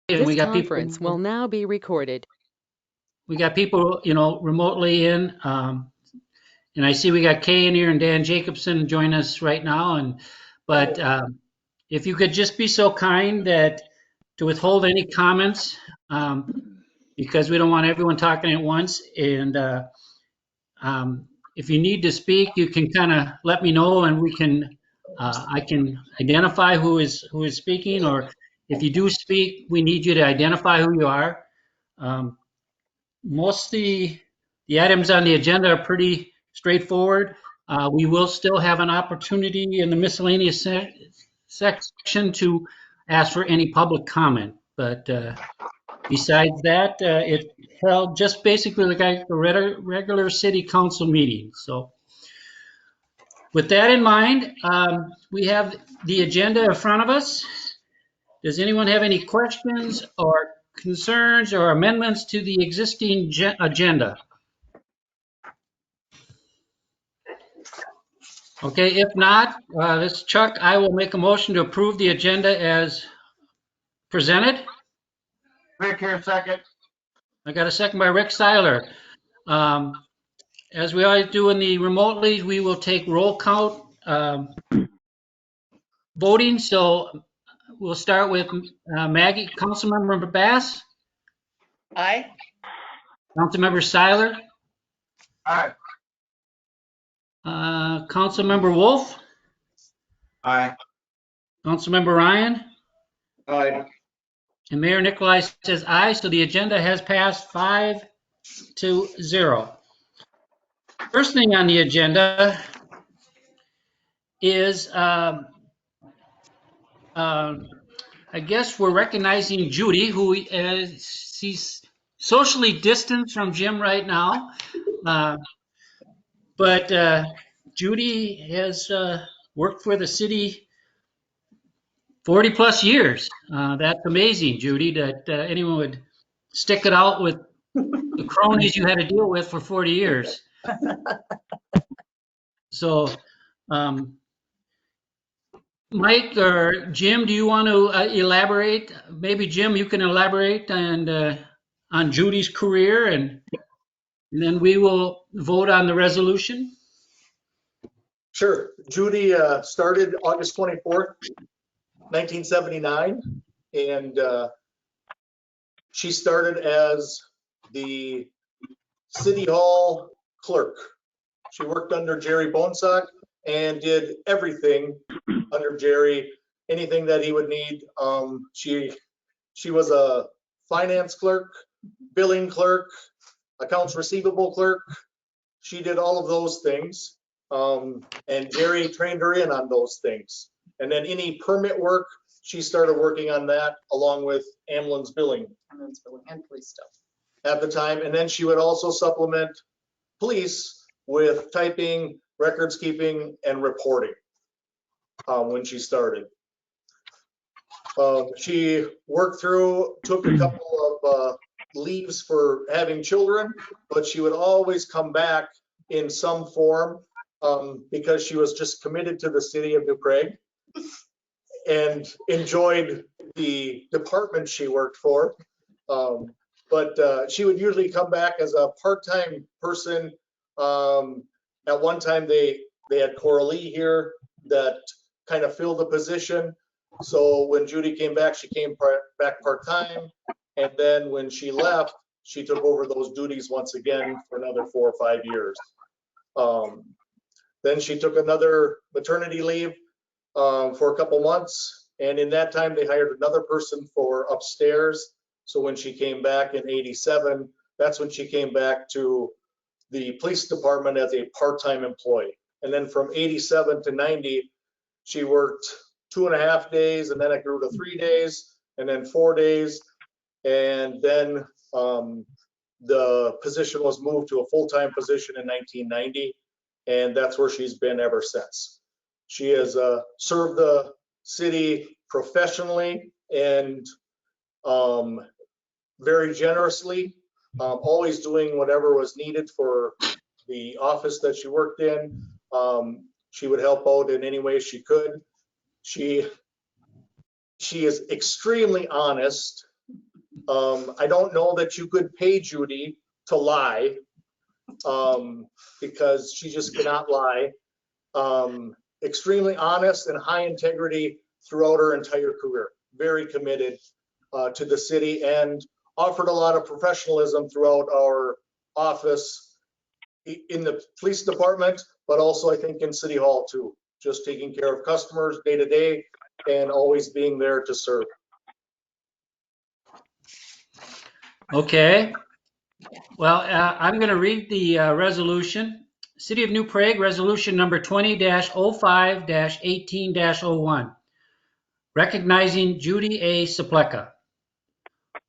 and This we got people, conference will now be recorded. remotely in. And I see we got Kay in here and Dan Jacobson join us right now. But if you could just be so kind that to withhold any comments, because we don't want everyone talking at once. And if you need to speak, you can kind of let me know, and I can identify who is speaking. Or if you do speak, we need you to identify who you are. Um, Most of the items on the agenda are pretty straightforward. We will still have an opportunity in the miscellaneous section to ask for any public comment. But besides that, it held just basically like a regular city council meeting. So with that in mind, we have the agenda in front of us. Does anyone have any questions or concerns or amendments to the existing agenda? Okay, if not, this is Chuck. I will make a motion to approve the agenda as presented. Rick here, second. I got a second by Rick Seiler. As we always do in the remotely, we will take roll count voting. So we'll start with Maggie, Councilmember Bass, Aye. Councilmember Seiler, Aye. Councilmember Wolf, Aye. Councilmember Ryan, Aye. and Mayor Nikolai says aye. So the agenda has passed 5-0. First thing on the agenda is, I guess we're recognizing Judy, who she's socially distanced from Jim right now. But Judy has worked for the city 40 plus years. That's amazing, Judy, that anyone would stick it out with the cronies you had to deal with for 40 years. So, Mike or Jim, do you want to elaborate? Maybe Jim, you can elaborate on Judy's career, and then we will vote on the resolution. Sure. Judy started August 24th, 1979, and she started as the City Hall clerk. She worked under Jerry Bonesock and did everything under Jerry, anything that he would need. She was a finance clerk, billing clerk, accounts receivable clerk. She did all of those things. And Jerry trained her in on those things. And then any permit work, she started working on that along with ambulance billing. Ambulance billing and police stuff. At the time. And then she would also supplement police with typing, records keeping, and reporting when she started. She worked through, took a couple of leaves for having children, but she would always come back in some form because she was just committed to the city of New Prague and enjoyed the department she worked for. But she would usually come back as a part-time person. At one time, they had Coralie here that kind of filled the position. So when Judy came back, she came back part-time. And then when she left, she took over those duties once again for another 4 or 5 years. Then she took another maternity leave for a couple months. And in that time, they hired another person for upstairs. So when she came back in '87, that's when she came back to the police department as a part-time employee. And then from '87 to '90, she worked 2.5 days, and then it grew to 3 days, and then 4 days. And then the position was moved to a full-time position in 1990, and that's where she's been ever since. She has served the city professionally and very generously, always doing whatever was needed for the office that she worked in. She would help out in any way she could. She is extremely honest I don't know that you could pay Judy to lie, because she just cannot lie. Extremely honest and high integrity throughout her entire career. Very committed to the city and offered a lot of professionalism throughout our office in the police department, but also I think in City Hall too. Just taking care of customers day to day and always being there to serve. Okay. Well, I'm going to read the resolution. City of New Prague, resolution number 20-05-18-01, recognizing Judy A. Sapleka.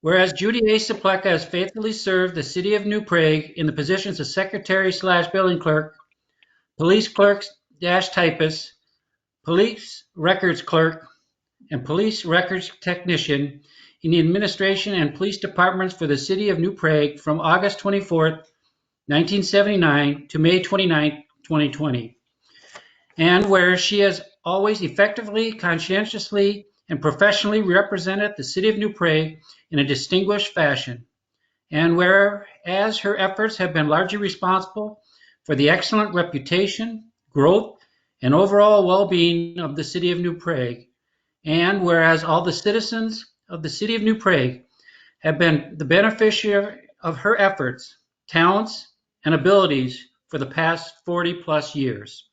Whereas Judy A. Sapleka has faithfully served the City of New Prague in the positions of secretary/building clerk, police clerk/typist, police records clerk, and police records technician in the administration and police departments for the City of New Prague from August 24th, 1979 to May 29, 2020. And where she has always effectively, conscientiously, and professionally represented the City of New Prague in a distinguished fashion. And whereas her efforts have been largely responsible for the excellent reputation, growth, and overall well-being of the City of New Prague. And whereas all the citizens of the City of New Prague have been the beneficiary of her efforts, talents, and abilities for the past 40 plus years.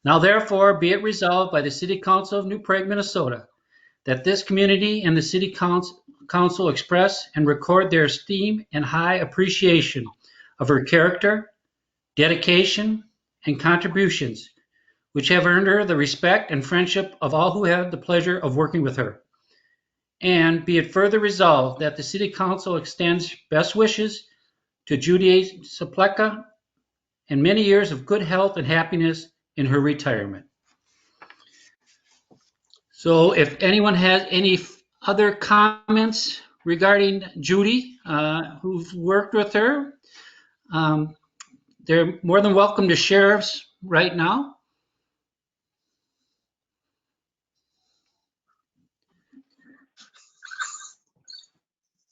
Now therefore be it resolved by the City Council of New Prague, Minnesota, that this community and the City Council express and record their esteem and high appreciation of her character, dedication, and contributions, which have earned her the respect and friendship of all who had the pleasure of working with her. And be it further resolved that the City Council extends best wishes to Judy Sapleka and many years of good health and happiness in her retirement. So if anyone has any other comments regarding Judy, who've worked with her, they're more than welcome to share right now.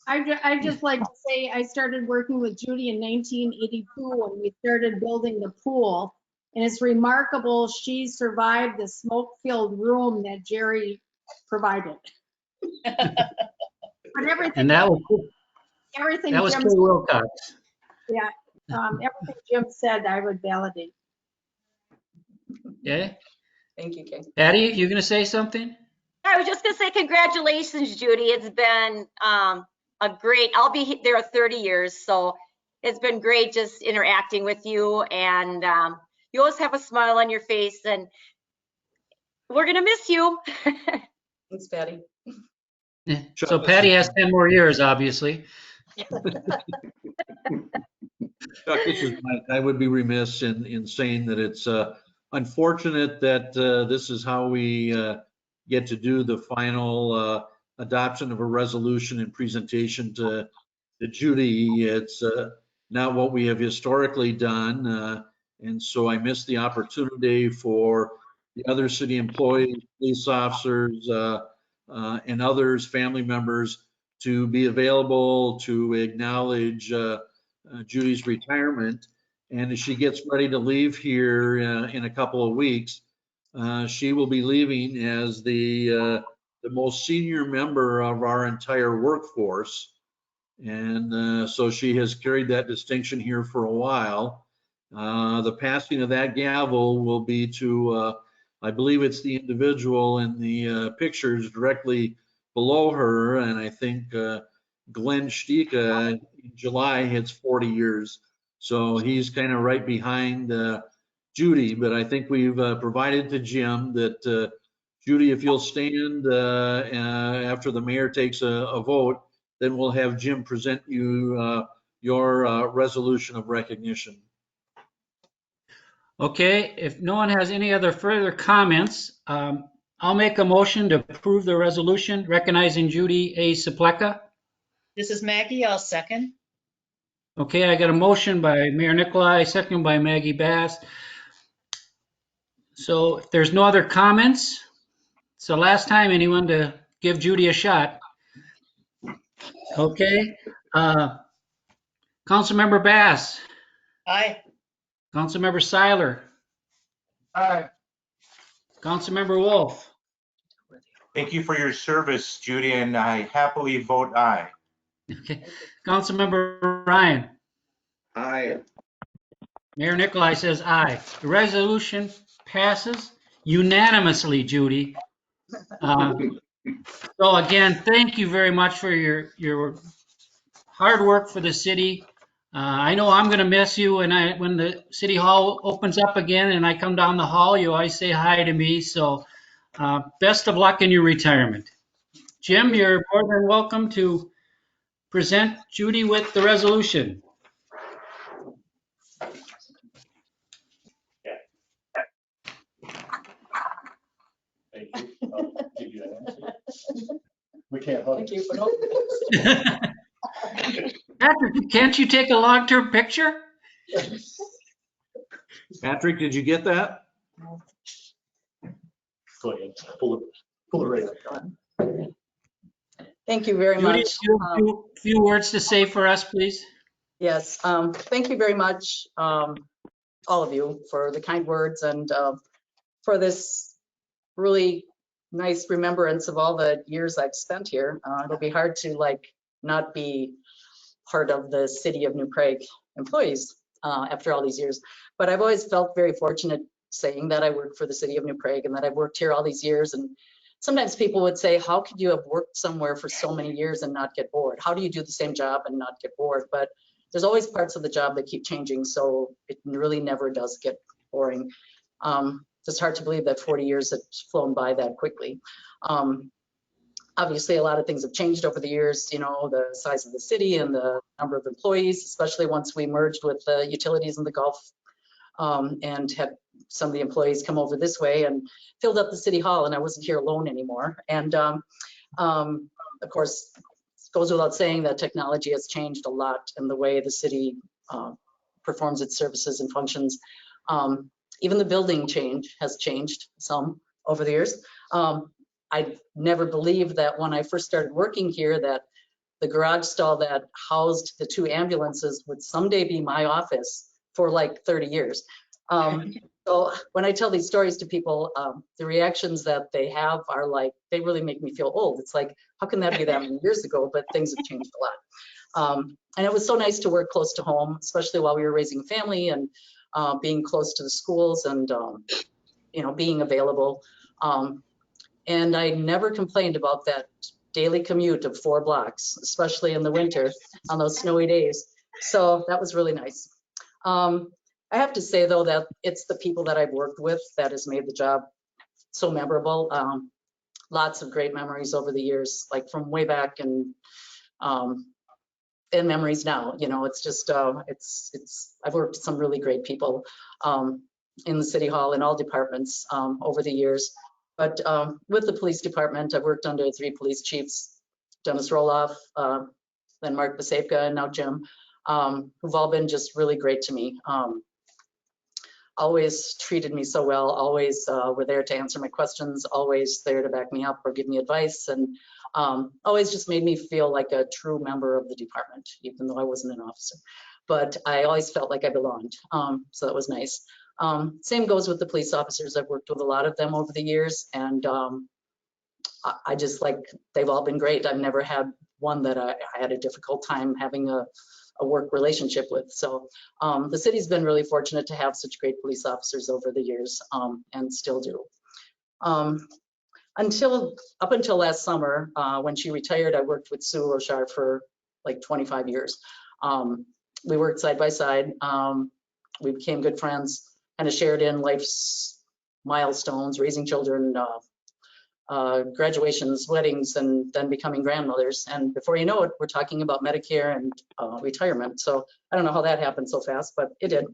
I'd just like to say I started working with Judy in 1982 when we started building the pool. And it's remarkable she survived the smoke-filled room that Jerry provided. But everything, And that was Jim, Kay Wilcox. yeah, everything Jim said, I would validate. Okay. Thank you, Kay. Patty, you going to say something? I was just gonna say congratulations, Judy. It's been a great, I'll be there 30 years, so it's been great just interacting with you, and you always have a smile on your face, and we're gonna miss you. Thanks, Patty. Yeah. So Patty has 10 more years, obviously. Chuck, this is Mike. I would be remiss in saying that it's unfortunate that this is how we get to do the final adoption of a resolution and presentation to Judy. It's not what we have historically done. And so I missed the opportunity for the other city employees, police officers, and others, family members, to be available to acknowledge Judy's retirement. And as she gets ready to leave here in a couple of weeks, she will be leaving as the most senior member of our entire workforce. And so she has carried that distinction here for a while. The passing of that gavel will be to, I believe it's the individual in the pictures directly below her. And I think Glenn Stika in July hits 40 years. So he's kind of right behind Judy, but I think we've provided to Jim that Judy, if you'll stand after the mayor takes a vote, then we'll have Jim present you your resolution of recognition. Okay, if no one has any other further comments, I'll make a motion to approve the resolution recognizing Judy A. Sapleka. This is Maggie. I'll second. Okay, I got a motion by Mayor Nicolai, second by Maggie Bass. So if there's no other comments, it's the last time anyone to give Judy a shot. Okay. Councilmember Bass, Aye. Councilmember Seiler, Aye. Councilmember Wolf, Thank you for your service, Judy, and I happily vote aye. okay. Councilmember Ryan, Aye. Mayor Nikolai says aye. The resolution passes unanimously, Judy. So again, thank you very much for your hard work for the city. I know I'm going to miss you when the city hall opens up again and I come down the hall, you always say hi to me. So best of luck in your retirement. Jim, you're more than welcome to present Judy with the resolution. Thank you. Give you that answer. We can't hug. Thank you for noticing. Patrick, can't you take a long-term picture? Patrick, did you get that? Go ahead, pull it right up. Thank you very Judy, much. few words to say for us, please. Yes, thank you very much, all of you, for the kind words and for this really nice remembrance of all the years I've spent here. It'll be hard to not be part of the city of New Prague employees after all these years. But I've always felt very fortunate saying that I work for the city of New Prague and that I've worked here all these years. And sometimes people would say, how could you have worked somewhere for so many years and not get bored? How do you do the same job and not get bored? But there's always parts of the job that keep changing, so it really never does get boring. It's hard to believe that 40 years have flown by that quickly. Obviously, a lot of things have changed over the years, the size of the city and the number of employees, especially once we merged with the utilities in the Gulf and had some of the employees come over this way and filled up the city hall, and I wasn't here alone anymore. And of course, it goes without saying that technology has changed a lot in the way the city performs its services and functions. Even the building has changed some over the years. I never believed that when I first started working here that the garage stall that housed the 2 ambulances would someday be my office for like 30 years. So when I tell these stories to people, the reactions that they have are they really make me feel old. It's like, how can that be that many years ago? But things have changed a lot. And it was so nice to work close to home, especially while we were raising a family and being close to the schools and, being available. And I never complained about that daily commute of 4 blocks, especially in the winter on those snowy days. So that was really nice. I have to say, though, that it's the people that I've worked with that has made the job so memorable. Lots of great memories over the years, like from way back and memories now. It's just, I've worked with some really great people in the city hall in all departments over the years. But with the police department, I've worked under 3 police chiefs, Dennis Roloff, then Mark Besapka, and now Jim, who've all been just really great to me. Always treated me so well, always were there to answer my questions, always there to back me up or give me advice, and always just made me feel like a true member of the department, even though I wasn't an officer. But I always felt like I belonged, so that was nice. Same goes with the police officers. I've worked with a lot of them over the years, and I just they've all been great. I've never had one that I had a difficult time having a work relationship with. So the city's been really fortunate to have such great police officers over the years, and still do. Up until last summer, when she retired, I worked with Sue Rochard for like 25 years. We worked side by side. We became good friends, kind of shared in life's milestones, raising children, graduations, weddings, and then becoming grandmothers. And before you know it, we're talking about Medicare and retirement. So I don't know how that happened so fast, but it did.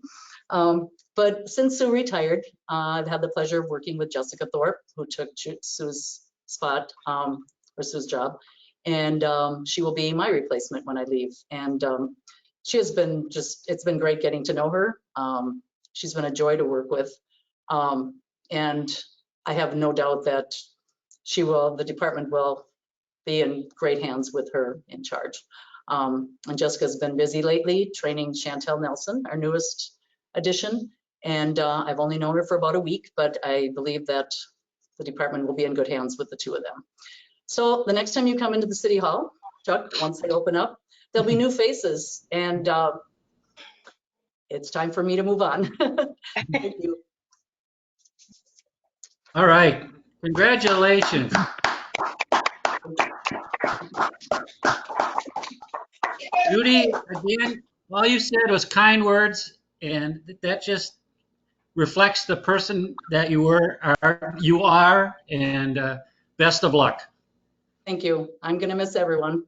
But since Sue retired, I've had the pleasure of working with Jessica Thorpe, who took Sue's spot, or Sue's job. And she will be my replacement when I leave. And she has been it's been great getting to know her. She's been a joy to work with. And I have no doubt that the department will be in great hands with her in charge. And Jessica's been busy lately training Chantel Nelson, our newest addition. And I've only known her for about a week, but I believe that the department will be in good hands with the two of them. So the next time you come into the City Hall, Chuck, once they open up, there'll be new faces, and it's time for me to move on. Thank you. All right, congratulations. Judy, again, all you said was kind words, and that just reflects the person that you are, and best of luck. Thank you. I'm gonna miss everyone.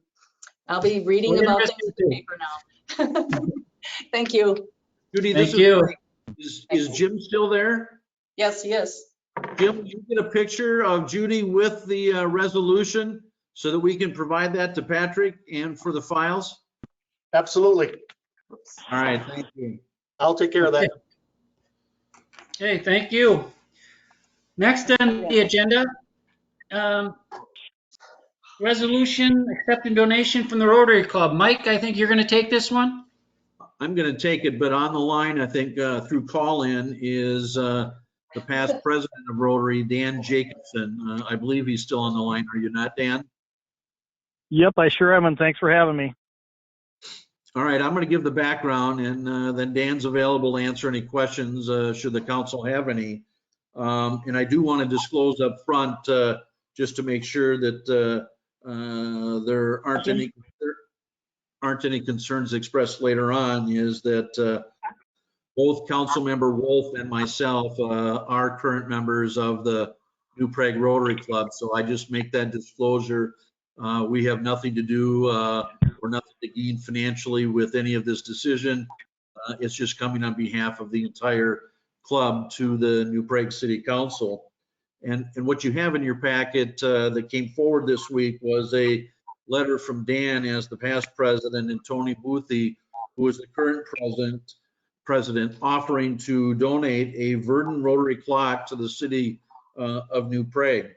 I'll be reading We're gonna about miss things you in the paper now. Thank you. Judy, this Thank you. is Jim still there? Yes, yes. Jim, will you get a picture of Judy with the resolution so that we can provide that to Patrick and for the files? Absolutely. All right, thank you. I'll take care of that. Okay, thank you. Next on the agenda, um, resolution accepting donation from the Rotary Club. Mike, I think you're going to take this one? I'm going to take it, but on the line, I think through call-in is the past president of Rotary, Dan Jacobson. I believe he's still on the line. Are you not, Dan? Yep, I sure am, and thanks for having me. All right, I'm going to give the background, and then Dan's available to answer any questions should the council have any. And I do want to disclose up front, just to make sure that there aren't any concerns expressed later on, is that both Councilmember Wolf and myself are current members of the New Prague Rotary Club. So I just make that disclosure. We have nothing to do or nothing to gain financially with any of this decision. It's just coming on behalf of the entire club to the New Prague City Council. And what you have in your packet that came forward this week was a letter from Dan as the past president and Tony Boothie, who is the current president, offering to donate a Verdon Rotary clock to the city of New Prague.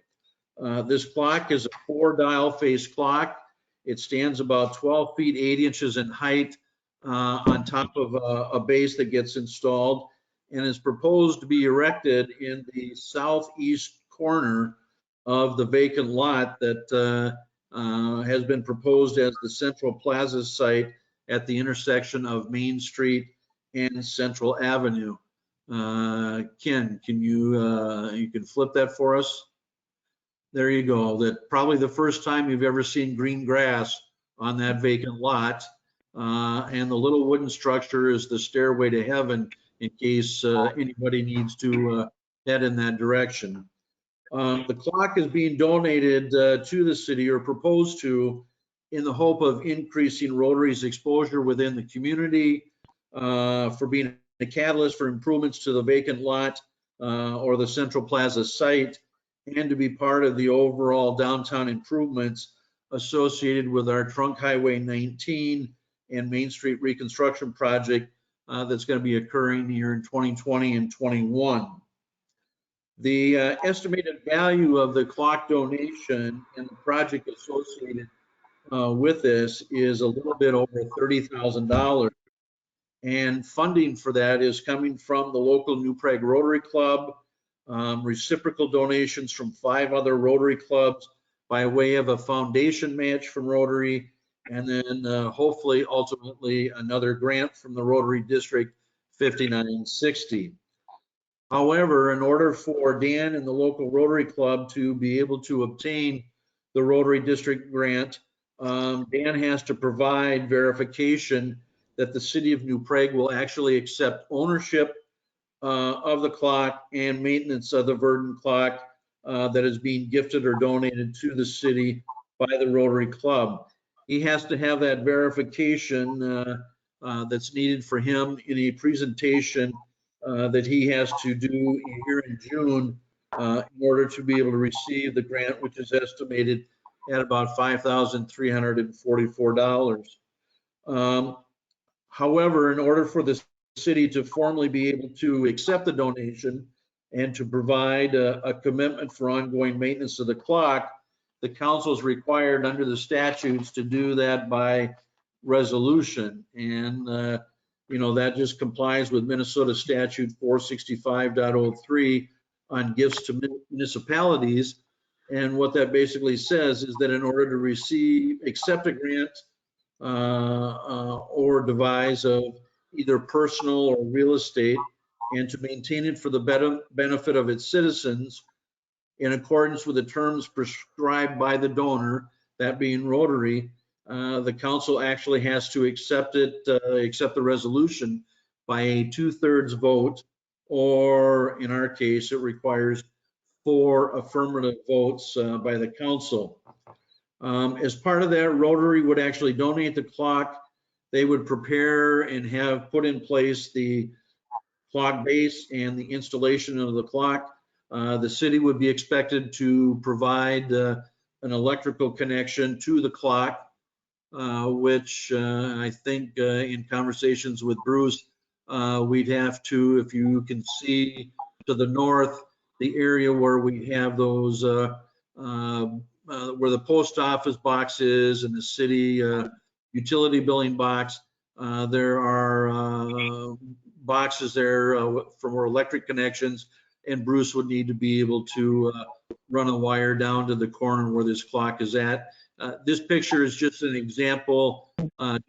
This clock is a 4-dial face clock. It stands about 12 feet 8 inches in height on top of a base that gets installed, and is proposed to be erected in the southeast corner of the vacant lot that has been proposed as the Central Plaza site at the intersection of Main Street and Central Avenue. Ken, can you can flip that for us? There you go. That probably the first time you've ever seen green grass on that vacant lot. And the little wooden structure is the stairway to heaven in case anybody needs to head in that direction. The clock is being donated to the city, or proposed to, in the hope of increasing Rotary's exposure within the community, for being a catalyst for improvements to the vacant lot or the Central Plaza site, and to be part of the overall downtown improvements associated with our Trunk Highway 19 and Main Street reconstruction project that's going to be occurring here in 2020 and 21. The estimated value of the clock donation and the project associated with this is a little bit over $30,000. And funding for that is coming from the local New Prague Rotary Club, reciprocal donations from 5 other Rotary clubs by way of a foundation match from Rotary, and then hopefully ultimately another grant from the Rotary District 5960. However, in order for Dan and the local Rotary Club to be able to obtain the Rotary District grant, Dan has to provide verification that the city of New Prague will actually accept ownership of the clock and maintenance of the Verdon clock that is being gifted or donated to the city by the Rotary Club. He has to have that verification that's needed for him in a presentation that he has to do here in June in order to be able to receive the grant, which is estimated at about $5,344. However, in order for the city to formally be able to accept the donation and to provide a commitment for ongoing maintenance of the clock, the council is required under the statutes to do that by resolution. And, that just complies with Minnesota statute 465.03 on gifts to municipalities. And what that basically says is that in order to accept a grant or devise of either personal or real estate, and to maintain it for the benefit of its citizens in accordance with the terms prescribed by the donor, that being Rotary, the council actually has to accept the resolution by a 2/3 vote, or in our case, it requires 4 affirmative votes by the council. As part of that, Rotary would actually donate the clock. They would prepare and have put in place the clock base and the installation of the clock. The city would be expected to provide an electrical connection to the clock, which I think in conversations with Bruce, we'd have to, if you can see to the north, the area where we have those, where the post office box is and the city utility billing box, there are boxes there for electric connections, and Bruce would need to be able to run a wire down to the corner where this clock is at. This picture is just an example,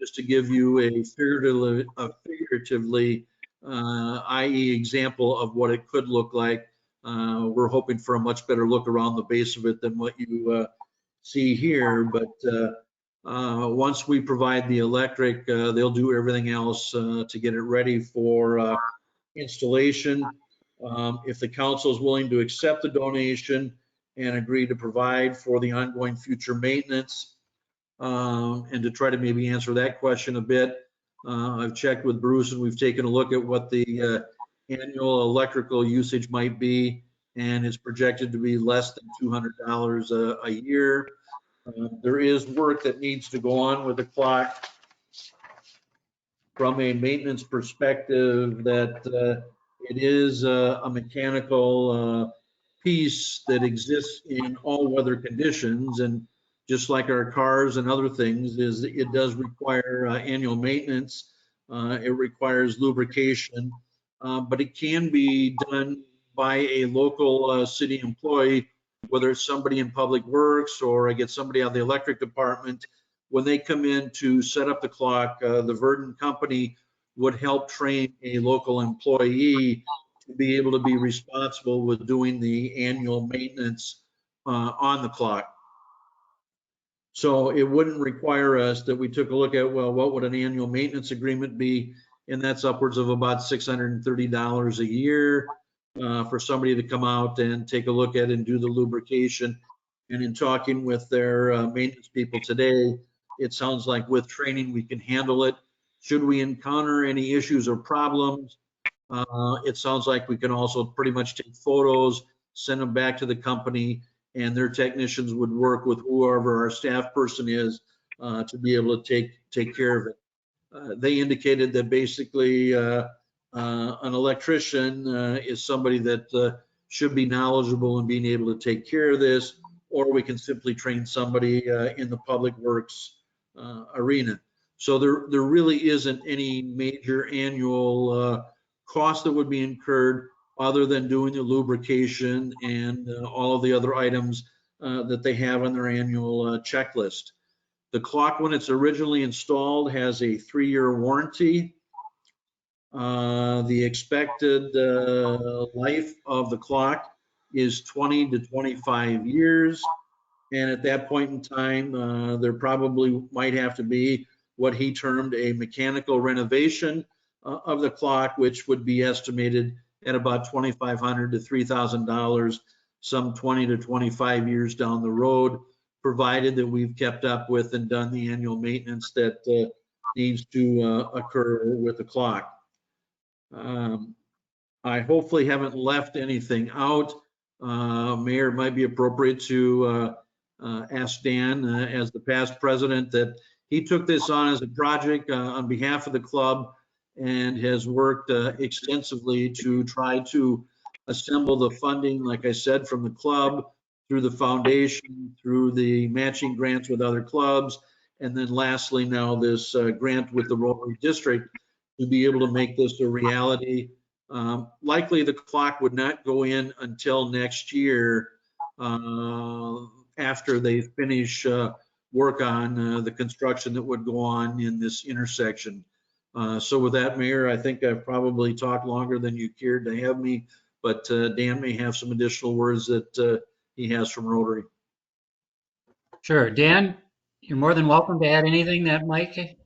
just to give you a figuratively, i.e. example of what it could look like. We're hoping for a much better look around the base of it than what you see here, but once we provide the electric, they'll do everything else to get it ready for installation. If the council is willing to accept the donation and agree to provide for the ongoing future maintenance, and to try to maybe answer that question a bit, I've checked with Bruce and we've taken a look at what the annual electrical usage might be, and it's projected to be less than $200 a year. There is work that needs to go on with the clock from a maintenance perspective, that it is a mechanical piece that exists in all weather conditions, and just like our cars and other things, it does require annual maintenance. It requires lubrication, but it can be done by a local city employee, whether it's somebody in public works or I get somebody out of the electric department. When they come in to set up the clock, the Verdant company would help train a local employee to be able to be responsible with doing the annual maintenance on the clock. So it wouldn't require us that we took a look at, well, what would an annual maintenance agreement be? And that's upwards of about $630 a year for somebody to come out and take a look at and do the lubrication. And in talking with their maintenance people today, it sounds like with training, we can handle it. Should we encounter any issues or problems, it sounds like we can also pretty much take photos, send them back to the company, and their technicians would work with whoever our staff person is to be able to take care of it. They indicated that basically an electrician is somebody that should be knowledgeable in being able to take care of this, or we can simply train somebody in the public works arena. So there really isn't any major annual cost that would be incurred other than doing the lubrication and all of the other items that they have on their annual checklist. The clock, when it's originally installed, has a 3-year warranty. The expected life of the clock is 20 to 25 years. And at that point in time, there probably might have to be what he termed a mechanical renovation of the clock, which would be estimated at about $2,500 to $3,000, some 20 to 25 years down the road, provided that we've kept up with and done the annual maintenance that needs to occur with the clock. I hopefully haven't left anything out. Mayor, it might be appropriate to ask Dan, as the past president, that he took this on as a project on behalf of the club and has worked extensively to try to assemble the funding, like I said, from the club through the foundation, through the matching grants with other clubs, and then lastly now this grant with the Rotary District to be able to make this a reality. Likely the clock would not go in until next year after they finish work on the construction that would go on in this intersection. So with that, Mayor, I think I've probably talked longer than you cared to have me, but Dan may have some additional words that he has from Rotary. Sure. Dan, you're more than welcome to add anything that Mike.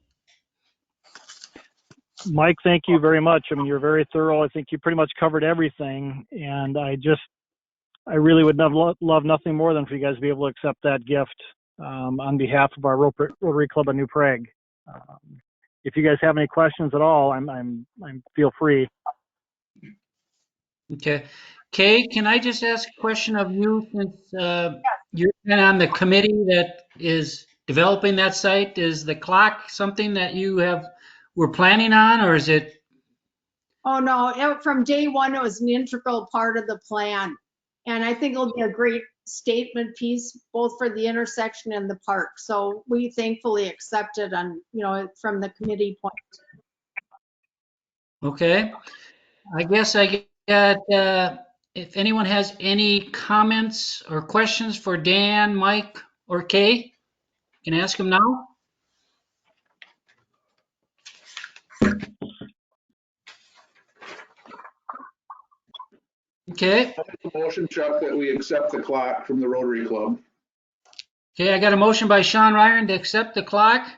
Mike, thank you very much. I mean, you're very thorough. I think you pretty much covered everything. And I really would love nothing more than for you guys to be able to accept that gift on behalf of our Rotary Club of New Prague. If you guys have any questions at all, I'm feel free. Okay. Kay, can I just ask a question of you since you've been on the committee that is developing that site? Is the clock something that we're planning on, or is it? Oh, no, from day one, it was an integral part of the plan. And I think it'll be a great statement piece, both for the intersection and the park. So we thankfully accepted from the committee point. Okay. I guess I got, if anyone has any comments or questions for Dan, Mike, or Kay, you can ask them now. Okay. Motion, Chuck, that we accept the clock from the Rotary Club. Okay, I got a motion by Sean Ryan to accept the clock.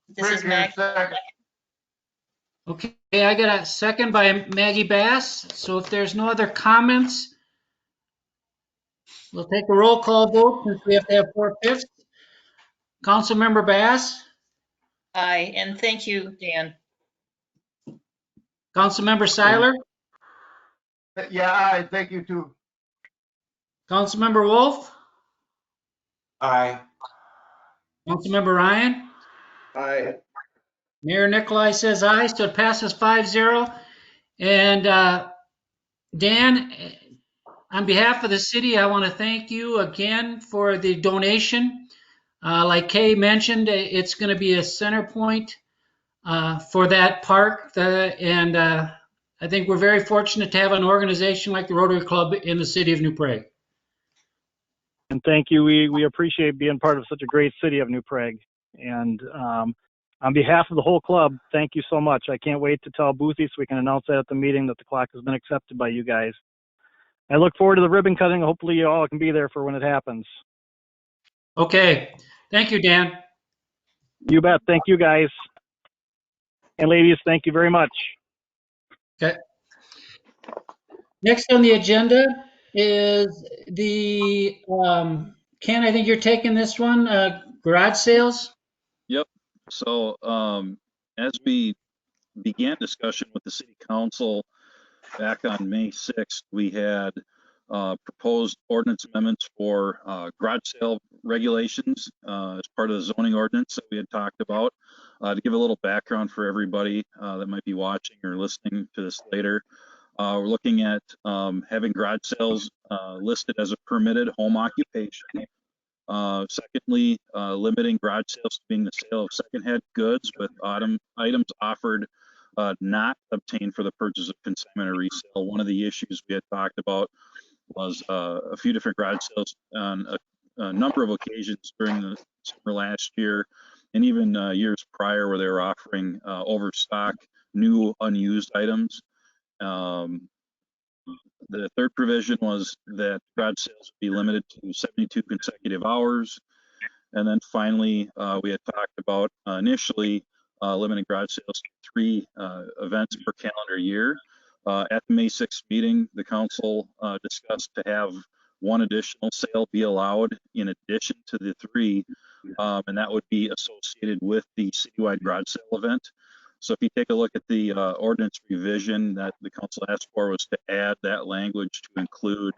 This is Meg. Okay, I got a second by Maggie Bass. So if there's no other comments, we'll take a roll call vote since we have to have 4/5. Councilmember Bass, Aye, and thank you, Dan. Councilmember Seiler, Yeah, thank you too. Councilmember Wolf, Aye. Councilmember Ryan, Aye. Mayor Nicolai says aye, so it passes 5-0. And Dan, on behalf of the city, I want to thank you again for the donation. Like Kay mentioned, it's going to be a center point for that park. And I think we're very fortunate to have an organization like the Rotary Club in the city of New Prague. And thank you. We appreciate being part of such a great city of New Prague. And on behalf of the whole club, thank you so much. I can't wait to tell Boothie so we can announce that at the meeting that the clock has been accepted by you guys. I look forward to the ribbon cutting. Hopefully you all can be there for when it happens. Okay. Thank you, Dan. You bet. Thank you, guys. And ladies, thank you very much. Okay. Next on the agenda is the, Ken, I think you're taking this one, garage sales. Yep. So as we began discussion with the city council back on May 6th, we had proposed ordinance amendments for garage sale regulations as part of the zoning ordinance that we had talked about. To give a little background for everybody that might be watching or listening to this later, we're looking at having garage sales listed as a permitted home occupation. Secondly, limiting garage sales to being the sale of secondhand goods with items offered not obtained for the purchase of consignment or resale. One of the issues we had talked about was a few different garage sales on a number of occasions during the summer last year and even years prior where they were offering overstock new unused items. The third provision was that garage sales would be limited to 72 consecutive hours. And then finally, we had talked about initially limiting garage sales to 3 events per calendar year. At the May 6th meeting, the council discussed to have 1 additional sale be allowed in addition to the 3, and that would be associated with the citywide garage sale event. So if you take a look at the ordinance revision that the council asked for was to add that language to include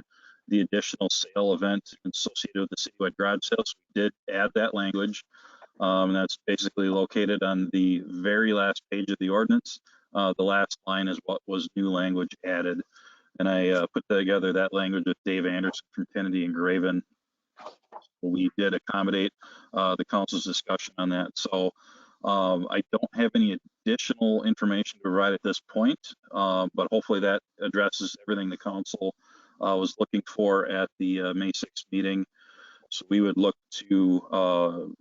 the additional sale event associated with the citywide garage sales. We did add that language. And that's basically located on the very last page of the ordinance. The last line is what was new language added. And I put together that language with Dave Anderson from Kennedy and Graven. We did accommodate the council's discussion on that. So I don't have any additional information to provide at this point, but hopefully that addresses everything the council was looking for at the May 6th meeting. So we would look to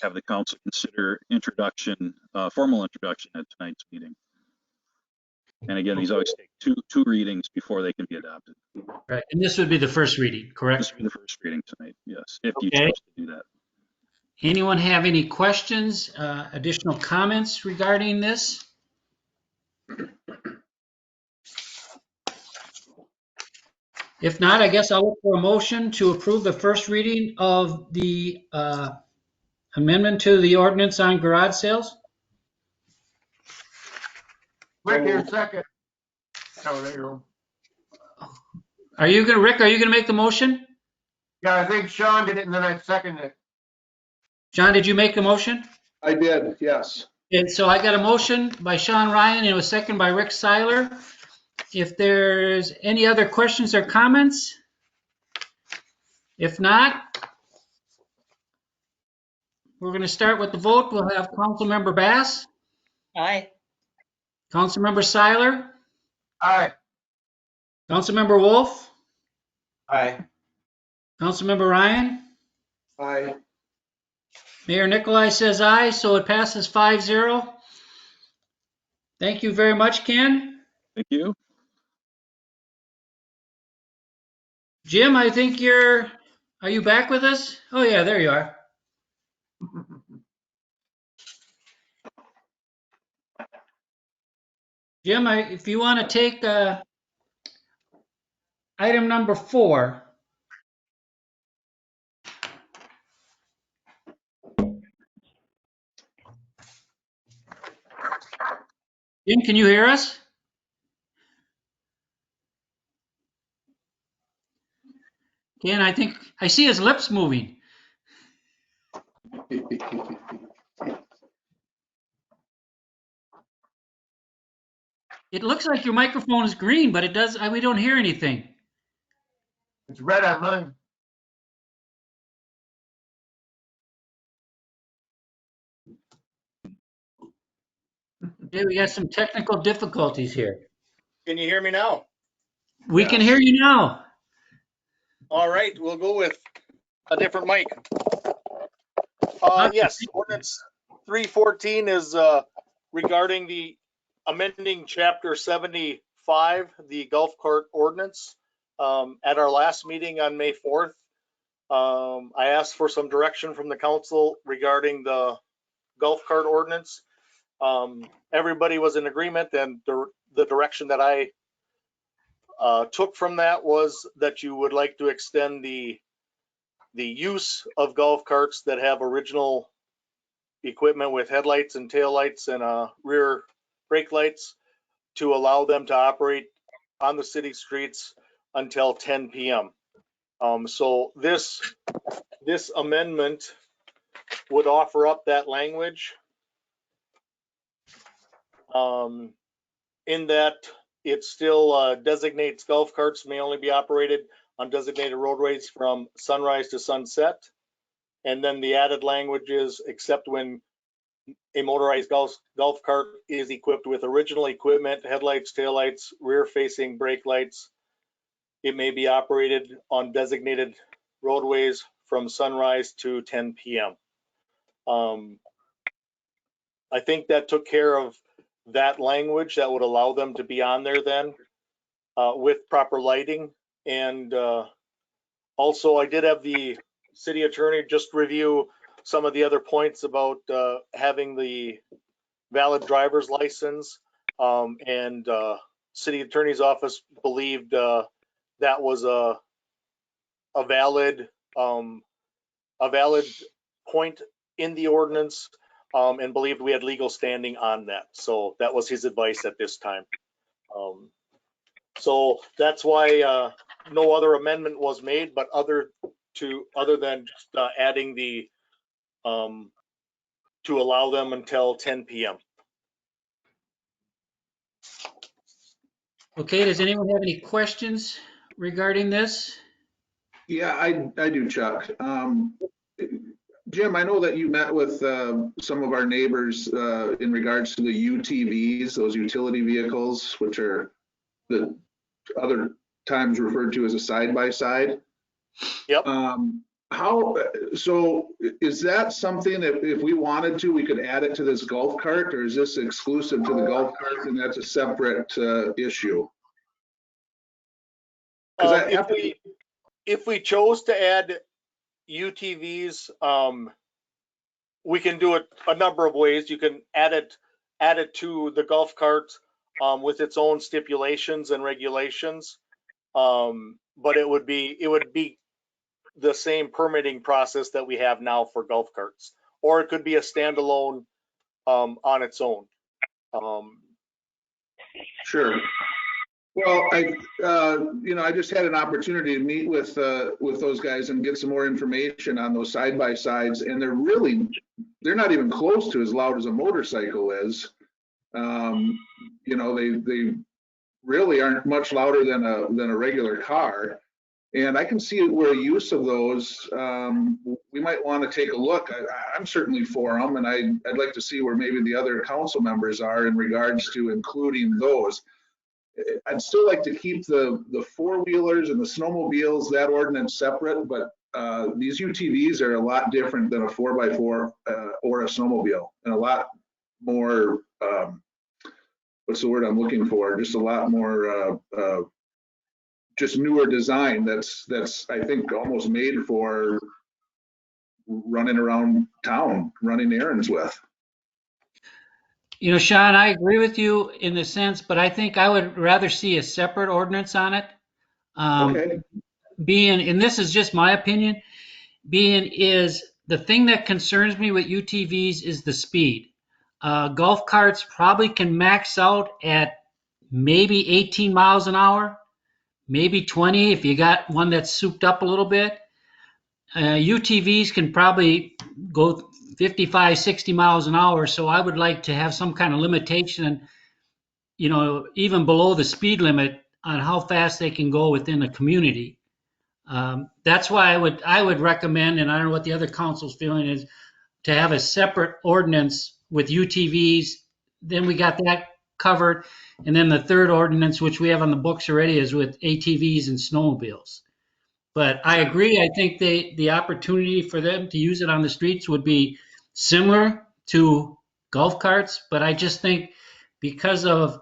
have the council consider introduction, formal introduction at tonight's meeting. And again, these always take two readings before they can be adopted. Right, and this would be the first reading, correct? This will be the first reading tonight, yes, if you Okay. choose to do that. Anyone have any questions, additional comments regarding this? If not, I guess I'll look for a motion to approve the first reading of the amendment to the ordinance on garage sales. Rick, here, second. Oh, there you go. Rick, are you gonna make the motion? Yeah, I think Sean did it and then I seconded it. John, did you make the motion? I did, yes. And so I got a motion by Sean Ryan and it was seconded by Rick Seiler. If there's any other questions or comments? If not, we're going to start with the vote. We'll have Councilmember Bass, Aye. Councilmember Seiler, Aye. Councilmember Wolf, Aye. Councilmember Ryan. Aye. Mayor Nikolai says aye, so it passes 5-0. Thank you very much, Ken. Thank you. Jim, I think are you back with us? Oh yeah, there you are. Jim, if you want to take item number 4. Jim, can you hear us? Ken, I think I see his lips moving. It looks like your microphone is green, but we don't hear anything. It's red on mine. Okay, we got some technical difficulties here. Can you hear me now? We can hear you now. All right, we'll go with a different mic. Yes, ordinance 314 is regarding the amending chapter 75, the golf cart ordinance. At our last meeting on May 4th, I asked for some direction from the council regarding the golf cart ordinance. Everybody was in agreement, and the direction that I took from that was that you would like to extend the use of golf carts that have original equipment with headlights and taillights and rear brake lights to allow them to operate on the city streets until 10 p.m. So this amendment would offer up that language in that it still designates golf carts may only be operated on designated roadways from sunrise to sunset. And then the added language is except when a motorized golf cart is equipped with original equipment, headlights, taillights, rear facing brake lights, it may be operated on designated roadways from sunrise to 10 p.m. I think that took care of that language that would allow them to be on there then with proper lighting. And also I did have the city attorney just review some of the other points about having the valid driver's license, and city attorney's office believed that was a valid point in the ordinance, and believed we had legal standing on that. So that was his advice at this time. So that's why no other amendment was made, but other than just adding the to allow them until 10 p.m. Okay, does anyone have any questions regarding this? Yeah, I do, Chuck. Jim, I know that you met with some of our neighbors in regards to the UTVs, those utility vehicles, which are the other times referred to as a side-by-side. Yep. So is that something that if we wanted to, we could add it to this golf cart, or is this exclusive to the golf cart and that's a separate issue? If we chose to add UTVs, we can do it a number of ways. You can add it to the golf cart with its own stipulations and regulations. But it would be the same permitting process that we have now for golf carts, or it could be a standalone on its own. Sure. Well, I just had an opportunity to meet with those guys and get some more information on those side-by-sides, and they're not even close to as loud as a motorcycle is. They really aren't much louder than a regular car. And I can see where use of those, we might want to take a look. I'm certainly for them, and I'd like to see where maybe the other council members are in regards to including those. I'd still like to keep the four-wheelers and the snowmobiles, that ordinance separate, but these UTVs are a lot different than a 4x4 or a snowmobile, and a lot more, what's the word I'm looking for? Just a lot more just newer design that's I think almost made for running around town, running errands with. Sean, I agree with you in the sense, but I think I would rather see a separate ordinance on it. Okay. And this is just my opinion, is the thing that concerns me with UTVs is the speed. Golf carts probably can max out at maybe 18 miles an hour, maybe 20 if you got one that's souped up a little bit. UTVs can probably go 55, 60 miles an hour. So I would like to have some kind of limitation, even below the speed limit on how fast they can go within a community. That's why I would recommend, and I don't know what the other council's feeling is, to have a separate ordinance with UTVs. Then we got that covered. And then the third ordinance, which we have on the books already, is with ATVs and snowmobiles. But I agree. I think the opportunity for them to use it on the streets would be similar to golf carts. But I just think because of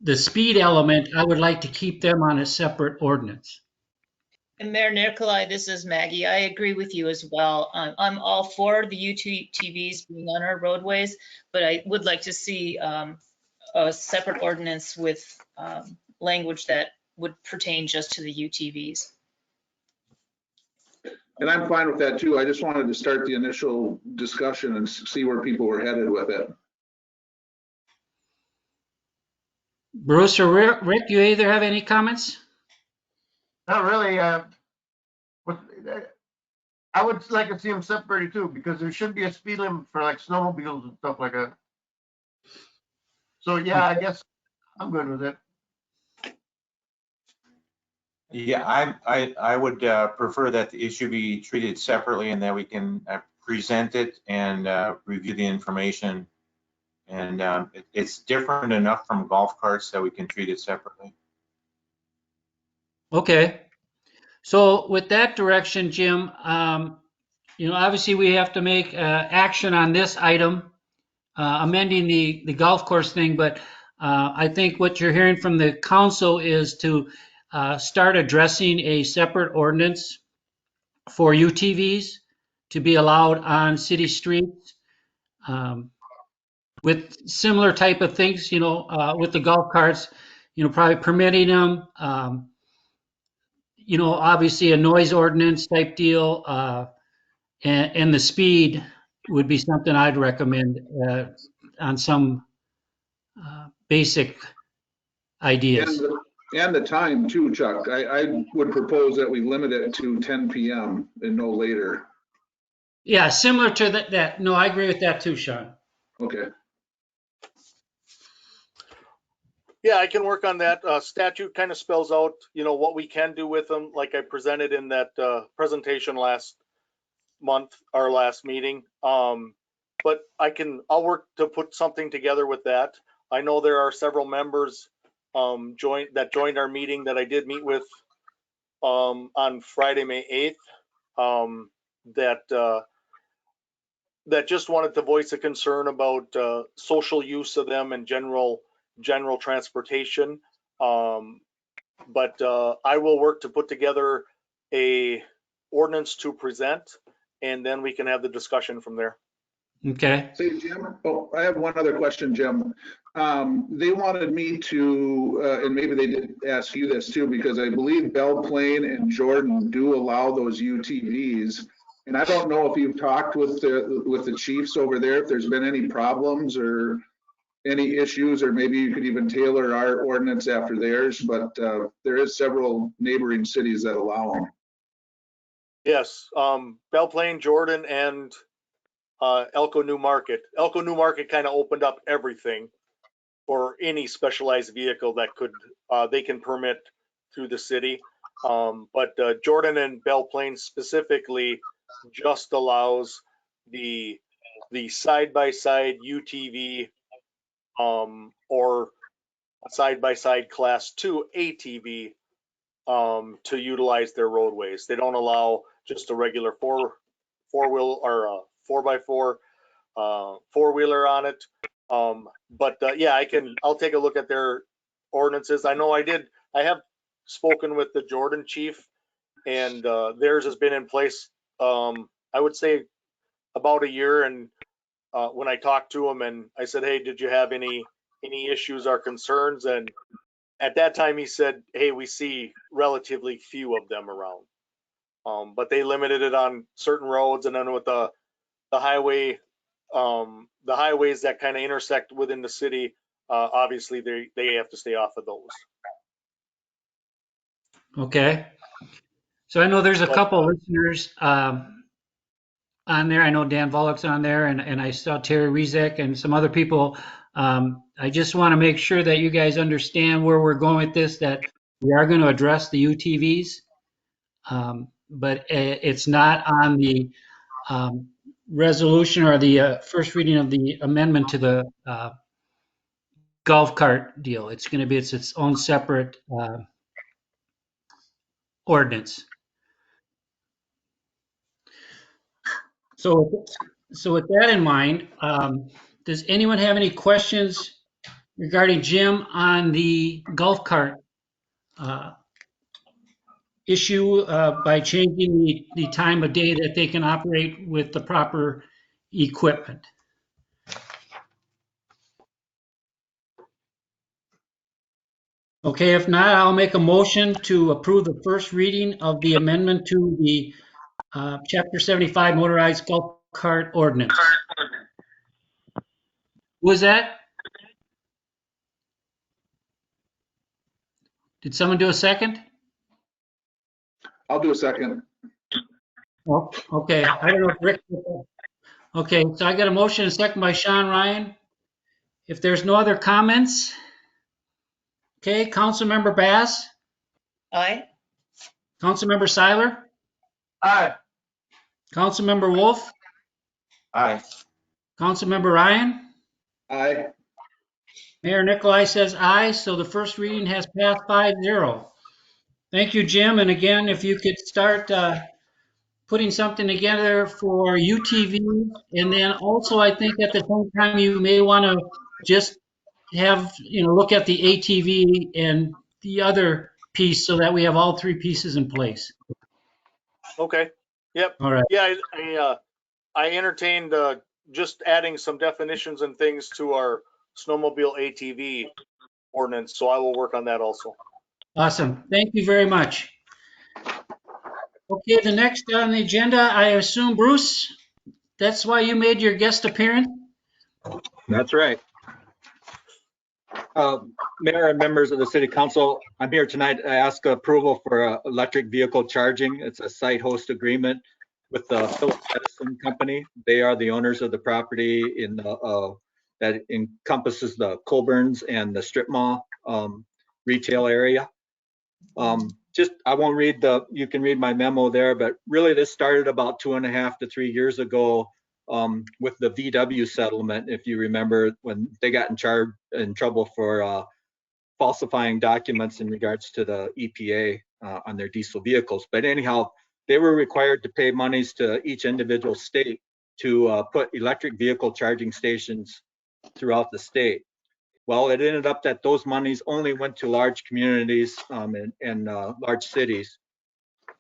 the speed element, I would like to keep them on a separate ordinance. And Mayor Nikolai, this is Maggie. I agree with you as well. I'm all for the UTVs being on our roadways, but I would like to see a separate ordinance with language that would pertain just to the UTVs. And I'm fine with that too. I just wanted to start the initial discussion and see where people were headed with it. Bruce or Rick, you either have any comments? Not really. I would like to see them separated too, because there should be a speed limit for like snowmobiles and stuff like that. So yeah, I guess I'm good with it. Yeah, I would prefer that the issue be treated separately and that we can present it and review the information. And it's different enough from golf carts that we can treat it separately. Okay. So with that direction, Jim, obviously we have to make action on this item, amending the golf course thing. But I think what you're hearing from the council is to start addressing a separate ordinance for UTVs to be allowed on city streets with similar type of things, with the golf carts, probably permitting them, obviously a noise ordinance type deal, and the speed would be something I'd recommend on some basic ideas. And the time too, Chuck. I would propose that we limit it to 10 p.m. and no later. Yeah, similar to that. No, I agree with that too, Sean. Okay. Yeah, I can work on that. Statute kind of spells out, what we can do with them, like I presented in that presentation last month, our last meeting. But I'll work to put something together with that. I know there are several members joined our meeting that I did meet with on Friday, May 8th, that just wanted to voice a concern about social use of them and general transportation. But I will work to put together a ordinance to present, and then we can have the discussion from there. Okay. Say, Jim, I have one other question, Jim. They wanted me to, and maybe they did ask you this too, because I believe Belle Plaine and Jordan do allow those UTVs. And I don't know if you've talked with the chiefs over there, if there's been any problems or any issues, or maybe you could even tailor our ordinance after theirs, but there is several neighboring cities that allow them. Yes, Belle Plaine, Jordan, and Elko New Market. Elko New Market kind of opened up everything for any specialized vehicle that they can permit through the city. But Jordan and Belle Plaine specifically just allows the side-by-side UTV or side-by-side class 2 ATV to utilize their roadways. They don't allow just a regular four-wheel or 4x4 four-wheeler on it. But yeah, I'll take a look at their ordinances. I know I have spoken with the Jordan chief, and theirs has been in place, I would say about a year. And when I talked to him and I said, hey, did you have any issues or concerns? And at that time he said, hey, we see relatively few of them around. But they limited it on certain roads, and then with the highway, the highways that kind of intersect within the city, obviously they have to stay off of those. Okay. So I know there's a couple listeners on there. I know Dan Volok's on there, and I saw Terry Rezek and some other people. I just want to make sure that you guys understand where we're going with this, that we are going to address the UTVs, but it's not on the resolution or the first reading of the amendment to the golf cart deal. It's going to be its own separate ordinance. So with that in mind, does anyone have any questions regarding Jim on the golf cart issue by changing the time of day that they can operate with the proper equipment? Okay, if not, I'll make a motion to approve the first reading of the amendment to the Chapter 75 motorized golf cart ordinance. Who was that? Did someone do a second? I'll do a second. Oh, okay. I don't know if Rick. Okay, so I got a motion and a second by Sean Ryan. If there's no other comments, okay, Councilmember Bass, Aye. Councilmember Seiler, Aye. Councilmember Wolf, Aye. Councilmember Ryan, Aye. Mayor Nikolai says aye, so the first reading has passed 5-0. Thank you, Jim, and again, if you could start putting something together for UTV, and then also I think at the same time you may want to just have, look at the ATV and the other piece so that we have all three pieces in place. Okay. Yep. All right. Yeah, I entertained just adding some definitions and things to our snowmobile ATV ordinance, so I will work on that also. Awesome. Thank you very much. Okay, the next on the agenda, I assume, Bruce, that's why you made your guest appearance? That's right. Mayor and members of the City Council, I'm here tonight to ask approval for electric vehicle charging. It's a site host agreement with the Phillips Edison Company. They are the owners of the property that encompasses the Colburns and the Strip Mall retail area. I won't read you can read my memo there, but really this started about 2.5 to 3 years ago with the VW settlement, if you remember, when they got in trouble for falsifying documents in regards to the EPA on their diesel vehicles. But anyhow, they were required to pay monies to each individual state to put electric vehicle charging stations throughout the state. Well, it ended up that those monies only went to large communities and large cities.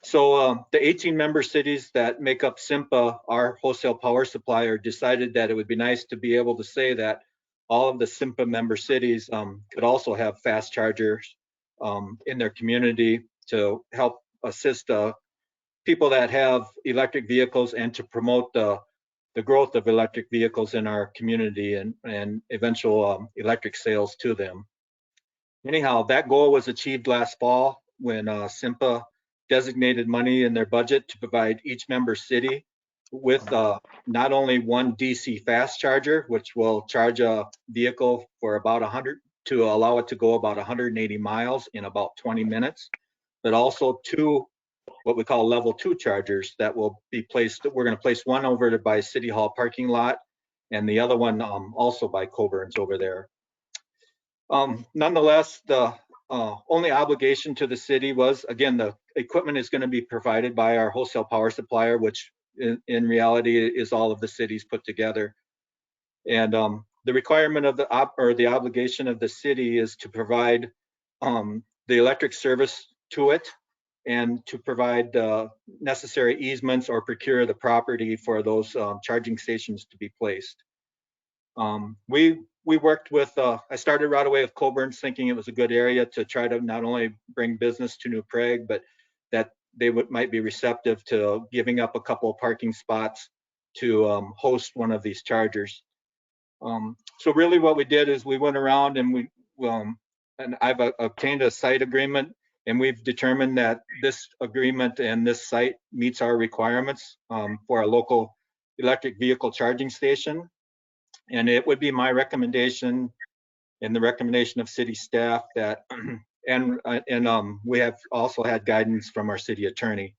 So the 18 member cities that make up SIMPA, our wholesale power supplier, decided that it would be nice to be able to say that all of the SIMPA member cities could also have fast chargers in their community to help assist people that have electric vehicles and to promote the growth of electric vehicles in our community and eventual electric sales to them. Anyhow, that goal was achieved last fall when SIMPA designated money in their budget to provide each member city with not only one DC fast charger, which will charge a vehicle for about 100 to allow it to go about 180 miles in about 20 minutes, but also 2 what we call level 2 chargers that will be placed. We're going to place one over by City Hall parking lot and the other one also by Coburn's over there. Nonetheless, the only obligation to the city was, again, the equipment is going to be provided by our wholesale power supplier, which in reality is all of the cities put together. And the requirement of the obligation of the city is to provide the electric service to it and to provide necessary easements or procure the property for those charging stations to be placed. We worked with, I started right away with Coburn's, thinking it was a good area to try to not only bring business to New Prague, but that they might be receptive to giving up a couple of parking spots to host one of these chargers. So really what we did is we went around and and I've obtained a site agreement, and we've determined that this agreement and this site meets our requirements for a local electric vehicle charging station. And it would be my recommendation and the recommendation of city staff that, and we have also had guidance from our city attorney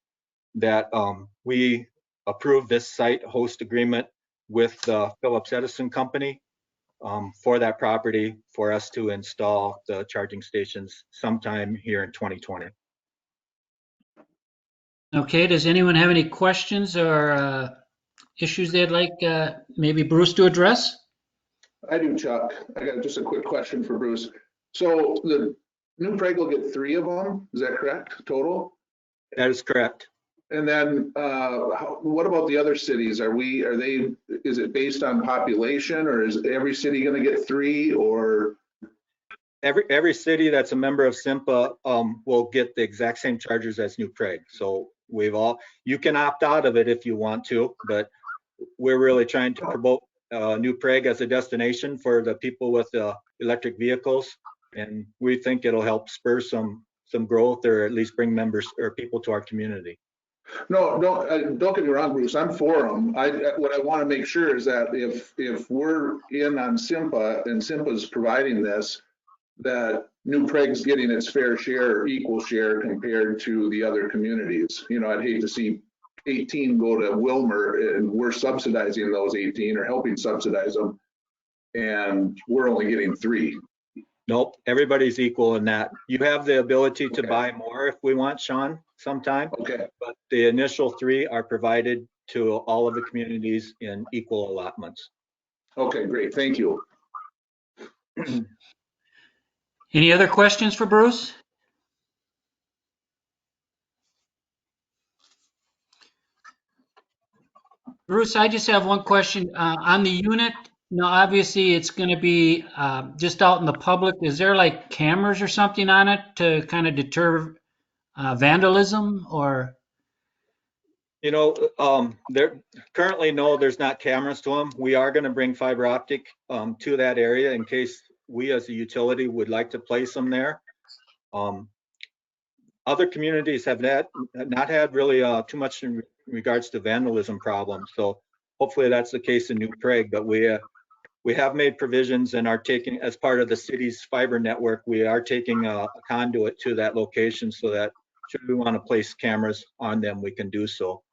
that we approve this site host agreement with the Phillips Edison company for that property for us to install the charging stations sometime here in 2020. Okay, does anyone have any questions or issues they'd like maybe Bruce to address? I do, Chuck. I got just a quick question for Bruce. So the New Prague will get 3 of them, is that correct, total? That is correct. And then what about the other cities? Is it based on population, or is every city going to get 3, or? Every city that's a member of SIMPA will get the exact same chargers as New Prague. So you can opt out of it if you want to, but we're really trying to promote New Prague as a destination for the people with electric vehicles, and we think it'll help spur some growth, or at least bring members or people to our community. No, don't get me wrong, Bruce. I'm for them. What I want to make sure is that if we're in on SIMPA and SIMPA's providing this, that New Prague's getting its fair share or equal share compared to the other communities. You know, I'd hate to see 18 go to Wilmer and we're subsidizing those 18 or helping subsidize them, and we're only getting 3. Nope, everybody's equal in that. You have the ability to buy more if we want, Sean, sometime. Okay. But the initial 3 are provided to all of the communities in equal allotments. Okay, great. Thank you. Any other questions for Bruce? Bruce, I just have one question on the unit. Now, obviously, it's going to be just out in the public. Is there like cameras or something on it to kind of deter vandalism, or? You know, there currently, no, there's not cameras to them. We are going to bring fiber optic to that area in case we as a utility would like to place them there. Other communities have not had really too much in regards to vandalism problems. So hopefully that's the case in New Prague, but we have made provisions and are taking, as part of the city's fiber network, we are taking a conduit to that location so that should we want to place cameras on them, we can do so.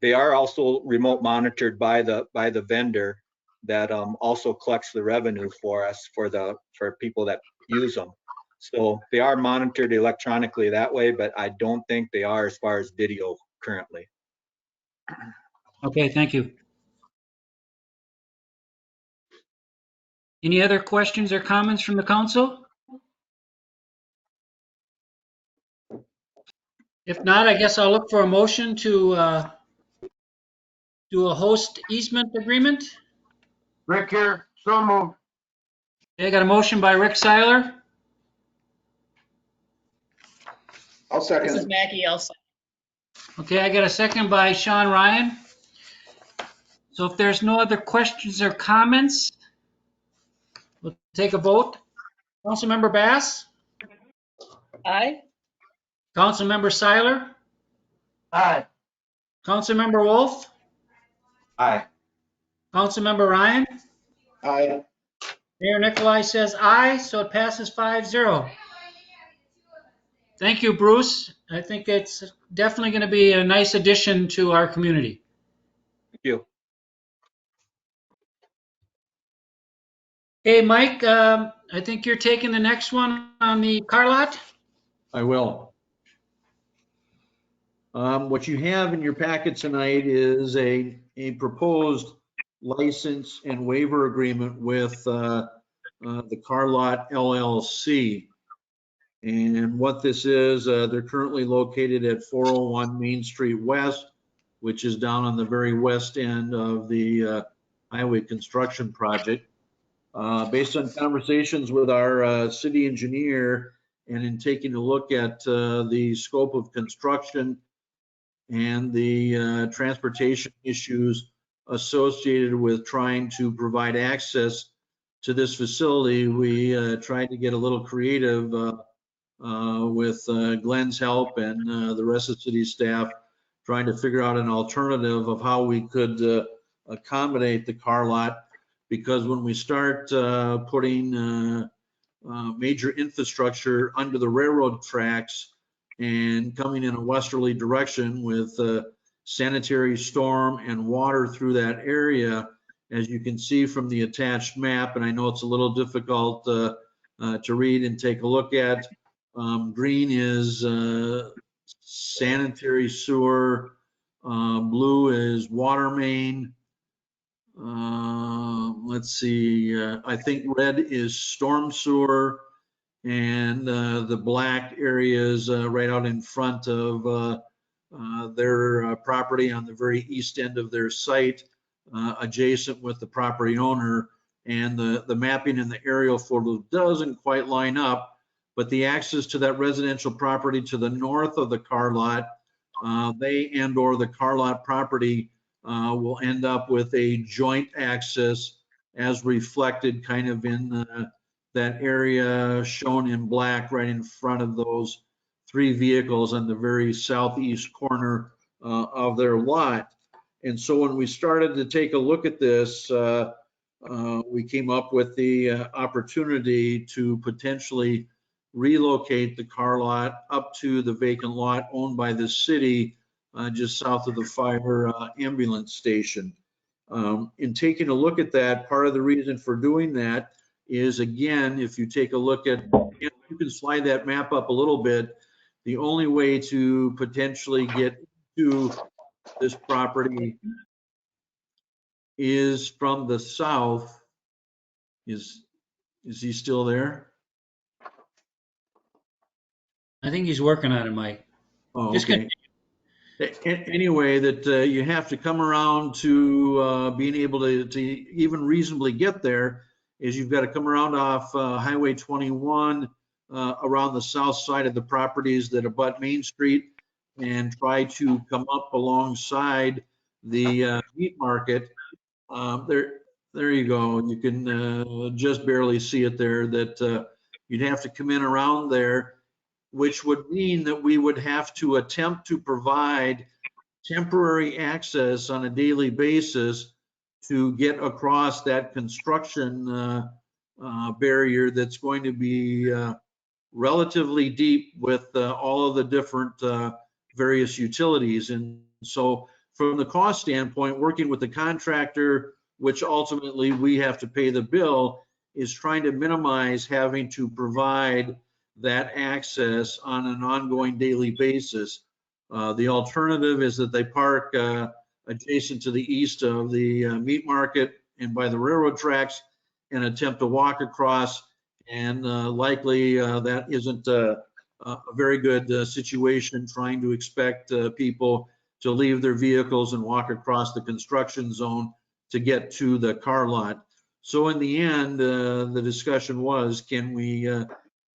They are also remote monitored by the vendor that also collects the revenue for us for people that use them. So they are monitored electronically that way, but I don't think they are as far as video currently. Okay, thank you. Any other questions or comments from the council? If not, I guess I'll look for a motion to do a host easement agreement. Rick here, so moved. Okay, I got a motion by Rick Seiler. I'll This is second. Maggie. I'll second. Okay, I got a second by Sean Ryan. So if there's no other questions or comments, we'll take a vote. Councilmember Bass? Aye. Councilmember Seiler? Aye. Councilmember Wolf? Aye. Councilmember Ryan? Aye. Mayor Nikolai says aye, so it passes 5-0. Thank you, Bruce. I think it's definitely going to be a nice addition to our community. Thank you. Hey, Mike, I think you're taking the next one on the car lot. I will. What you have in your packet tonight is a proposed license and waiver agreement with the Car Lot LLC. And what this is, they're currently located at 401 Main Street West, which is down on the very west end of the highway construction project. Based on conversations with our city engineer and in taking a look at the scope of construction and the transportation issues associated with trying to provide access to this facility, we tried to get a little creative with Glenn's help and the rest of the city staff, trying to figure out an alternative of how we could accommodate the car lot. Because when we start putting major infrastructure under the railroad tracks and coming in a westerly direction with sanitary storm and water through that area, as you can see from the attached map, and I know it's a little difficult to read and take a look at, green is sanitary sewer, blue is water main, let's see, I think red is storm sewer, and the black areas right out in front of their property on the very east end of their site, adjacent with the property owner. And the mapping in the aerial photo doesn't quite line up, but the access to that residential property to the north of the car lot, they and or the car lot property will end up with a joint access as reflected kind of in that area shown in black right in front of those three vehicles on the very southeast corner of their lot. And so when we started to take a look at this, we came up with the opportunity to potentially relocate the car lot up to the vacant lot owned by the city just south of the fire ambulance station. In taking a look at that, part of the reason for doing that is, again, if you take a look at, you can slide that map up a little bit, the only way to potentially get to this property is from the south. Is he still there? I think he's working on it, Mike. Oh, Just okay. Anyway, that you have to come around to being able to even reasonably get there, is you've got to come around off Highway 21 around the south side of the properties that abut Main Street and try to come up alongside the meat market. There you go. You can just barely see it there, that you'd have to come in around there, which would mean that we would have to attempt to provide temporary access on a daily basis to get across that construction barrier that's going to be relatively deep with all of the different various utilities. And so from the cost standpoint, working with the contractor, which ultimately we have to pay the bill, is trying to minimize having to provide that access on an ongoing daily basis. The alternative is that they park adjacent to the east of the meat market and by the railroad tracks and attempt to walk across, and likely that isn't a very good situation, trying to expect people to leave their vehicles and walk across the construction zone to get to the car lot. So in the end, the discussion was, can we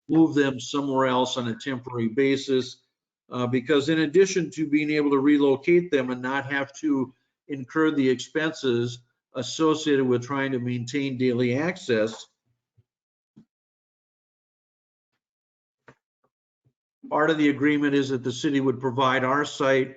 move them somewhere else on a temporary basis? Because in addition to being able to relocate them and not have to incur the expenses associated with trying to maintain daily access, part of the agreement is that the city would provide our site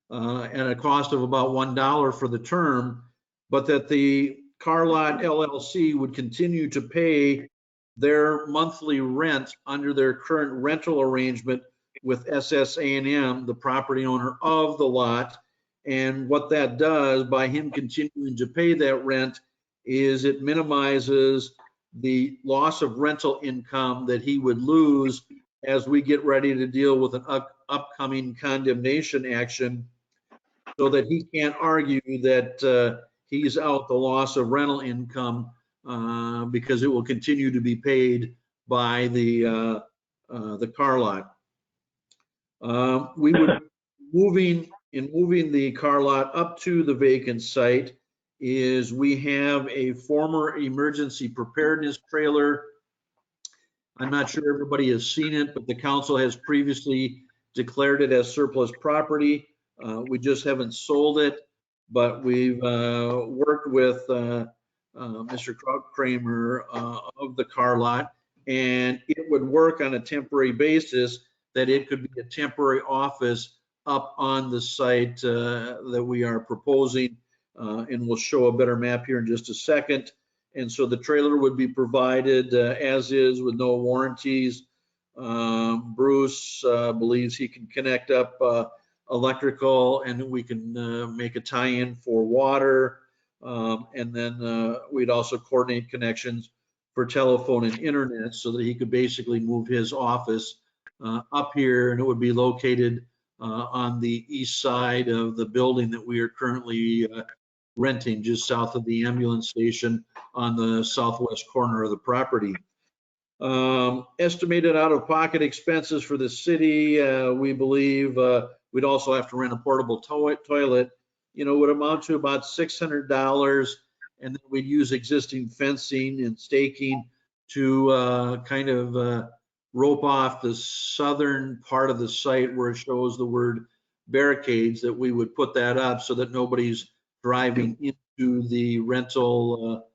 at a cost of about $1 for the term, but that the Car Lot LLC would continue to pay their monthly rent under their current rental arrangement with SSA&M, the property owner of the lot. And what that does, by him continuing to pay that rent, is it minimizes the loss of rental income that he would lose as we get ready to deal with an upcoming condemnation action, so that he can't argue that he's out the loss of rental income because it will continue to be paid by the car lot. We would moving the car lot up to the vacant site is we have a former emergency preparedness trailer. I'm not sure everybody has seen it, but the council has previously declared it as surplus property. We just haven't sold it, but we've worked with Mr. Kramer of the car lot, and it would work on a temporary basis, that it could be a temporary office up on the site that we are proposing, and we'll show a better map here in just a second. And so the trailer would be provided as is with no warranties. Bruce believes he can connect up electrical, and we can make a tie-in for water. And then we'd also coordinate connections for telephone and internet so that he could basically move his office up here, and it would be located on the east side of the building that we are currently renting, just south of the ambulance station on the southwest corner of the property. Estimated out-of-pocket expenses for the city, we believe we'd also have to rent a portable toilet, would amount to about $600, and then we'd use existing fencing and staking to kind of rope off the southern part of the site where it shows the word barricades, that we would put that up so that nobody's driving into the rental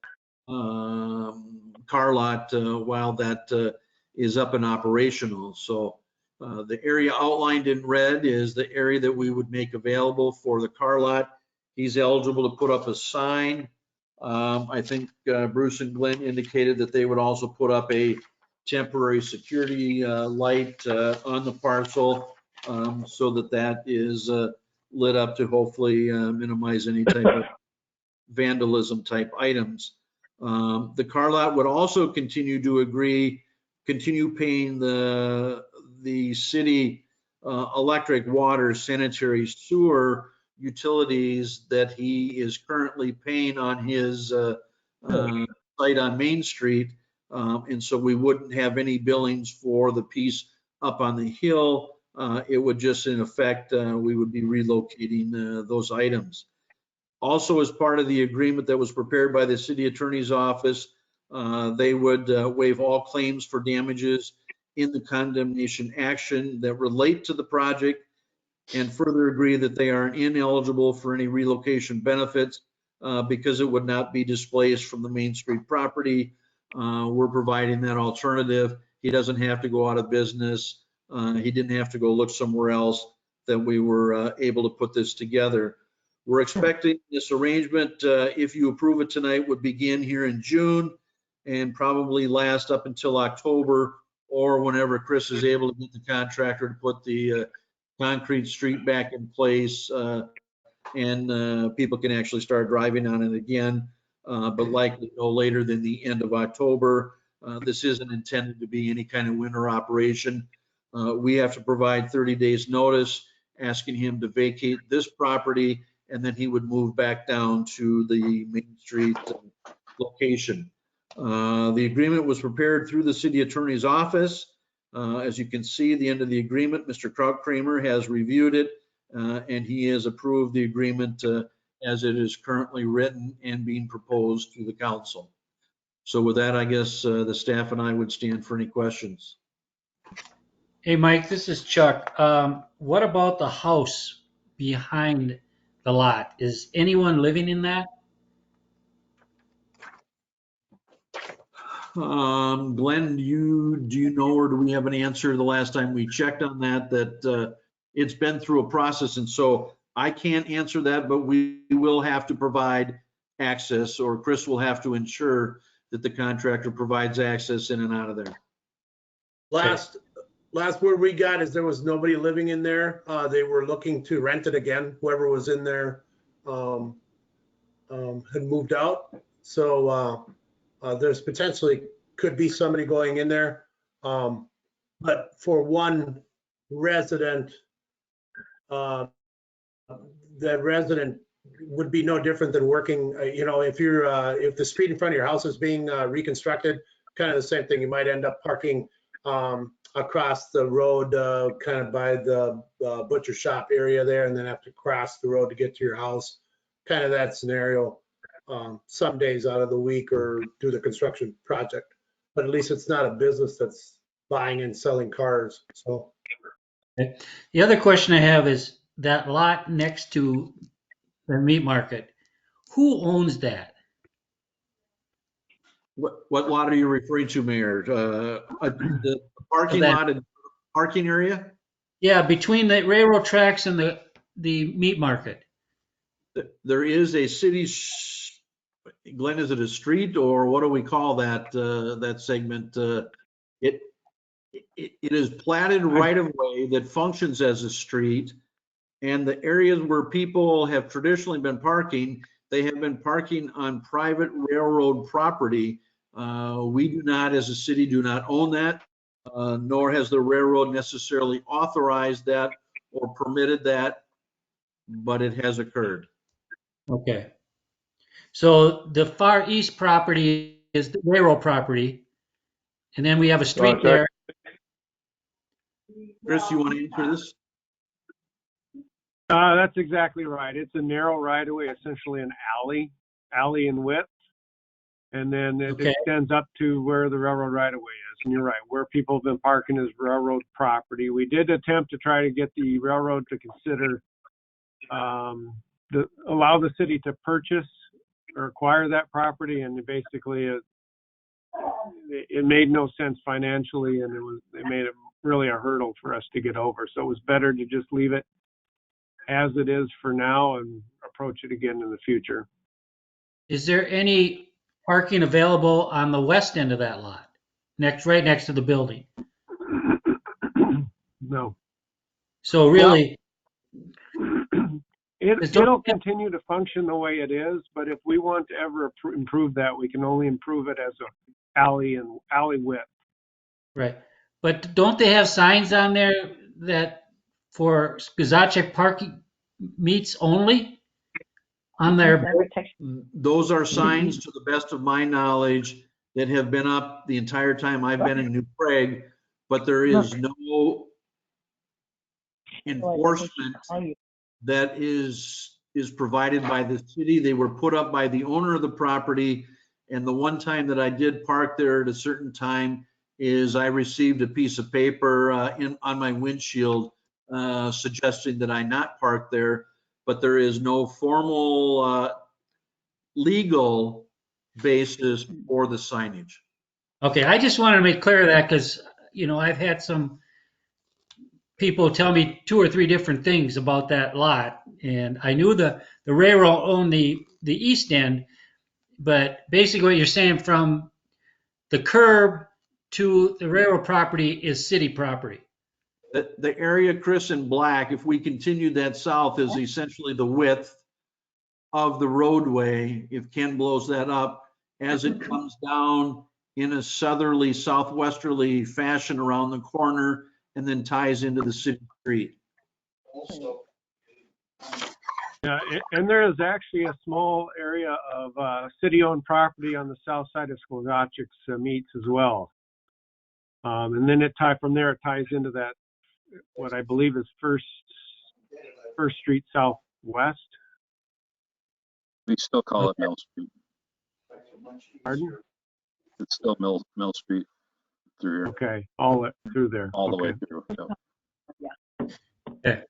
car lot while that is up and operational. So the area outlined in red is the area that we would make available for the car lot. He's eligible to put up a sign. I think Bruce and Glenn indicated that they would also put up a temporary security light on the parcel so that that is lit up to hopefully minimize any type of vandalism type items. The car lot would also continue paying the city electric, water, sanitary, sewer utilities that he is currently paying on his site on Main Street. And so we wouldn't have any billings for the piece up on the hill. It would just, in effect, we would be relocating those items. Also, as part of the agreement that was prepared by the city attorney's office, they would waive all claims for damages in the condemnation action that relate to the project, and further agree that they are ineligible for any relocation benefits because it would not be displaced from the Main Street property. We're providing that alternative. He doesn't have to go out of business. He didn't have to go look somewhere else, that we were able to put this together. We're expecting this arrangement, if you approve it tonight, would begin here in June and probably last up until October, or whenever Chris is able to get the contractor to put the concrete street back in place, and people can actually start driving on it again, but likely no later than the end of October. This isn't intended to be any kind of winter operation. We have to provide 30 days notice, asking him to vacate this property, and then he would move back down to the Main Street location. The agreement was prepared through the city attorney's office. As you can see, the end of the agreement, Mr. Kramer has reviewed it, and he has approved the agreement as it is currently written and being proposed to the council. So with that, I guess the staff and I would stand for any questions. Hey, Mike, this is Chuck. What about the house behind the lot? Is anyone living in that? Glenn, do you know, or do we have an answer the last time we checked on that it's been through a process, and so I can't answer that, but we will have to provide access, or Chris will have to ensure that the contractor provides access in and out of there. Last word we got is there was nobody living in there. They were looking to rent it again. Whoever was in there had moved out. So there's potentially could be somebody going in there. But for one resident, that resident would be no different than working, if the street in front of your house is being reconstructed, kind of the same thing. You might end up parking across the road, kind of by the butcher shop area there, and then have to cross the road to get to your house. Kind of that scenario, some days out of the week, or do the construction project. But at least it's not a business that's buying and selling cars. So The other question I have is that lot next to the meat market. Who owns that? What lot are you referring to, Mayor? The parking lot and parking area? Yeah, between the railroad tracks and the meat market. There is a city, Glenn, is it a street, or what do we call that, that segment? It is platted right of way that functions as a street, and the areas where people have traditionally been parking, they have been parking on private railroad property. We do not, as a city, do not own that, nor has the railroad necessarily authorized that or permitted that, but it has occurred. Okay. So the far east property is the railroad property, and then we have a street there. Chris, you want to answer this? That's exactly right. It's a narrow right-of-way, essentially an alley in width. And then it extends up to where the railroad right-of-way is. And you're right, where people have been parking is railroad property. We did attempt to try to get the railroad to consider, allow the city to purchase or acquire that property, and basically it made no sense financially, and it made it really a hurdle for us to get over. So it was better to just leave it as it is for now and approach it again in the future. Is there any parking available on the west end of that lot, right next to the building? No. So really, it'll continue to function the way it is, but if we want to ever improve that, we can only improve it as a alley width. right. But don't they have signs on there that for Gazacek parking meets only on their? Those are signs, to the best of my knowledge, that have been up the entire time I've been in New Prague, but there is no enforcement that is provided by the city. They were put up by the owner of the property, and the one time that I did park there at a certain time is I received a piece of paper on my windshield suggesting that I not park there, but there is no formal legal basis for the signage. Okay, I just wanted to make clear of that because, I've had some people tell me 2 or 3 different things about that lot. And I knew the railroad owned the east end, but basically what you're saying from the curb to the railroad property is city property. The area, Chris, in black, if we continue that south, is essentially the width of the roadway, if Ken blows that up, as it comes down in a southerly, southwesterly fashion around the corner and then ties into the city street. Yeah, and there is actually a small area of city-owned property on the south side of Skowronski's meets as well. And then from there, it ties into that, what I believe is First Street Southwest. We still call it Mill Street. Pardon? It's still Mill Street through here. Okay, all through there. All the okay. way through. Yep. Okay.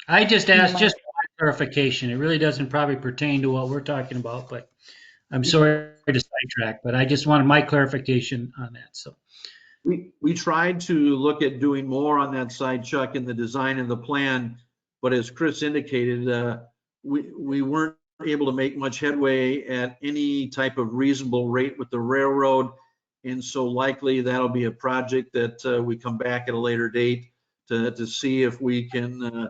I just asked just clarification. It really doesn't probably pertain to what we're talking about, but I'm sorry to sidetrack, but I just wanted my clarification on that. So we tried to look at doing more on that side, Chuck, in the design and the plan, but as Chris indicated, we weren't able to make much headway at any type of reasonable rate with the railroad. And so likely that'll be a project that we come back at a later date to see if we can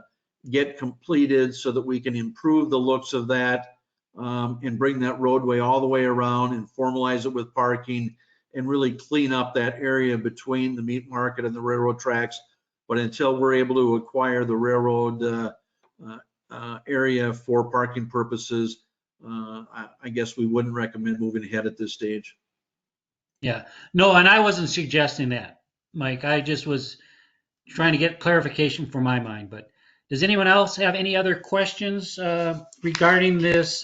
get completed so that we can improve the looks of that and bring that roadway all the way around and formalize it with parking and really clean up that area between the meat market and the railroad tracks. But until we're able to acquire the railroad area for parking purposes, I guess we wouldn't recommend moving ahead at this stage. yeah, no, and I wasn't suggesting that, Mike. I just was trying to get clarification for my mind. But does anyone else have any other questions regarding this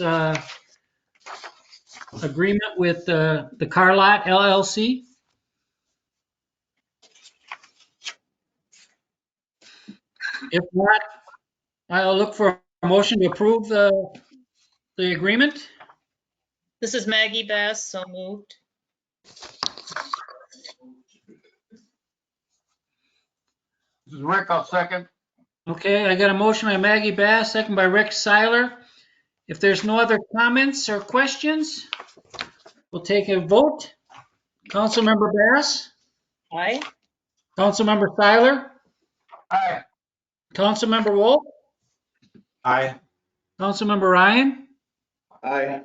agreement with the Car Lot LLC? If not, I'll look for a motion to approve the agreement. This is Maggie Bass, so moved. This is Rick, I'll second. Okay, I got a motion by Maggie Bass, second by Rick Seiler. If there's no other comments or questions, we'll take a vote. Councilmember Bass? Aye. Councilmember Seiler? Aye. Councilmember Wolf? Aye. Councilmember Ryan? Aye.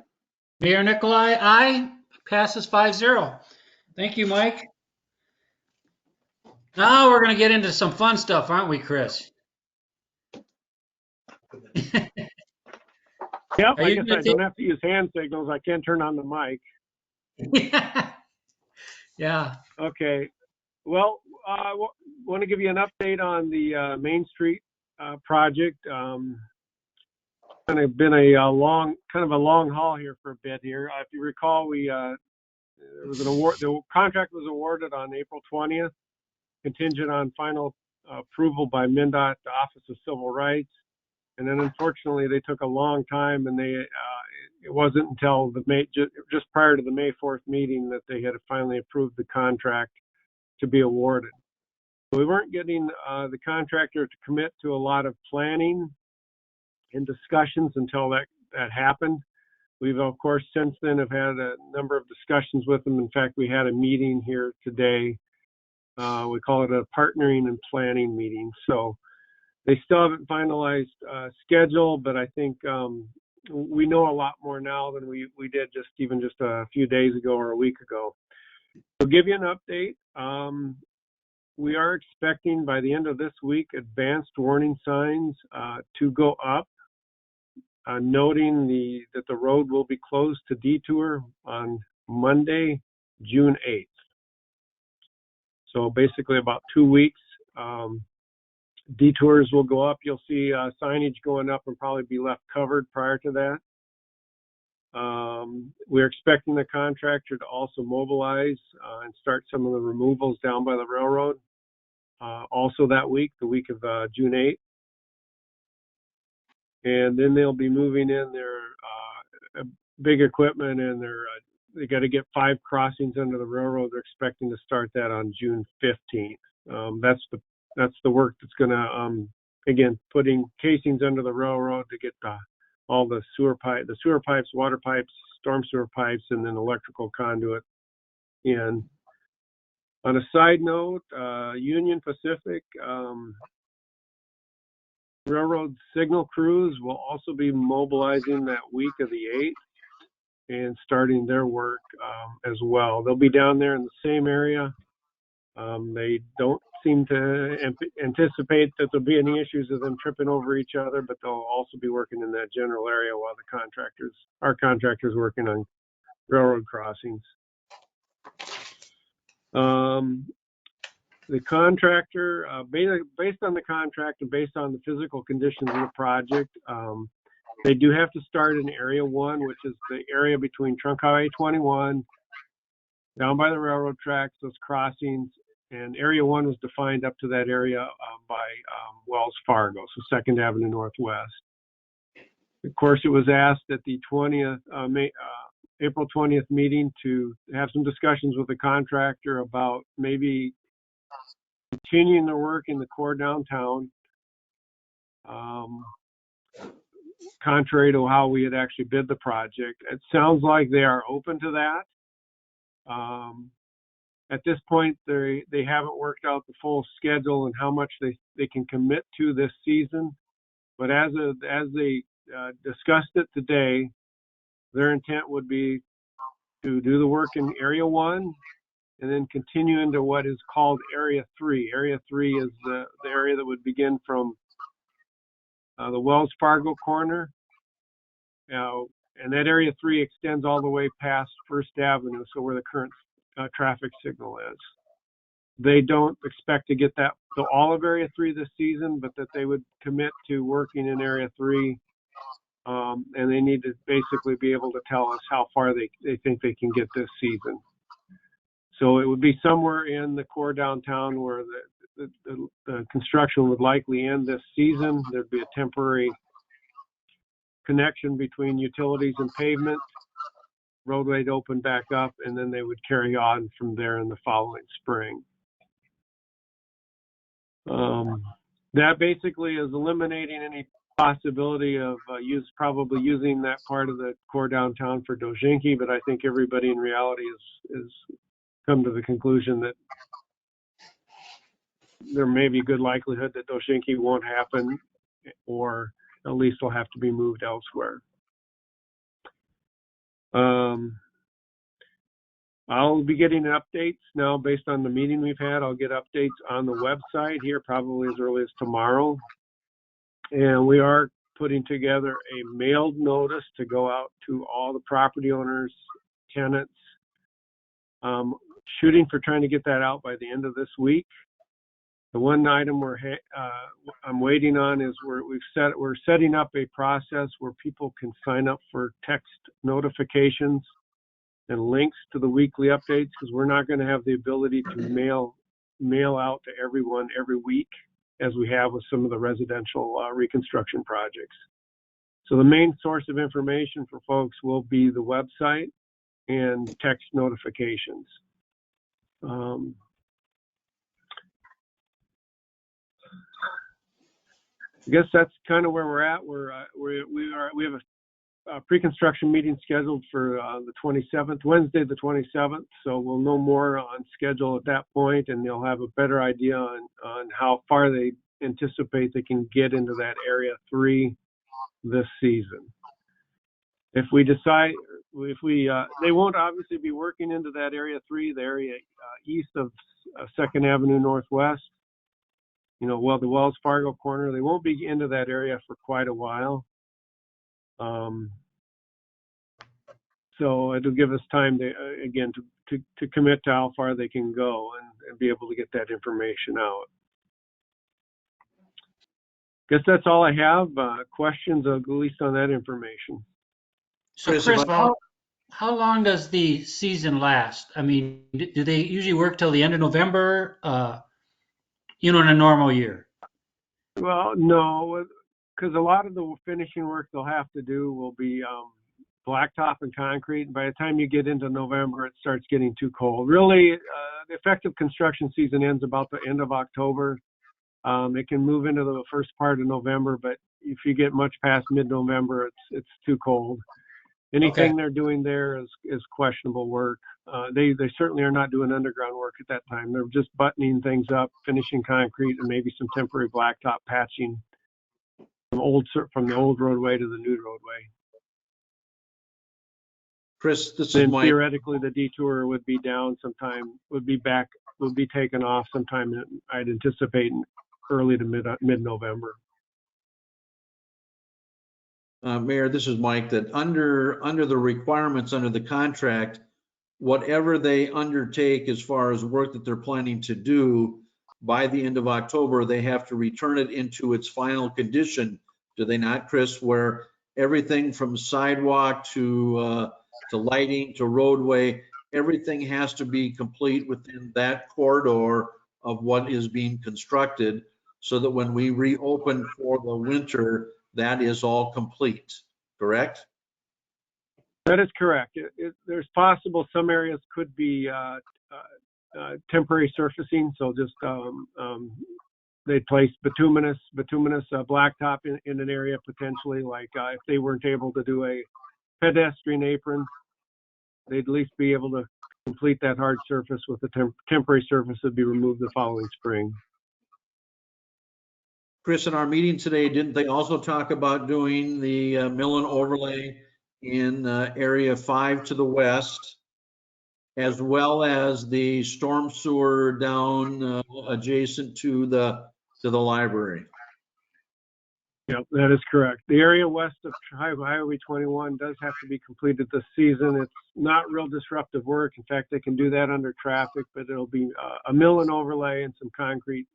Mayor Nicolai? Aye. Passes 5-0. Thank you, Mike. Now we're going to get into some fun stuff, aren't we, Chris? Yep, Are I you guess gonna I don't have to use hand signals. I can turn on the mic. Yeah. Okay. Well, I want to give you an update on the Main Street project. Kind of been a long haul here for a bit here. If you recall, there was an award. The contract was awarded on April 20th, contingent on final approval by MnDOT, the Office of Civil Rights. And then unfortunately, they took a long time, and it wasn't until just prior to the May 4th meeting that they had finally approved the contract to be awarded. So we weren't getting the contractor to commit to a lot of planning and discussions until that happened. We've, of course, since then have had a number of discussions with them. In fact, we had a meeting here today. We call it a partnering and planning meeting. So they still haven't finalized schedule, but I think we know a lot more now than we did just a few days ago or a week ago. To give you an update, we are expecting by the end of this week advanced warning signs to go up, noting that the road will be closed to detour on Monday, June 8th. So basically about 2 weeks. Detours will go up. You'll see signage going up and probably be left covered prior to that. We're expecting the contractor to also mobilize and start some of the removals down by the railroad also that week, the week of June 8th. And then they'll be moving in their big equipment, and they got to get 5 crossings under the railroad. They're expecting to start that on June 15th. That's that's the work that's gonna, again, putting casings under the railroad to get all the sewer pipes, water pipes, storm sewer pipes, and then electrical conduit in. On a side note, Union Pacific Railroad signal crews will also be mobilizing that week of the 8th and starting their work as well. They'll be down there in the same area. They don't seem to anticipate that there'll be any issues of them tripping over each other, but they'll also be working in that general area while our contractors working on railroad crossings. The contractor, based on the contract and based on the physical conditions of the project, they do have to start in Area 1, which is the area between Trunk Highway 21, down by the railroad tracks, those crossings, and Area 1 was defined up to that area by Wells Fargo, so 2nd Avenue Northwest. Of course, it was asked at the April 20th meeting to have some discussions with the contractor about maybe continuing the work in the core downtown, contrary to how we had actually bid the project. It sounds like they are open to that. At this point, they haven't worked out the full schedule and how much they can commit to this season. But as they discussed it today, their intent would be to do the work in Area 1 and then continue into what is called Area 3. Area 3 is the area that would begin from the Wells Fargo corner. And that Area 3 extends all the way past First Avenue, so where the current traffic signal is. They don't expect to get that to all of Area 3 this season, but that they would commit to working in Area 3. And they need to basically be able to tell us how far they think they can get this season. So it would be somewhere in the core downtown where the construction would likely end this season. There'd be a temporary connection between utilities and pavement, roadway to open back up, and then they would carry on from there in the following spring. That basically is eliminating any possibility of probably using that part of the core downtown for Dojinki, but I think everybody in reality is come to the conclusion that there may be good likelihood that Dojinki won't happen, or at least will have to be moved elsewhere. I'll be getting updates now based on the meeting we've had. I'll get updates on the website here probably as early as tomorrow. And we are putting together a mailed notice to go out to all the property owners, tenants, shooting for trying to get that out by the end of this week. The one item I'm waiting on is we're setting up a process where people can sign up for text notifications and links to the weekly updates, because we're not going to have the ability to mail out to everyone every week as we have with some of the residential reconstruction projects. So the main source of information for folks will be the website and text notifications. I guess that's kind of where we're at. We have a pre-construction meeting scheduled for the 27th, Wednesday the 27th. So we'll know more on schedule at that point, and they'll have a better idea on how far they anticipate they can get into that Area 3 this season. If we decide, they won't obviously be working into that Area 3, the area east of 2nd Avenue Northwest. The Wells Fargo corner, they won't be into that area for quite a while. So it'll give us time to commit to how far they can go and be able to get that information out. Guess that's all I have. Questions, at least on that information. So Chris, how long does the season last? I mean, do they usually work till the end of November, in a normal year? Well, no, because a lot of the finishing work they'll have to do will be blacktop and concrete. And by the time you get into November, it starts getting too cold. Really, the effective construction season ends about the end of October. It can move into the first part of November, but if you get much past mid-November, it's too cold. Anything they're doing there is questionable work. They certainly are not doing underground work at that time. They're just buttoning things up, finishing concrete, and maybe some temporary blacktop patching from the old roadway to the new roadway. Chris, this is Then Mike. theoretically, the detour would be down sometime, would be taken off sometime, I'd anticipate early to mid-November. Mayor, this is Mike, that under the requirements under the contract, whatever they undertake as far as work that they're planning to do, by the end of October, they have to return it into its final condition. Do they not, Chris? Where everything from sidewalk to lighting to roadway, everything has to be complete within that corridor of what is being constructed, so that when we reopen for the winter, that is all complete, correct? That is correct. There's possible some areas could be temporary surfacing, so just they place bituminous blacktop in an area potentially, like if they weren't able to do a pedestrian apron, they'd at least be able to complete that hard surface with a temporary surface that would be removed the following spring. Chris, in our meeting today, didn't they also talk about doing the mill and overlay in area 5 to the west, as well as the storm sewer down adjacent to the library? Yep, that is correct. The area west of Highway 21 does have to be completed this season. It's not real disruptive work. In fact, they can do that under traffic, but it'll be a mill and overlay and some concrete,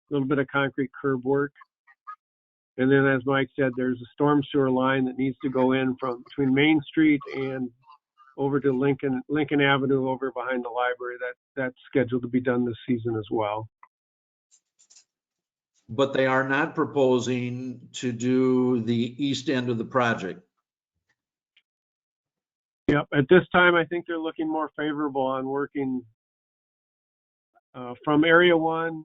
a little bit of concrete curb work. And then, as Mike said, there's a storm sewer line that needs to go in from between Main Street and over to Lincoln Avenue over behind the library. That's scheduled to be done this season as well. But they are not proposing to do the east end of the project. Yep, at this time, I think they're looking more favorable on working from Area 1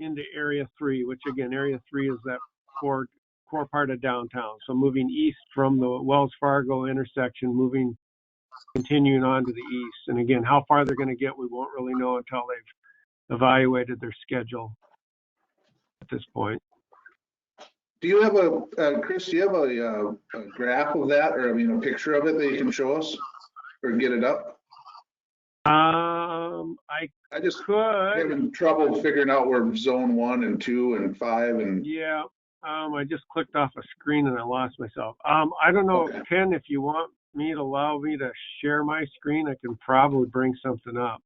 into Area 3, which again, Area 3 is that core part of downtown. So moving east from the Wells Fargo intersection, continuing on to the east. And again, how far they're going to get, we won't really know until they've evaluated their schedule at this point. Do you have Chris, do you have a graph of that, or I mean, a picture of it that you can show us or get it up? I just could. Having trouble figuring out where zone 1 and 2 and 5 and. Yeah, I just clicked off a screen and I lost myself. I don't know, okay. Ken, if you want me to allow me to share my screen, I can probably bring something up.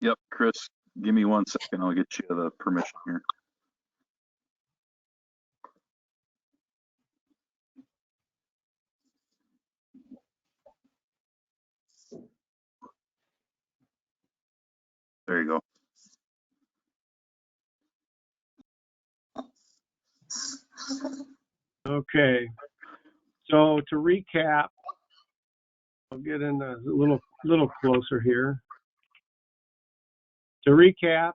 Yep, Chris, give me 1 second. I'll get you the permission here. There you go. Okay, so to recap, I'll get in a little closer here. To recap,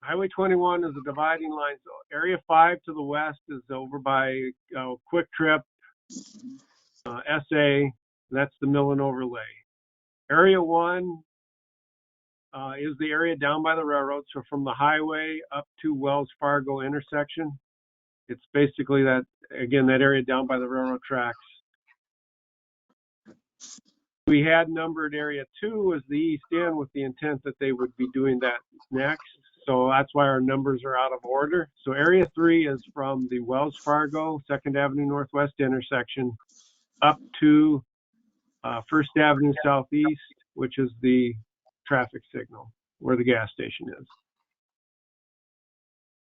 Highway 21 is a dividing line. So Area 5 to the west is over by Quick Trip, SA. That's the mill and overlay. Area 1 is the area down by the railroad. So from the highway up to Wells Fargo intersection, it's basically that, again, that area down by the railroad tracks. We had numbered Area 2 as the east end with the intent that they would be doing that next. So that's why our numbers are out of order. So Area 3 is from the Wells Fargo 2nd Avenue Northwest intersection up to 1st Avenue Southeast, which is the traffic signal where the gas station is.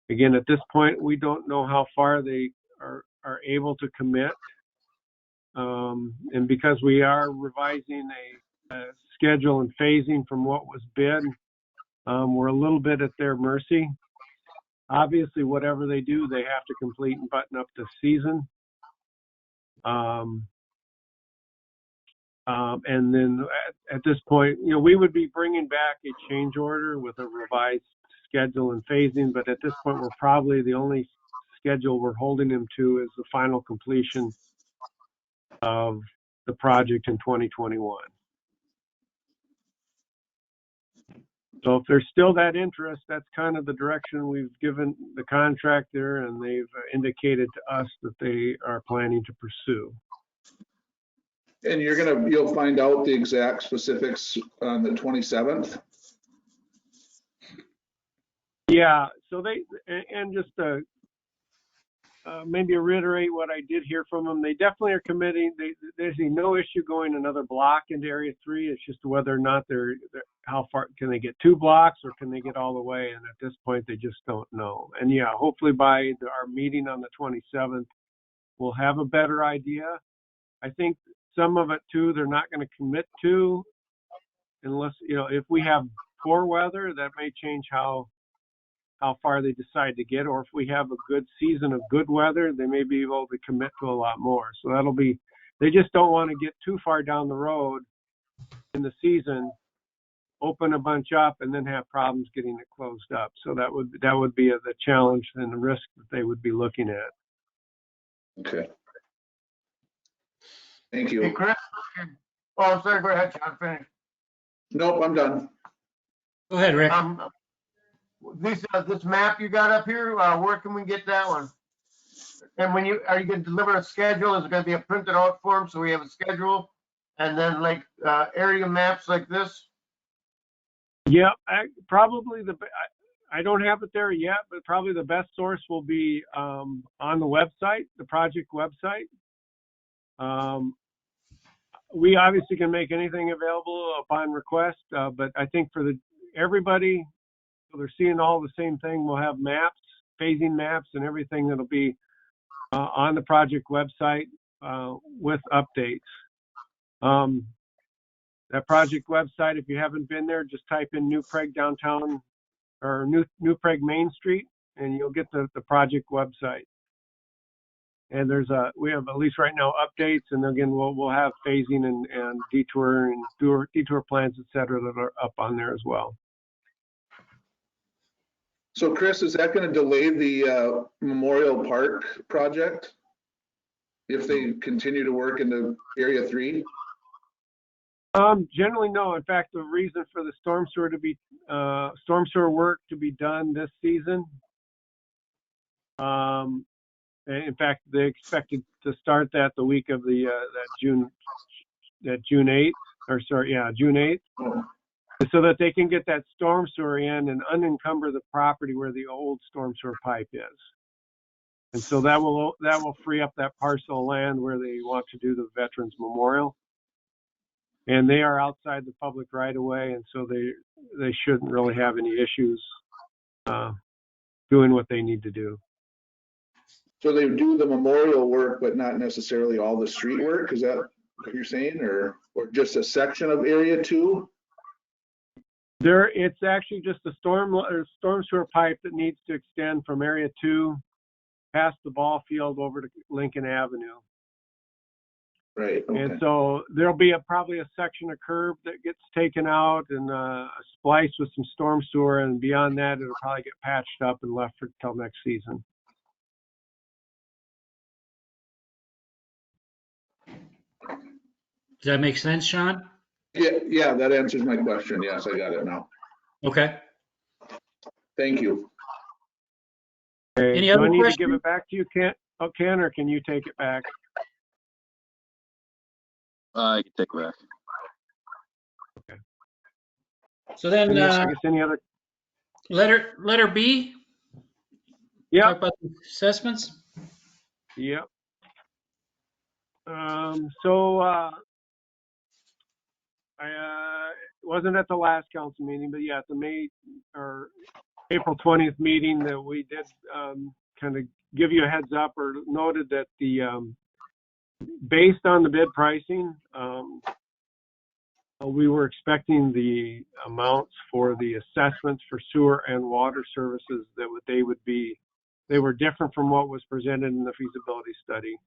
Again, at this point, we don't know how far they are able to commit. And because we are revising a schedule and phasing from what was bid, we're a little bit at their mercy. Obviously, whatever they do, they have to complete and button up the season. And then at this point, we would be bringing back a change order with a revised schedule and phasing, but at this point, we're probably the only schedule we're holding him to is the final completion of the project in 2021. So if there's still that interest, that's kind of the direction we've given the contractor, and they've indicated to us that they are planning to pursue. And you'll find out the exact specifics on the 27th? Yeah, so and just to maybe reiterate what I did hear from them, they definitely are committing. They see no issue going another block into Area 3. It's just whether or not they're how far can they get 2 blocks or can they get all the way? And at this point, they just don't know. And yeah, hopefully by our meeting on the 27th, we'll have a better idea. I think some of it too, they're not going to commit to unless, if we have poor weather, that may change how far they decide to get, or if we have a good season of good weather, they may be able to commit to a lot more. So they just don't want to get too far down the road in the season, open a bunch up, and then have problems getting it closed up. So that would be the challenge and the risk that they would be looking at. Okay. Thank you. Hey, Chris. Oh, I'm sorry. Go ahead, John. Finish. Nope, I'm done. Go ahead, Rick. This map you got up here, where can we get that one? And are you going to deliver a schedule? Is it going to be a printed out form so we have a schedule? And then like area maps like this? Yeah, probably I don't have it there yet, but probably the best source will be on the website, the project website. We obviously can make anything available upon request, but I think for everybody, so they're seeing all the same thing. We'll have maps, phasing maps, and everything that'll be on the project website with updates. That project website, if you haven't been there, just type in New Prague downtown or New Prague Main Street, and you'll get the project website. And we have at least right now updates, and again we'll have phasing and detour plans, et cetera, that are up on there as well. So Chris, is that going to delay the Memorial Park project if they continue to work in the Area 3? Generally, no. In fact, the reason for the storm sewer work to be done this season, in fact, they expected to start that the week of June 8th, June 8th. Oh. So that they can get that storm sewer in and unencumber the property where the old storm sewer pipe is. And so that will free up that parcel of land where they want to do the Veterans Memorial. And they are outside the public right of way, and so they shouldn't really have any issues doing what they need to do. So they do the memorial work, but not necessarily all the street work? Is that what you're saying, or just a section of Area 2? It's actually just a storm sewer pipe that needs to extend from Area 2 past the ball field over to Lincoln Avenue. Right. Okay. And so there'll be probably a section of curb that gets taken out and a splice with some storm sewer, and beyond that, it'll probably get patched up and left till next season. Does that make sense, Sean? Yeah, that answers my question. Yes, I got it now. Okay. Thank you. Okay. Any Do other I need questions? to give it back to you, Ken, or can you take it back? I can take it back. Okay. So then, I guess any other? letter B. Yeah. Talk about the assessments. Yep. I wasn't at the last council meeting, but yeah, at the April 20th meeting that we did kind of give you a heads up, or noted that based on the bid pricing, we were expecting the amounts for the assessments for sewer and water services that they were different from what was presented in the feasibility study.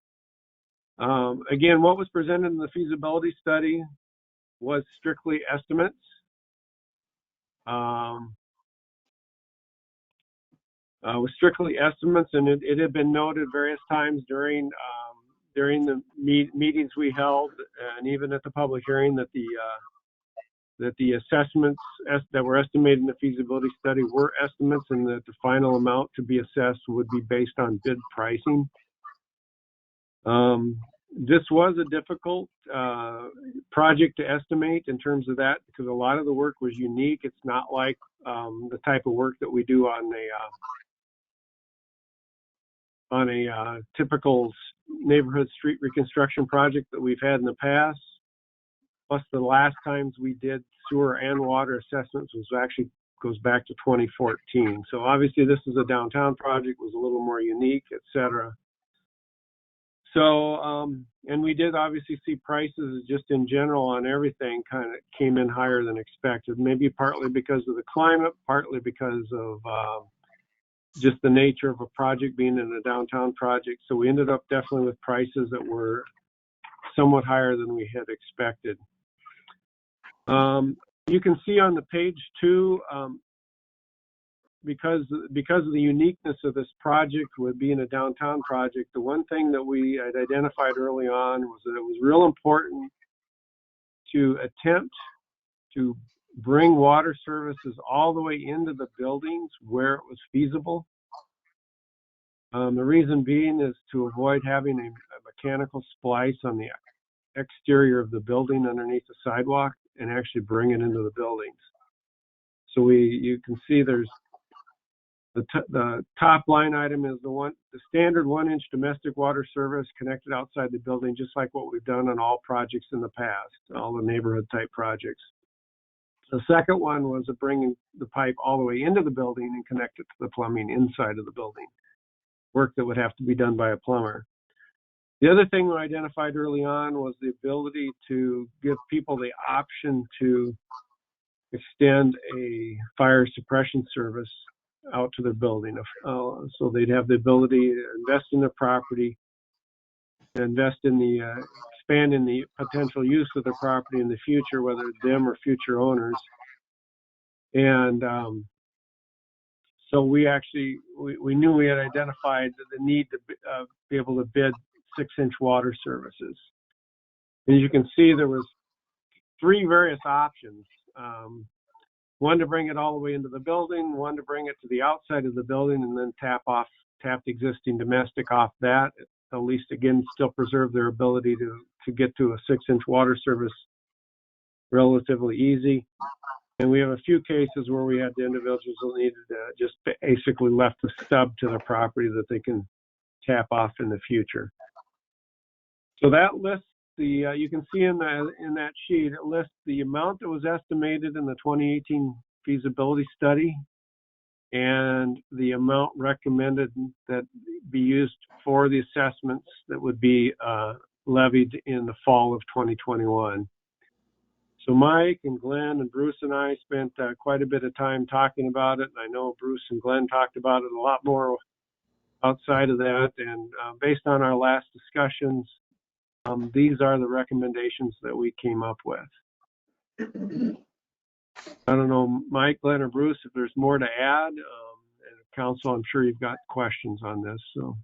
Again, what was presented in the feasibility study was strictly estimates. Was strictly estimates, and it had been noted various times during the meetings we held, and even at the public hearing, that the assessments that were estimated in the feasibility study were estimates, and that the final amount to be assessed would be based on bid pricing. This was a difficult project to estimate in terms of that, because a lot of the work was unique. It's not like the type of work that we do on a typical neighborhood street reconstruction project that we've had in the past. Plus, the last times we did sewer and water assessments goes back to 2014. So obviously this is a downtown project, was a little more unique, et cetera. So, and we did obviously see prices just in general on everything kind of came in higher than expected, maybe partly because of the climate, partly because of just the nature of a project being in a downtown project. So we ended up definitely with prices that were somewhat higher than we had expected. You can see on the page 2, because of the uniqueness of this project with being a downtown project, the one thing that we had identified early on was that it was real important to attempt to bring water services all the way into the buildings where it was feasible. The reason being is to avoid having a mechanical splice on the exterior of the building underneath the sidewalk and actually bring it into the buildings. So you can see there's the top line item is the standard 1-inch domestic water service connected outside the building, just like what we've done on all projects in the past, all the neighborhood type projects. The second one was bringing the pipe all the way into the building and connect it to the plumbing inside of the building, work that would have to be done by a plumber. The other thing we identified early on was the ability to give people the option to extend a fire suppression service out to their building. So they'd have the ability to invest in their property, invest in expand in the potential use of the property in the future, whether it's them or future owners. And so we knew we had identified the need to be able to bid 6-inch water services. As you can see, there was 3 various options. One to bring it all the way into the building, one to bring it to the outside of the building and then tap the existing domestic off that, at least again, still preserve their ability to get to a 6-inch water service relatively easy. And we have a few cases where we had the individuals who needed just basically left a stub to their property that they can tap off in the future. So that lists you can see in that sheet, it lists the amount that was estimated in the 2018 feasibility study and the amount recommended that be used for the assessments that would be levied in the fall of 2021. So Mike and Glenn and Bruce and I spent quite a bit of time talking about it. And I know Bruce and Glenn talked about it a lot more outside of that. And based on our last discussions, these are the recommendations that we came up with. I don't know, Mike, Glenn, or Bruce, if there's more to add. And Council, I'm sure you've got questions on this. So,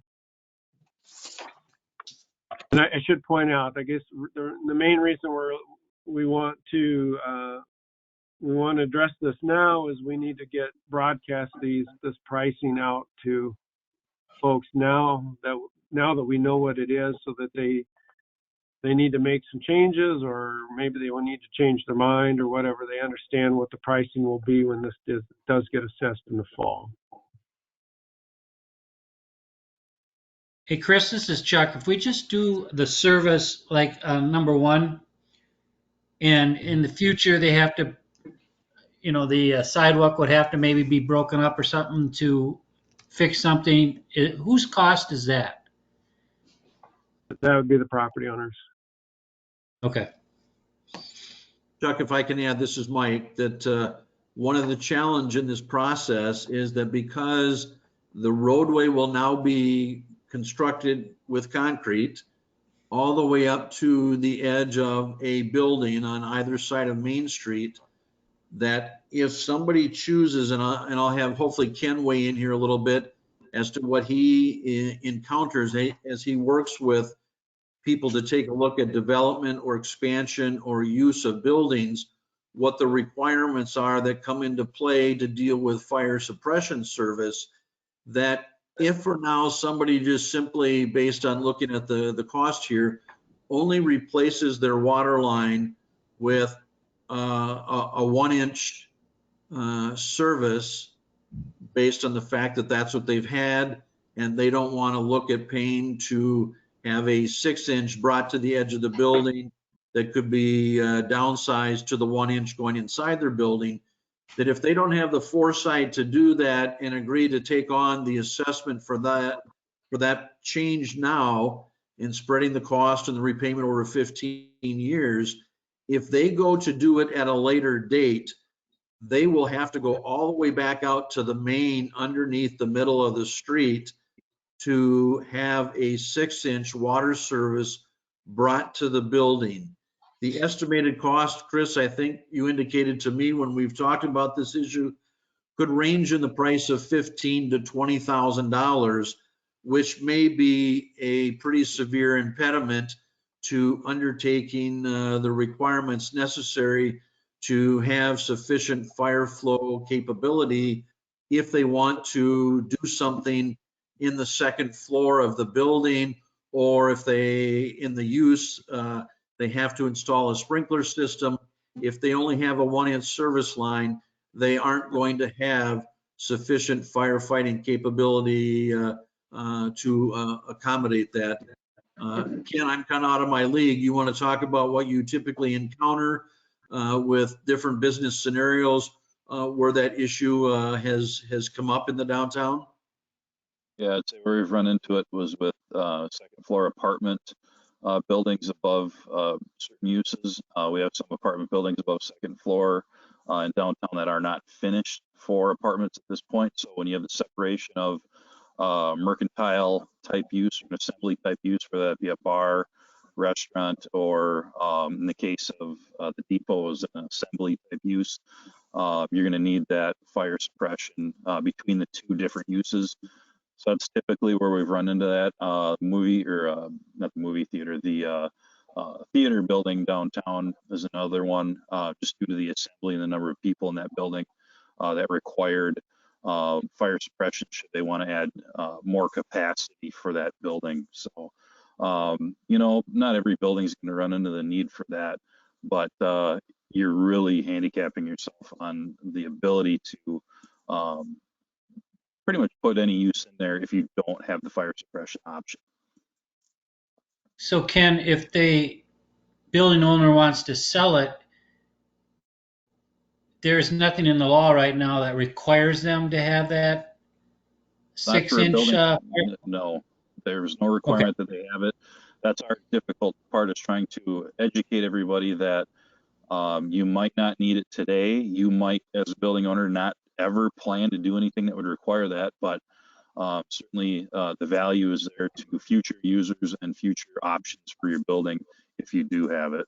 and I should point out, I guess the main reason we want to address this now is we need to broadcast this pricing out to folks now that we know what it is, so that they need to make some changes, or maybe they will need to change their mind or whatever. They understand what the pricing will be when this does get assessed in the fall. Hey, Chris, this is Chuck. If we just do the service like number 1, and in the future they have to, the sidewalk would have to maybe be broken up or something to fix something, whose cost is that? That would be the property owners. Okay. Chuck, if I can add, this is Mike, that one of the challenge in this process is that because the roadway will now be constructed with concrete, all the way up to the edge of a building on either side of Main Street, that if somebody chooses, and I'll have hopefully Ken weigh in here a little bit as to what he encounters as he works with people to take a look at development or expansion or use of buildings, what the requirements are that come into play to deal with fire suppression service. That if for now somebody just simply, based on looking at the cost here, only replaces their water line with a 1-inch service, based on the fact that that's what they've had, and they don't want to look at paying to have a 6-inch brought to the edge of the building that could be downsized to the 1-inch going inside their building, that if they don't have the foresight to do that and agree to take on the assessment for that change now and spreading the cost and the repayment over 15 years, if they go to do it at a later date, they will have to go all the way back out to the main underneath the middle of the street to have a 6-inch water service brought to the building. The estimated cost, Chris, I think you indicated to me when we've talked about this issue, could range in the price of $15,000 to $20,000, which may be a pretty severe impediment to undertaking the requirements necessary to have sufficient fire flow capability if they want to do something in the second floor of the building, or if they, in the use, they have to install a sprinkler system. If they only have a 1-inch service line, they aren't going to have sufficient firefighting capability to accommodate that. Ken, I'm kind of out of my league. You want to talk about what you typically encounter with different business scenarios where that issue has come up in the downtown? Yeah, I'd say where we've run into it was with second floor apartment buildings above certain uses. We have some apartment buildings above second floor in downtown that are not finished for apartments at this point. So when you have the separation of mercantile type use, an assembly type use, whether that be a bar, restaurant, or in the case of the depot is an assembly type use, you're going to need that fire suppression between the two different uses. So that's typically where we've run into that. Movie, or not the movie theater, the theater building downtown is another one, just due to the assembly and the number of people in that building that required fire suppression should they want to add more capacity for that building. So, you know, not every building is going to run into the need for that, but you're really handicapping yourself on the ability to pretty much put any use in there if you don't have the fire suppression option. So Ken, if the building owner wants to sell it, there's nothing in the law right now that requires them to have that Not for a 6-inch. building, no, there's no requirement that they have it. That's our difficult part, is trying to educate everybody that you might not need it today. You might, as a building owner, not ever plan to do anything that would require that, but certainly the value is there to future users and future options for your building if you do have it.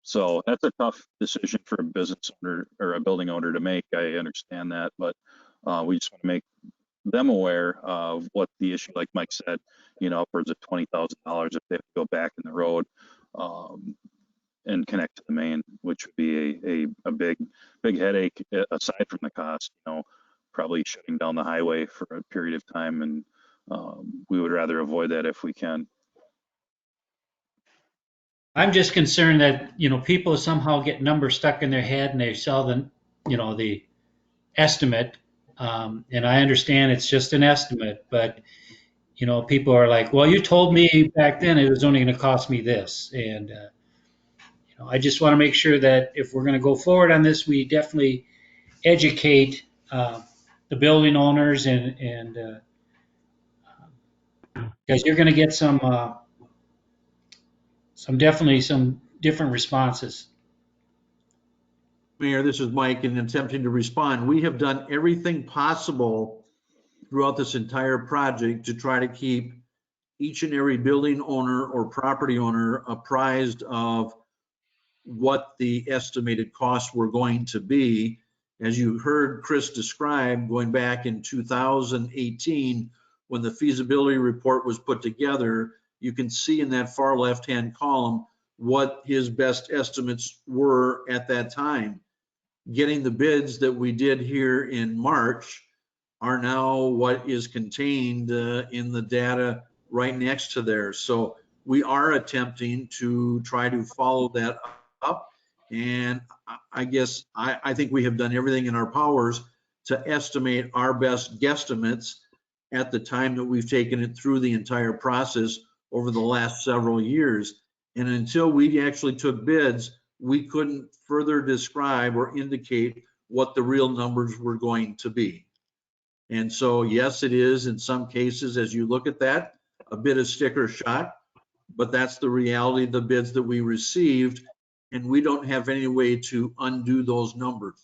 So that's a tough decision for a business owner or a building owner to make. I understand that, but we just want to make them aware of what the issue, like Mike said, you know, upwards of $20,000 if they have to go back in the road and connect to the main, which would be a big headache aside from the cost, you know, probably shutting down the highway for a period of time. And we would rather avoid that if we can. I'm just concerned that, you know, people somehow get numbers stuck in their head and they sell the, you know, the estimate. And I understand it's just an estimate, but, you know, people are like, well, you told me back then it was only going to cost me this. And, you know, I just want to make sure that if we're going to go forward on this, we definitely educate the building owners and because you're going to get some definitely some different responses. Mayor, this is Mike, and attempting to respond. We have done everything possible throughout this entire project to try to keep each and every building owner or property owner apprised of what the estimated costs were going to be. As you heard Chris describe, going back in 2018, when the feasibility report was put together, you can see in that far left-hand column what his best estimates were at that time. Getting the bids that we did here in March are now what is contained in the data right next to there. So we are attempting to try to follow that up. And I guess I think we have done everything in our powers to estimate our best guesstimates at the time that we've taken it through the entire process over the last several years. And until we actually took bids, we couldn't further describe or indicate what the real numbers were going to be. And so, yes, it is in some cases, as you look at that, a bit of sticker shock, but that's the reality of the bids that we received, and we don't have any way to undo those numbers.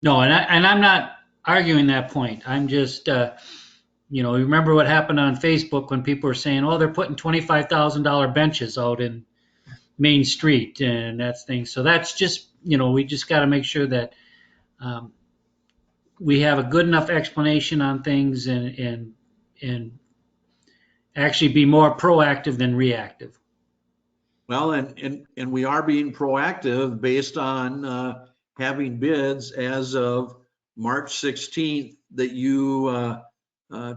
No, and I'm not arguing that point. I'm just, remember what happened on Facebook when people were saying, oh, they're putting $25,000 benches out in Main Street and that's thing. So that's just, we just got to make sure that we have a good enough explanation on things and actually be more proactive than reactive. Well, and we are being proactive based on having bids as of March 16th that you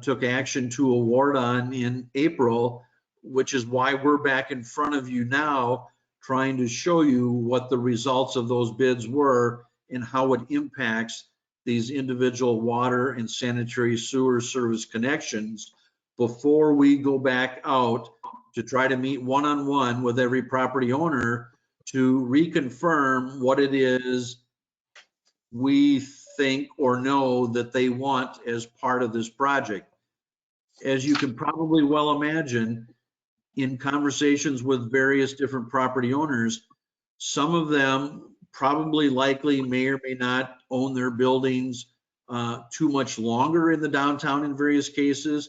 took action to award on in April, which is why we're back in front of you now trying to show you what the results of those bids were and how it impacts these individual water and sanitary sewer service connections before we go back out to try to meet one-on-one with every property owner to reconfirm what it is we think or know that they want as part of this project. As you can probably well imagine, in conversations with various different property owners, some of them probably likely may or may not own their buildings too much longer in the downtown in various cases.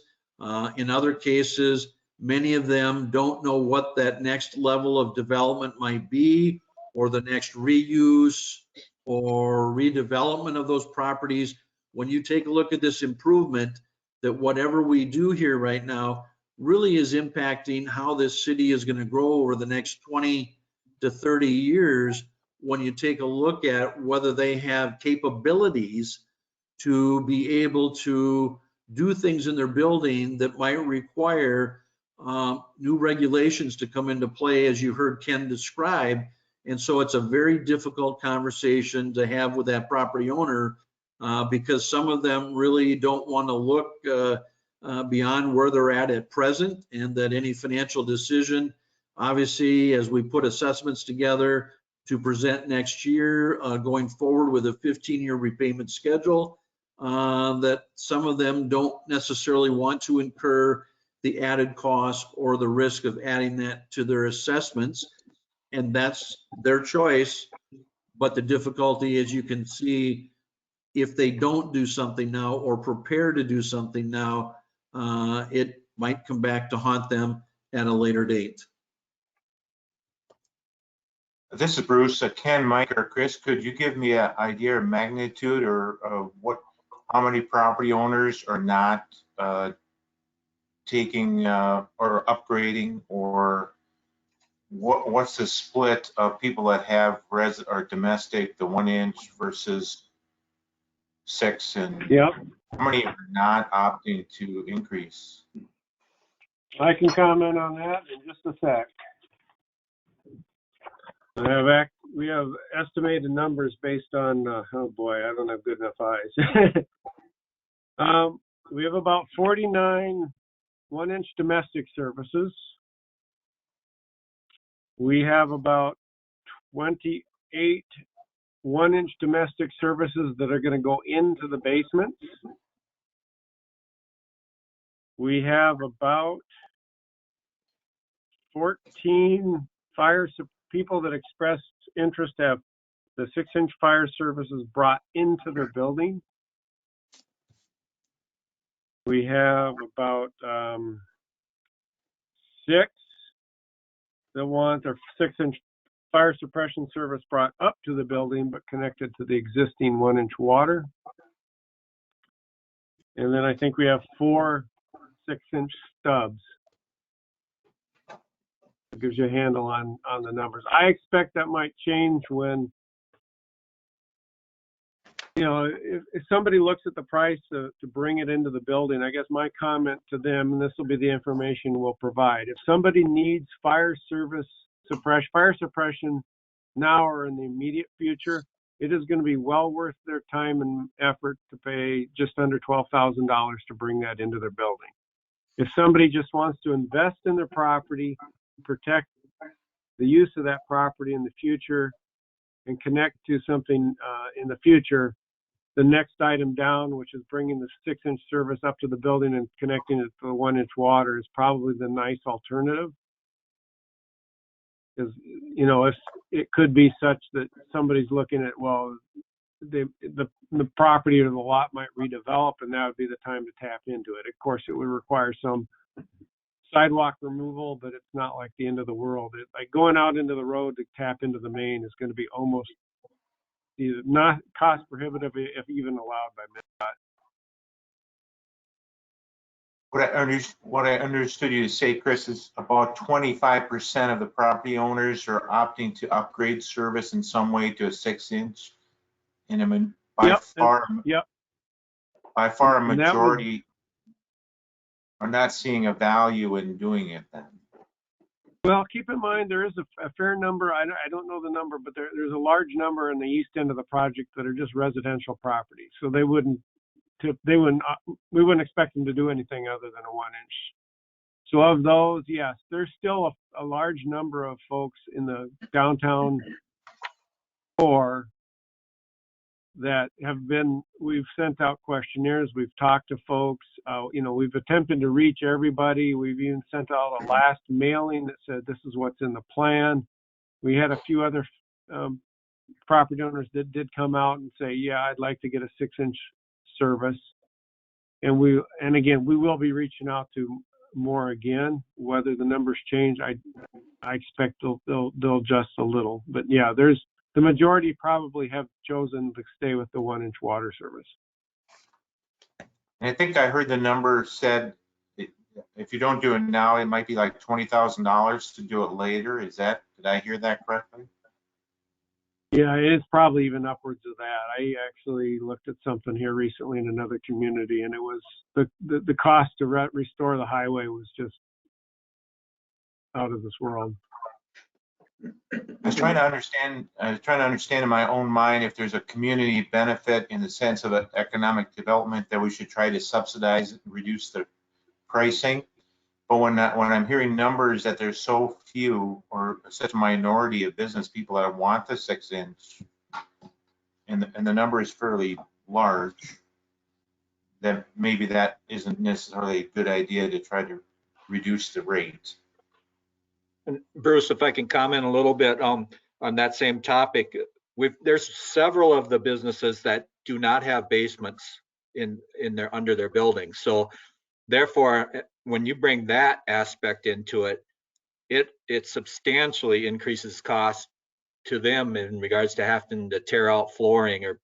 In other cases, many of them don't know what that next level of development might be, or the next reuse or redevelopment of those properties. When you take a look at this improvement, that whatever we do here right now really is impacting how this city is going to grow over the next 20 to 30 years, when you take a look at whether they have capabilities to be able to do things in their building that might require new regulations to come into play, as you heard Ken describe. And so it's a very difficult conversation to have with that property owner because some of them really don't want to look beyond where they're at present, and that any financial decision, obviously, as we put assessments together to present next year, going forward with a 15-year repayment schedule, that some of them don't necessarily want to incur the added cost or the risk of adding that to their assessments. And that's their choice. But the difficulty, as you can see, if they don't do something now or prepare to do something now, it might come back to haunt them at a later date. This is Bruce. Ken, Mike, or Chris, could you give me an idea of magnitude or how many property owners are not taking or upgrading, or what's the split of people that have or domestic, the 1 inch versus 6, and Yep. how many are not opting to increase? I can comment on that in just a sec. We have estimated numbers based on, oh boy, I don't have good enough eyes. We have about 49 1-inch domestic services. We have about 28 1-inch domestic services that are going to go into the basements. We have about 14 people that expressed interest to have the 6-inch fire services brought into their building. We have about 6 that want their 6-inch fire suppression service brought up to the building, but connected to the existing 1-inch water. And then I think we have 4 6-inch stubs. It gives you a handle on the numbers. I expect that might change when, you know, if somebody looks at the price to bring it into the building. I guess my comment to them, and this will be the information we'll provide. If somebody needs fire suppression now or in the immediate future, it is going to be well worth their time and effort to pay just under $12,000 to bring that into their building. If somebody just wants to invest in their property, protect the use of that property in the future, and connect to something in the future, the next item down, which is bringing the 6-inch service up to the building and connecting it to the 1-inch water, is probably the nice alternative. Because, you know, if it could be such that somebody's looking at, well, the property or the lot might redevelop, and that would be the time to tap into it. Of course, it would require some sidewalk removal, but it's not like the end of the world. Like going out into the road to tap into the main is going to be almost either not cost prohibitive, if even allowed by MnDOT. What I understood you to say, Chris, is about 25% of the property owners are opting to upgrade service in some way to a 6-inch. And I mean, by far a majority are not seeing a value in doing it then. Well, keep in mind, there is a fair number, I don't know the number, but there's a large number in the east end of the project that are just residential properties. So we wouldn't expect them to do anything other than a 1-inch. So of those, yes, there's still a large number of folks in the downtown core that we've sent out questionnaires, we've talked to folks, you know, we've attempted to reach everybody. We've even sent out a last mailing that said this is what's in the plan. We had a few other property owners that did come out and say, yeah, I'd like to get a 6-inch service. And again, we will be reaching out to more again. Whether the numbers change, I expect they'll adjust a little. But yeah, the majority probably have chosen to stay with the 1-inch water service. I think I heard the number said, if you don't do it now, it might be like $20,000 to do it later. Did I hear that correctly? Yeah, it's probably even upwards of that. I actually looked at something here recently in another community, and it was the cost to restore the highway was just out of this world. I was trying to understand in my own mind if there's a community benefit in the sense of an economic development that we should try to subsidize and reduce the pricing. But when I'm hearing numbers that there's so few or such a minority of business people that want the 6-inch, and the number is fairly large, then maybe that isn't necessarily a good idea to try to reduce the rate. And Bruce, if I can comment a little bit on that same topic, there's several of the businesses that do not have basements under their buildings. So therefore, when you bring that aspect into it, it substantially increases cost to them in regards to having to tear out flooring or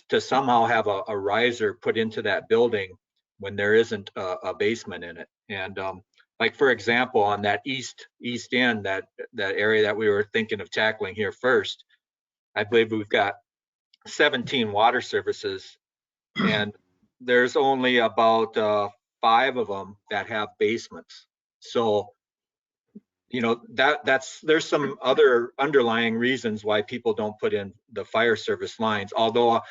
to somehow have a riser put into that building when there isn't a basement in it. And like, for example, on that east end, that area that we were thinking of tackling here first, I believe we've got 17 water services, and there's only about 5 of them that have basements. So, you know, there's some other underlying reasons why people don't put in the fire service lines. Although,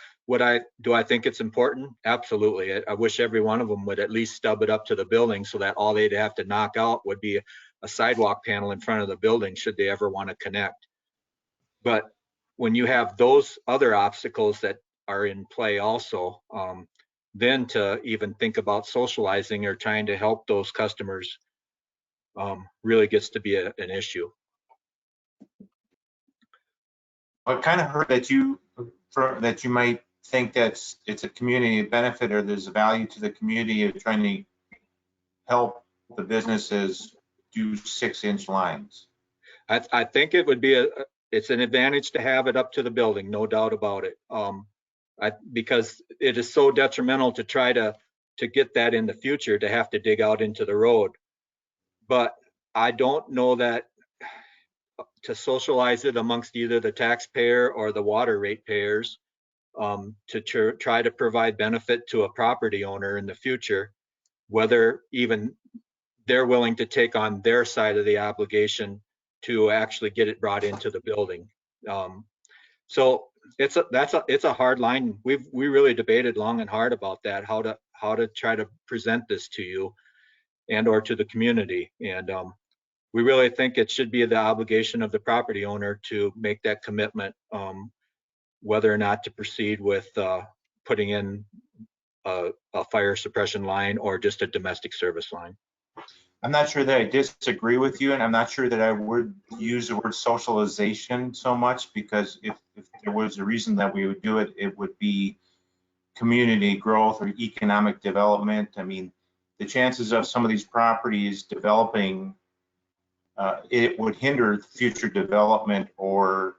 do I think it's important? Absolutely. I wish every one of them would at least stub it up to the building so that all they'd have to knock out would be a sidewalk panel in front of the building should they ever want to connect. But when you have those other obstacles that are in play also, then to even think about socializing or trying to help those customers really gets to be an issue. I kind of heard that you might think it's a community benefit, or there's a value to the community of trying to help the businesses do 6-inch lines? I think it would be it's an advantage to have it up to the building, no doubt about it. Because it is so detrimental to try to get that in the future, to have to dig out into the road. But I don't know that to socialize it amongst either the taxpayer or the water ratepayers, to try to provide benefit to a property owner in the future, whether even they're willing to take on their side of the obligation to actually get it brought into the building. So it's a hard line. We really debated long and hard about that, how to try to present this to you and or to the community. And we really think it should be the obligation of the property owner to make that commitment, whether or not to proceed with putting in a fire suppression line or just a domestic service line. I'm not sure that I disagree with you, and I'm not sure that I would use the word socialization so much, because if there was a reason that we would do it, it would be community growth or economic development. I mean, the chances of some of these properties developing, it would hinder future development or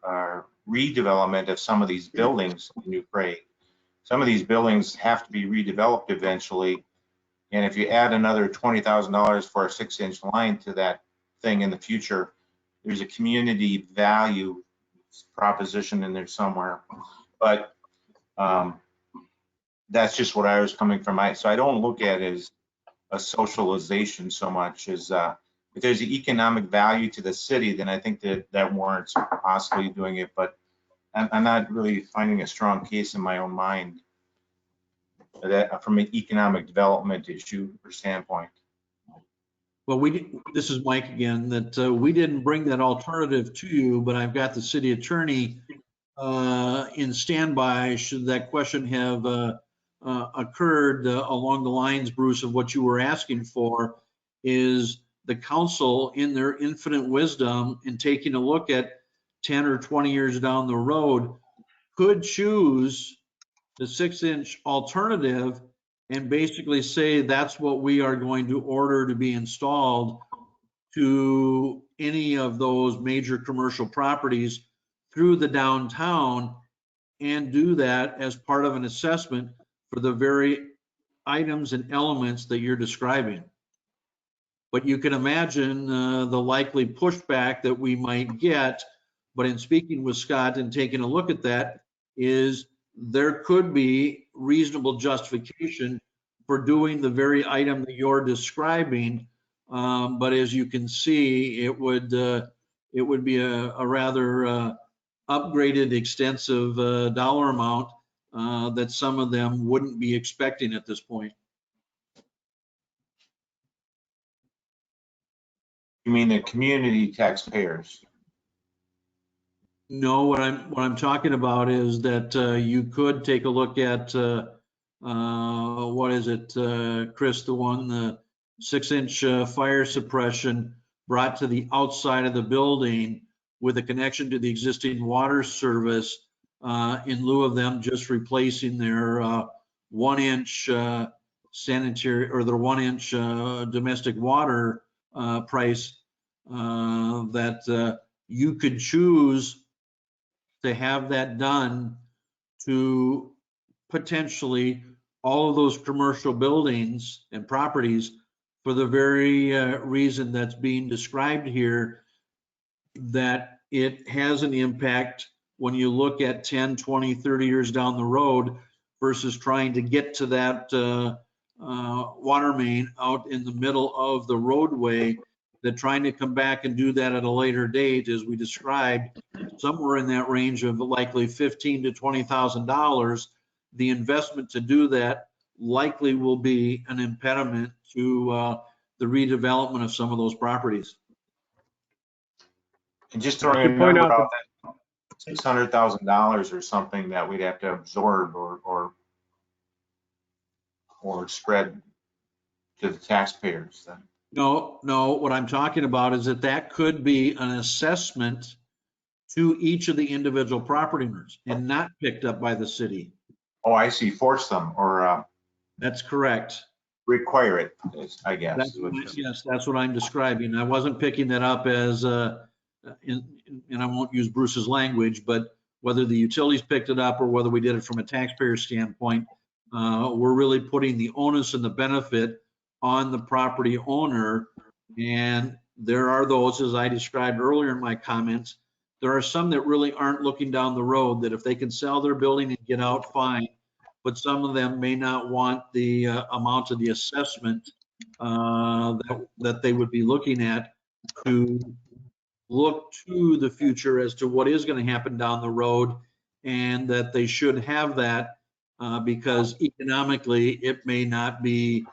redevelopment of some of these buildings in New Prague. Some of these buildings have to be redeveloped eventually. And if you add another $20,000 for a 6-inch line to that thing in the future, there's a community value proposition in there somewhere. But that's just what I was coming from. So I don't look at it as a socialization so much as if there's an economic value to the city, then I think that warrants possibly doing it. But I'm not really finding a strong case in my own mind that from an economic development issue or standpoint. Well, this is Mike again, that we didn't bring that alternative to you, but I've got the city attorney in standby should that question have occurred along the lines, Bruce, of what you were asking for. Is the council, in their infinite wisdom, in taking a look at 10 or 20 years down the road, could choose the 6-inch alternative and basically say that's what we are going to order to be installed to any of those major commercial properties through the downtown, and do that as part of an assessment for the very items and elements that you're describing. But you can imagine the likely pushback that we might get. But in speaking with Scott and taking a look at that, is there could be reasonable justification for doing the very item that you're describing. But as you can see, it would be a rather upgraded, extensive dollar amount that some of them wouldn't be expecting at this point. You mean the community taxpayers? No, what I'm talking about is that you could take a look at what is it, Chris? The 6-inch fire suppression brought to the outside of the building with a connection to the existing water service, in lieu of them just replacing their 1-inch sanitary or their 1-inch domestic water price. That you could choose to have that done to potentially all of those commercial buildings and properties for the very reason that's being described here, that it has an impact when you look at 10, 20, 30 years down the road versus trying to get to that water main out in the middle of the roadway. That trying to come back and do that at a later date, as we described, somewhere in that range of likely $15,000 to $20,000, the investment to do that likely will be an impediment to the redevelopment of some of those properties. And just throwing a number out, that $600,000 or something that we'd have to absorb or spread to the taxpayers then. No, what I'm talking about is that could be an assessment to each of the individual property owners and not picked up by the city. Oh, I see, force them or That's correct. require it, I guess. That's, is what you're saying. yes, that's what I'm describing. I wasn't picking that up as, and I won't use Bruce's language, but whether the utilities picked it up or whether we did it from a taxpayer standpoint, we're really putting the onus and the benefit on the property owner. And there are those, as I described earlier in my comments, there are some that really aren't looking down the road, that if they can sell their building and get out, fine. But some of them may not want the amount of the assessment that they would be looking at to look to the future as to what is going to happen down the road, and that they should have that because economically it may not be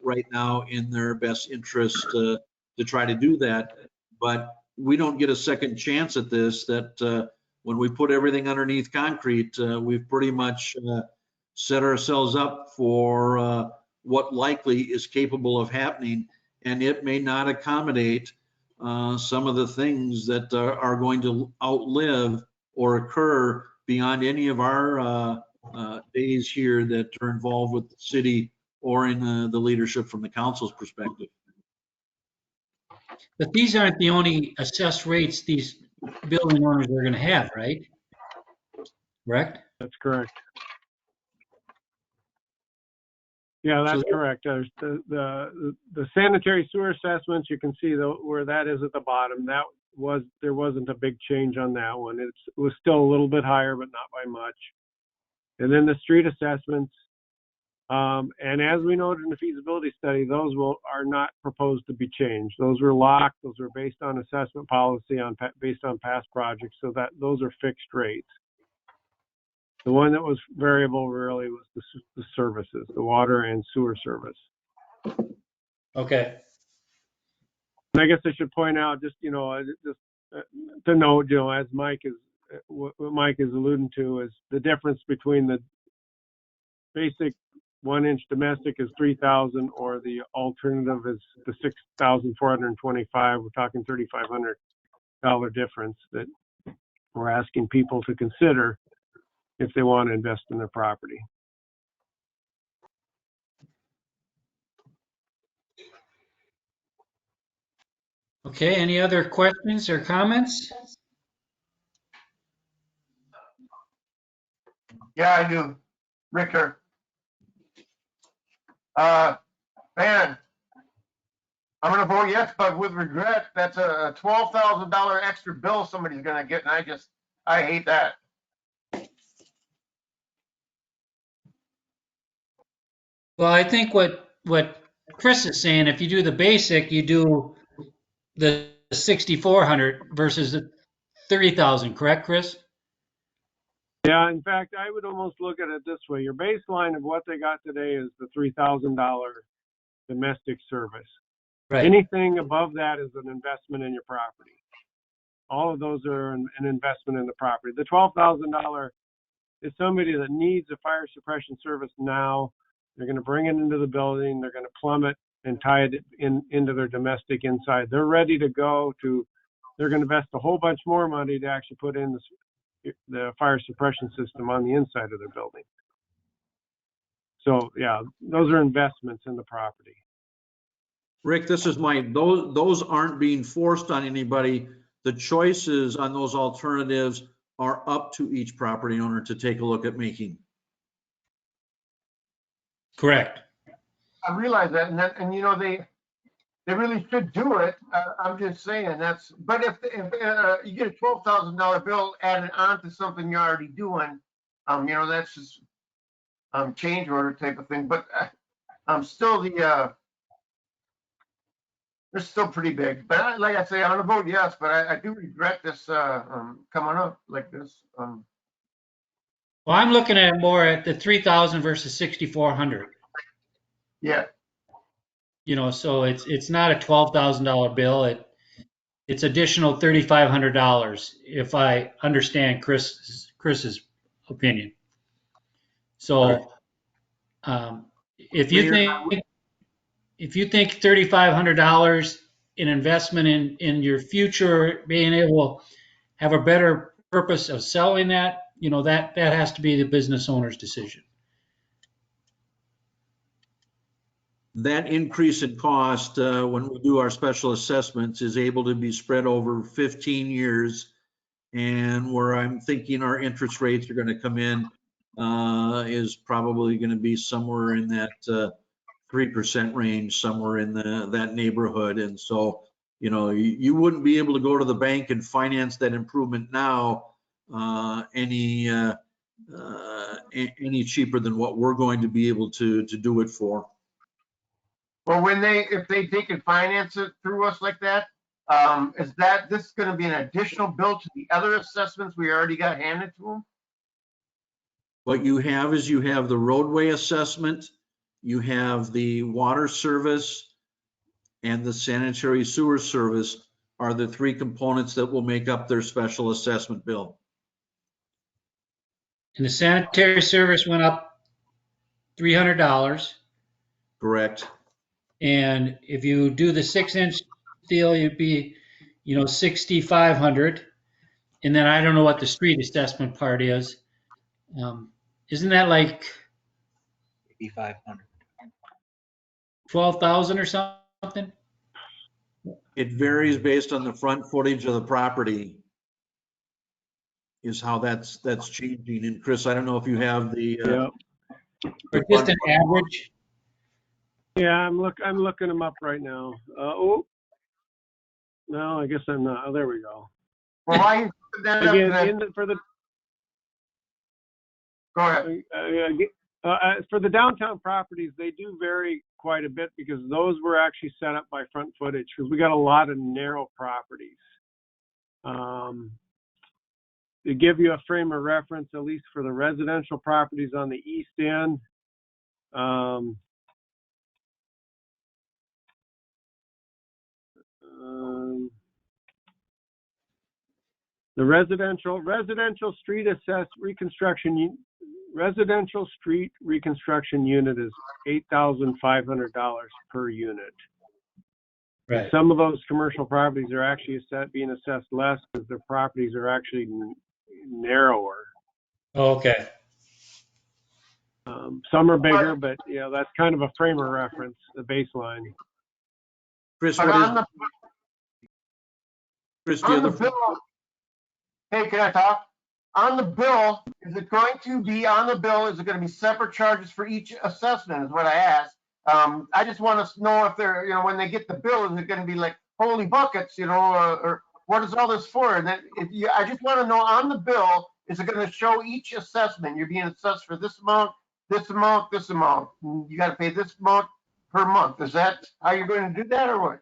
right now in their best interest to try to do that. But we don't get a second chance at this, that when we put everything underneath concrete, we've pretty much set ourselves up for what likely is capable of happening, and it may not accommodate some of the things that are going to outlive or occur beyond any of our days here that are involved with the city or in the leadership from the council's perspective. But these aren't the only assessed rates these building owners are going to have, right? Correct? That's correct. Yeah, that's So- correct. There's the sanitary sewer assessments, you can see where that is at the bottom. There wasn't a big change on that one. It was still a little bit higher, but not by much. And then the street assessments, and as we noted in the feasibility study, those are not proposed to be changed. Those were locked. Those are based on assessment policy based on past projects, so that those are fixed rates. The one that was variable really was the services, the water and sewer service. Okay. And I guess I should point out, just to note, as what Mike is alluding to, is the difference between the basic 1-inch domestic is 3,000, or the alternative is the 6,425. We're talking $3,500 difference that we're asking people to consider if they want to invest in their property. Okay, any other questions or comments? Yeah, I do. Ricker. Man, I'm gonna vote yes, but with regret. That's a $12,000 extra bill somebody's gonna get, and I hate that. Well, I think what Chris is saying, if you do the basic, you do the 6,400 versus the 30,000, correct, Chris? Yeah, in fact, I would almost look at it this way. Your baseline of what they got today is the $3,000 domestic service. Right. Anything above that is an investment in your property. All of those are an investment in the property. The $12,000 is somebody that needs a fire suppression service now. They're going to bring it into the building. They're going to plumb it and tie it into their domestic inside. They're ready to go they're going to invest a whole bunch more money to actually put in the fire suppression system on the inside of their building. So yeah, those are investments in the property. Rick, this is Mike. Those aren't being forced on anybody. The choices on those alternatives are up to each property owner to take a look at making. Correct. I realize that, and they really should do it. I'm just saying but if you get a $12,000 bill added on to something you're already doing, that's just change order type of thing. But still they're still pretty big. But like I say, I'm gonna vote yes, but I do regret this coming up like this. Well, I'm looking at it more at the 3,000 versus 6,400. Yeah. So it's not a $12,000 bill. It's additional $3,500 if I understand Chris's opinion. So if you think $3,500 in investment in your future, being able to have a better purpose of selling that, that has to be the business owner's decision. that increase in cost, when we do our special assessments, is able to be spread over 15 years. And where I'm thinking our interest rates are going to come in is probably going to be somewhere in that 3% range, somewhere in that neighborhood. And so, you know, you wouldn't be able to go to the bank and finance that improvement now any cheaper than what we're going to be able to do it for. Well, if they can finance it through us like that, is this going to be an additional bill to the other assessments we already got handed to them? What you have is you have the roadway assessment, you have the water service, and the sanitary sewer service are the three components that will make up their special assessment bill. And the sanitary service went up $300. Correct. And if you do the 6-inch steel, you'd be, you know, 6,500. And then I don't know what the street assessment part is. Isn't that like 8,500. 12,000 or something? It varies based on the front footage of the property is how that's changing. And Chris, I don't know if you have the or just an average. Yeah, I'm looking them up right now. Oh, no, I guess I'm not. Oh, there we go. Well, why you put that Again, up Go ahead. For the downtown properties, they do vary quite a bit because those were actually set up by front footage because we got a lot of narrow properties. To give you a frame of reference, at least for the residential properties on the east end, the residential street reconstruction unit is $8,500 per unit. Right. Some of those commercial properties are actually being assessed less because their properties are actually narrower. Oh, okay. Some are bigger, but you know that's kind of a frame of reference, the baseline. Chris, But what is Chris? On the bill, hey, can I talk? On the bill, is it going to be separate charges for each assessment is what I asked. I just want to know if they're, you know, when they get the bill, is it going to be like, holy buckets, you know, or what is all this for? And then I just want to know on the bill, is it going to show each assessment? You're being assessed for this amount, this amount, this amount. You got to pay this amount per month. Is that how you're going to do that or what?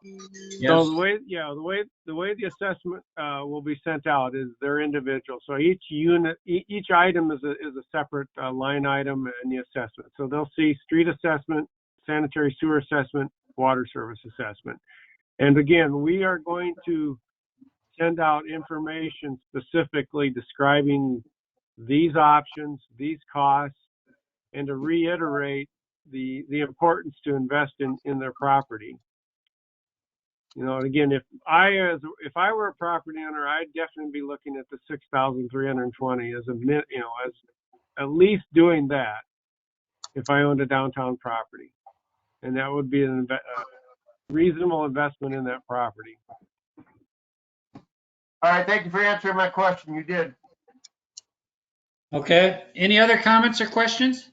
Yes. So the way the assessment will be sent out is they're individual. So each unit, each item is a separate line item in the assessment. So they'll see street assessment, sanitary sewer assessment, water service assessment. And again, we are going to send out information specifically describing these options, these costs, and to reiterate the importance to invest in their property. You know, and again, if I were a property owner, I'd definitely be looking at the 6,320 as as at least doing that if I owned a downtown property, and that would be a reasonable investment in that property. All right, thank you for answering my question. You did. Okay. Any other comments or questions?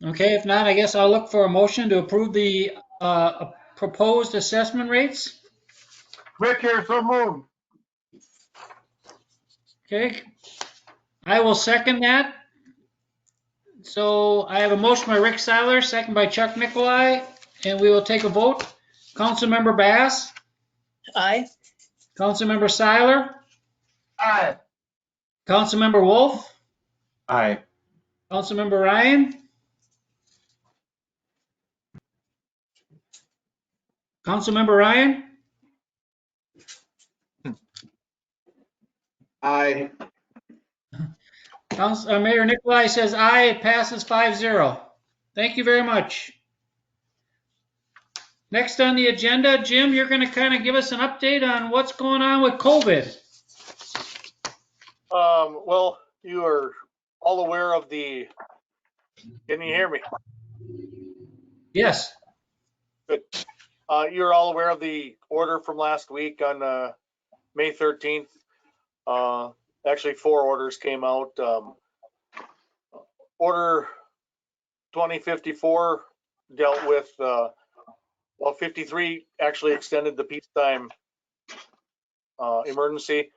Okay, if not, I guess I'll look for a motion to approve the proposed assessment rates. Rick here, so moved. Okay, I will second that. So I have a motion by Rick Seiler, second by Chuck Nicolai, and we will take a vote. Councilmember Bass? Aye. Councilmember Seiler? Aye. Councilmember Wolf? Aye. Councilmember Ryan? Councilmember Ryan? Aye. Mayor Nicolai says aye. It passes 5-0. Thank you very much. Next on the agenda, Jim, you're going to kind of give us an update on what's going on with COVID. Well, you are all aware of the, can you hear me? Yes. Good. You're all aware of the order from last week on May 13th. Actually, 4 orders came out. Order 2054 dealt with, well, 53 actually extended the peacetime emergency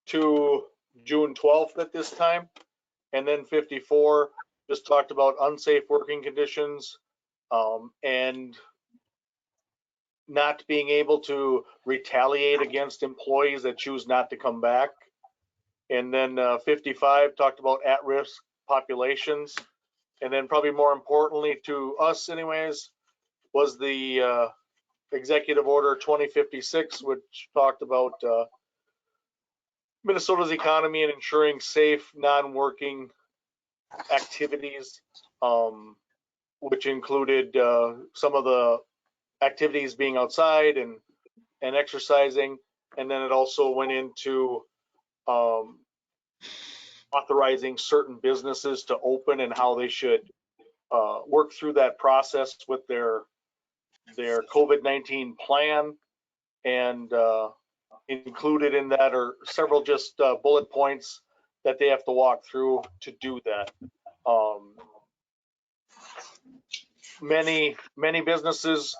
to June 12th at this time. And then 54 just talked about unsafe working conditions and not being able to retaliate against employees that choose not to come back. And then 55 talked about at-risk populations. And then probably more importantly to us anyways, was the Executive Order 2056, which talked about Minnesota's economy and ensuring safe non-working activities, which included some of the activities being outside and exercising. And then it also went into authorizing certain businesses to open and how they should work through that process with their COVID-19 plan. And included in that are several just bullet points that they have to walk through to do that. Many businesses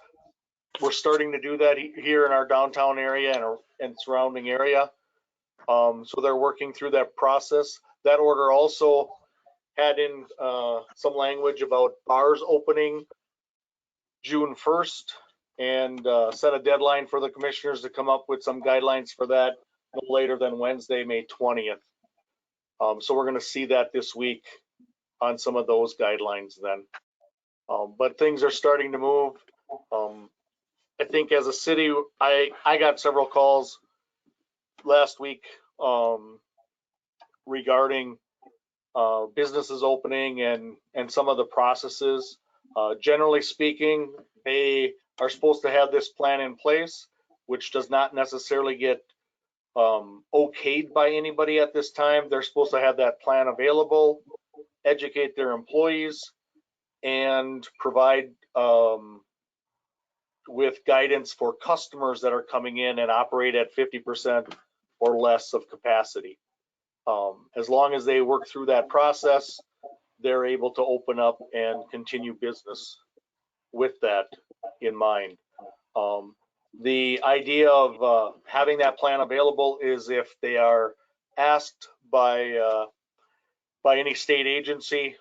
were starting to do that here in our downtown area and surrounding area. So they're working through that process. That order also had in some language about bars opening June 1st and set a deadline for the commissioners to come up with some guidelines for that no later than Wednesday, May 20th. So we're going to see that this week on some of those guidelines then. But things are starting to move. I think as a city, I got several calls last week regarding businesses opening and some of the processes. Generally speaking, they are supposed to have this plan in place, which does not necessarily get okayed by anybody at this time. They're supposed to have that plan available, educate their employees, and provide with guidance for customers that are coming in and operate at 50% or less of capacity. As long as they work through that process, they're able to open up and continue business with that in mind. The idea of having that plan available is if they are asked by any state agency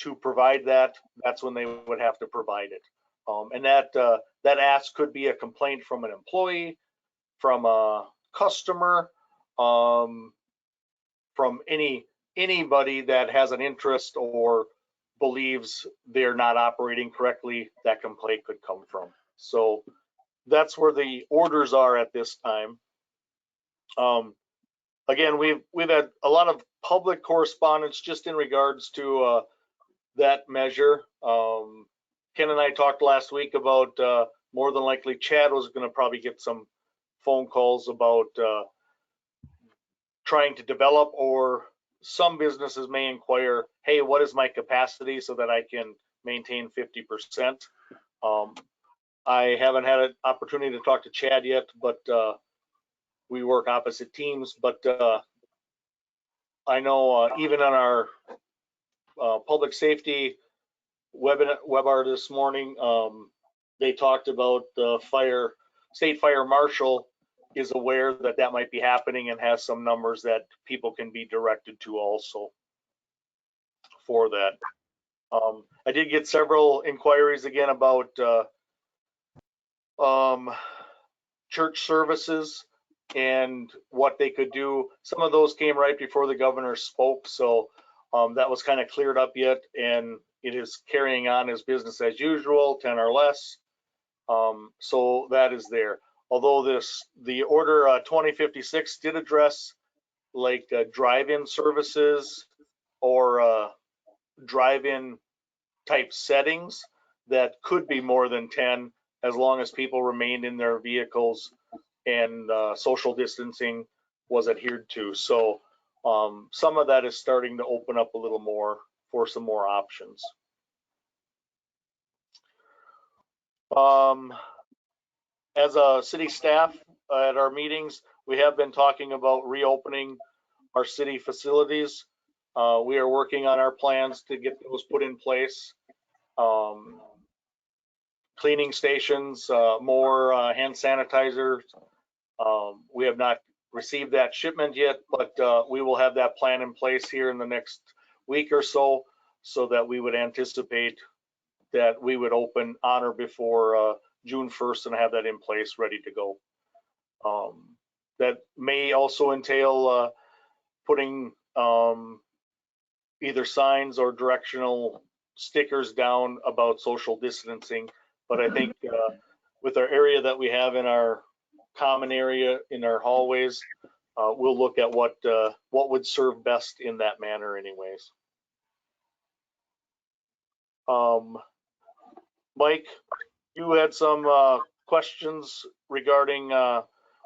to provide that, that's when they would have to provide it. And that ask could be a complaint from an employee, from a customer, from anybody that has an interest or believes they're not operating correctly, that complaint could come from. So that's where the orders are at this time. Again, we've had a lot of public correspondence just in regards to that measure. Ken and I talked last week about more than likely Chad was going to probably get some phone calls about trying to develop, or some businesses may inquire, hey, what is my capacity so that I can maintain 50%? I haven't had an opportunity to talk to Chad yet, but we work opposite teams. But I know even on our public safety webinar this morning, they talked about the state fire marshal is aware that that might be happening and has some numbers that people can be directed to also for that. I did get several inquiries again about church services and what they could do. Some of those came right before the governor spoke, so that was kind of cleared up yet, and it is carrying on as business as usual, 10 or less. So that is there. Although the order 2056 did address like drive-in services or drive-in type settings that could be more than 10 as long as people remained in their vehicles and social distancing was adhered to. So some of that is starting to open up a little more for some more options. As a city staff at our meetings, we have been talking about reopening our city facilities. We are working on our plans to get those put in place. Cleaning stations, more hand sanitizer. We have not received that shipment yet, but we will have that plan in place here in the next week or so that we would anticipate that we would open on or before June 1st and have that in place ready to go. That may also entail putting either signs or directional stickers down about social distancing. But I think with our area that we have in our common area in our hallways, we'll look at what would serve best in that manner anyways. Mike, you had some questions regarding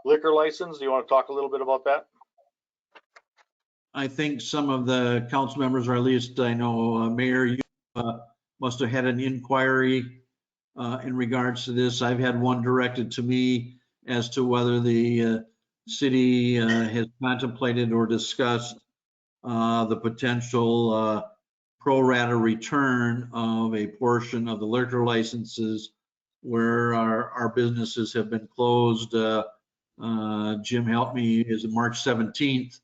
liquor license. Do you want to talk a little bit about that? I think some of the council members, or at least I know, Mayor, you must have had an inquiry in regards to this. I've had one directed to me as to whether the city has contemplated or discussed the potential pro rata return of a portion of the liquor licenses where our businesses have been closed. Jim, help me, is it March 17th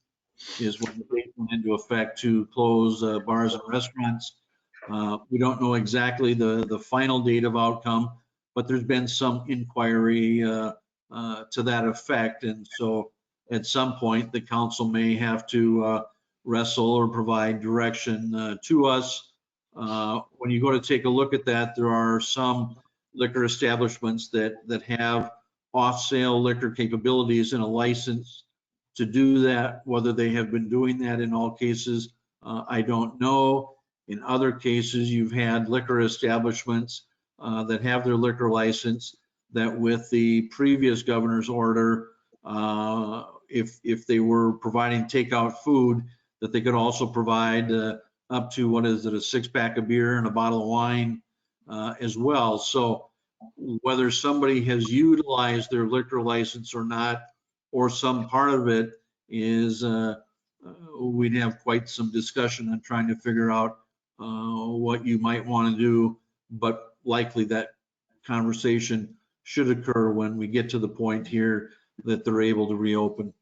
is when the date went into effect to close bars and restaurants. We don't know exactly the final date of outcome, but there's been some inquiry to that effect. And so at some point, the council may have to wrestle or provide direction to us. When you go to take a look at that, there are some liquor establishments that have off-sale liquor capabilities and a license to do that. Whether they have been doing that in all cases, I don't know. In other cases, you've had liquor establishments that have their liquor license that with the previous governor's order, if they were providing takeout food, that they could also provide up to, what is it, a 6-pack of beer and a bottle of wine as well. So whether somebody has utilized their liquor license or not, or some part of it is, we'd have quite some discussion on trying to figure out what you might want to do, but likely that conversation should occur when we get to the point here that they're able to reopen.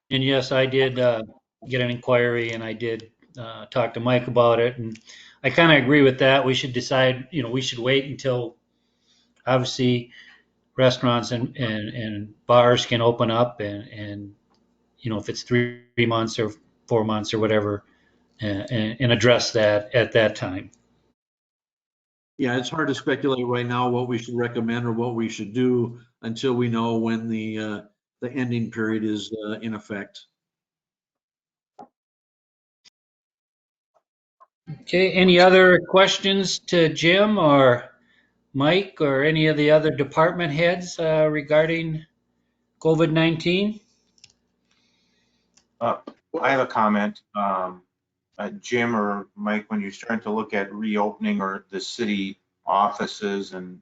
And yes, I did get an inquiry, and I did talk to Mike about it, and I kind of agree with that. We should decide, we should wait until obviously restaurants and bars can open up, and if it's 3 months or 4 months or whatever, and address that at that time. Yeah, it's hard to speculate right now what we should recommend or what we should do until we know when the ending period is in effect. Okay, any other questions to Jim or Mike or any of the other department heads regarding COVID-19? I have a comment. Jim or Mike, when you're starting to look at reopening or the city offices and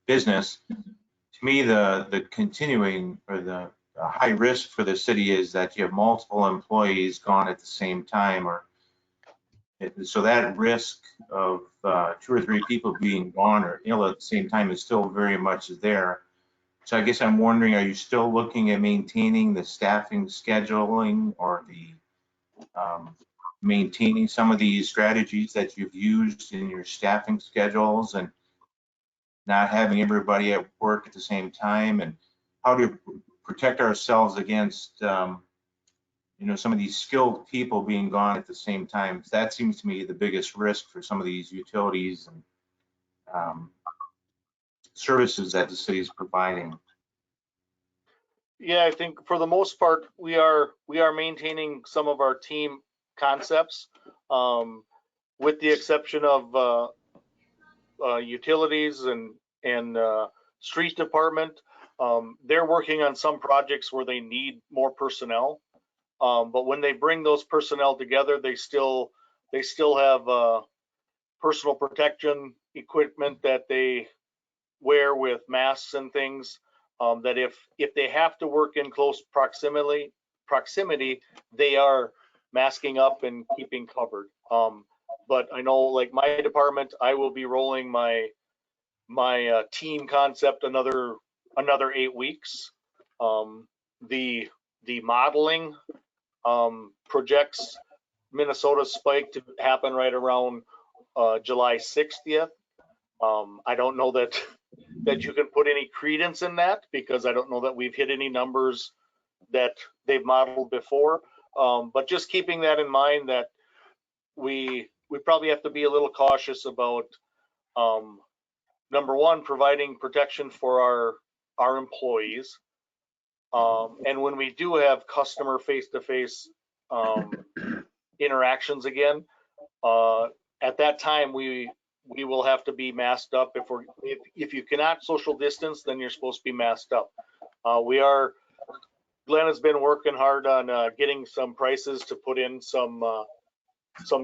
business, to me, the continuing or the high risk for the city is that you have multiple employees gone at the same time, so that risk of 2 or 3 people being gone or ill at the same time is still very much there. So I guess I'm wondering, are you still looking at maintaining the staffing scheduling or the maintaining some of these strategies that you've used in your staffing schedules and not having everybody at work at the same time? And how do we protect ourselves against some of these skilled people being gone at the same time? That seems to me the biggest risk for some of these utilities and services that the city is providing. Yeah, I think for the most part, we are maintaining some of our team concepts, with the exception of utilities and street department. They're working on some projects where they need more personnel. But when they bring those personnel together, they still have personal protection equipment that they wear with masks and things. That if they have to work in close proximity, they are masking up and keeping covered. But I know, like my department, I will be rolling my team concept another 8 weeks. The modeling projects Minnesota's spike to happen right around July 60th. I don't know that you can put any credence in that, because I don't know that we've hit any numbers that they've modeled before. But just keeping that in mind, that we probably have to be a little cautious about, number one, providing protection for our employees. And when we do have customer face-to-face interactions again, at that time we will have to be masked up. If you cannot social distance, then you're supposed to be masked up. Glenn has been working hard on getting some prices to put in some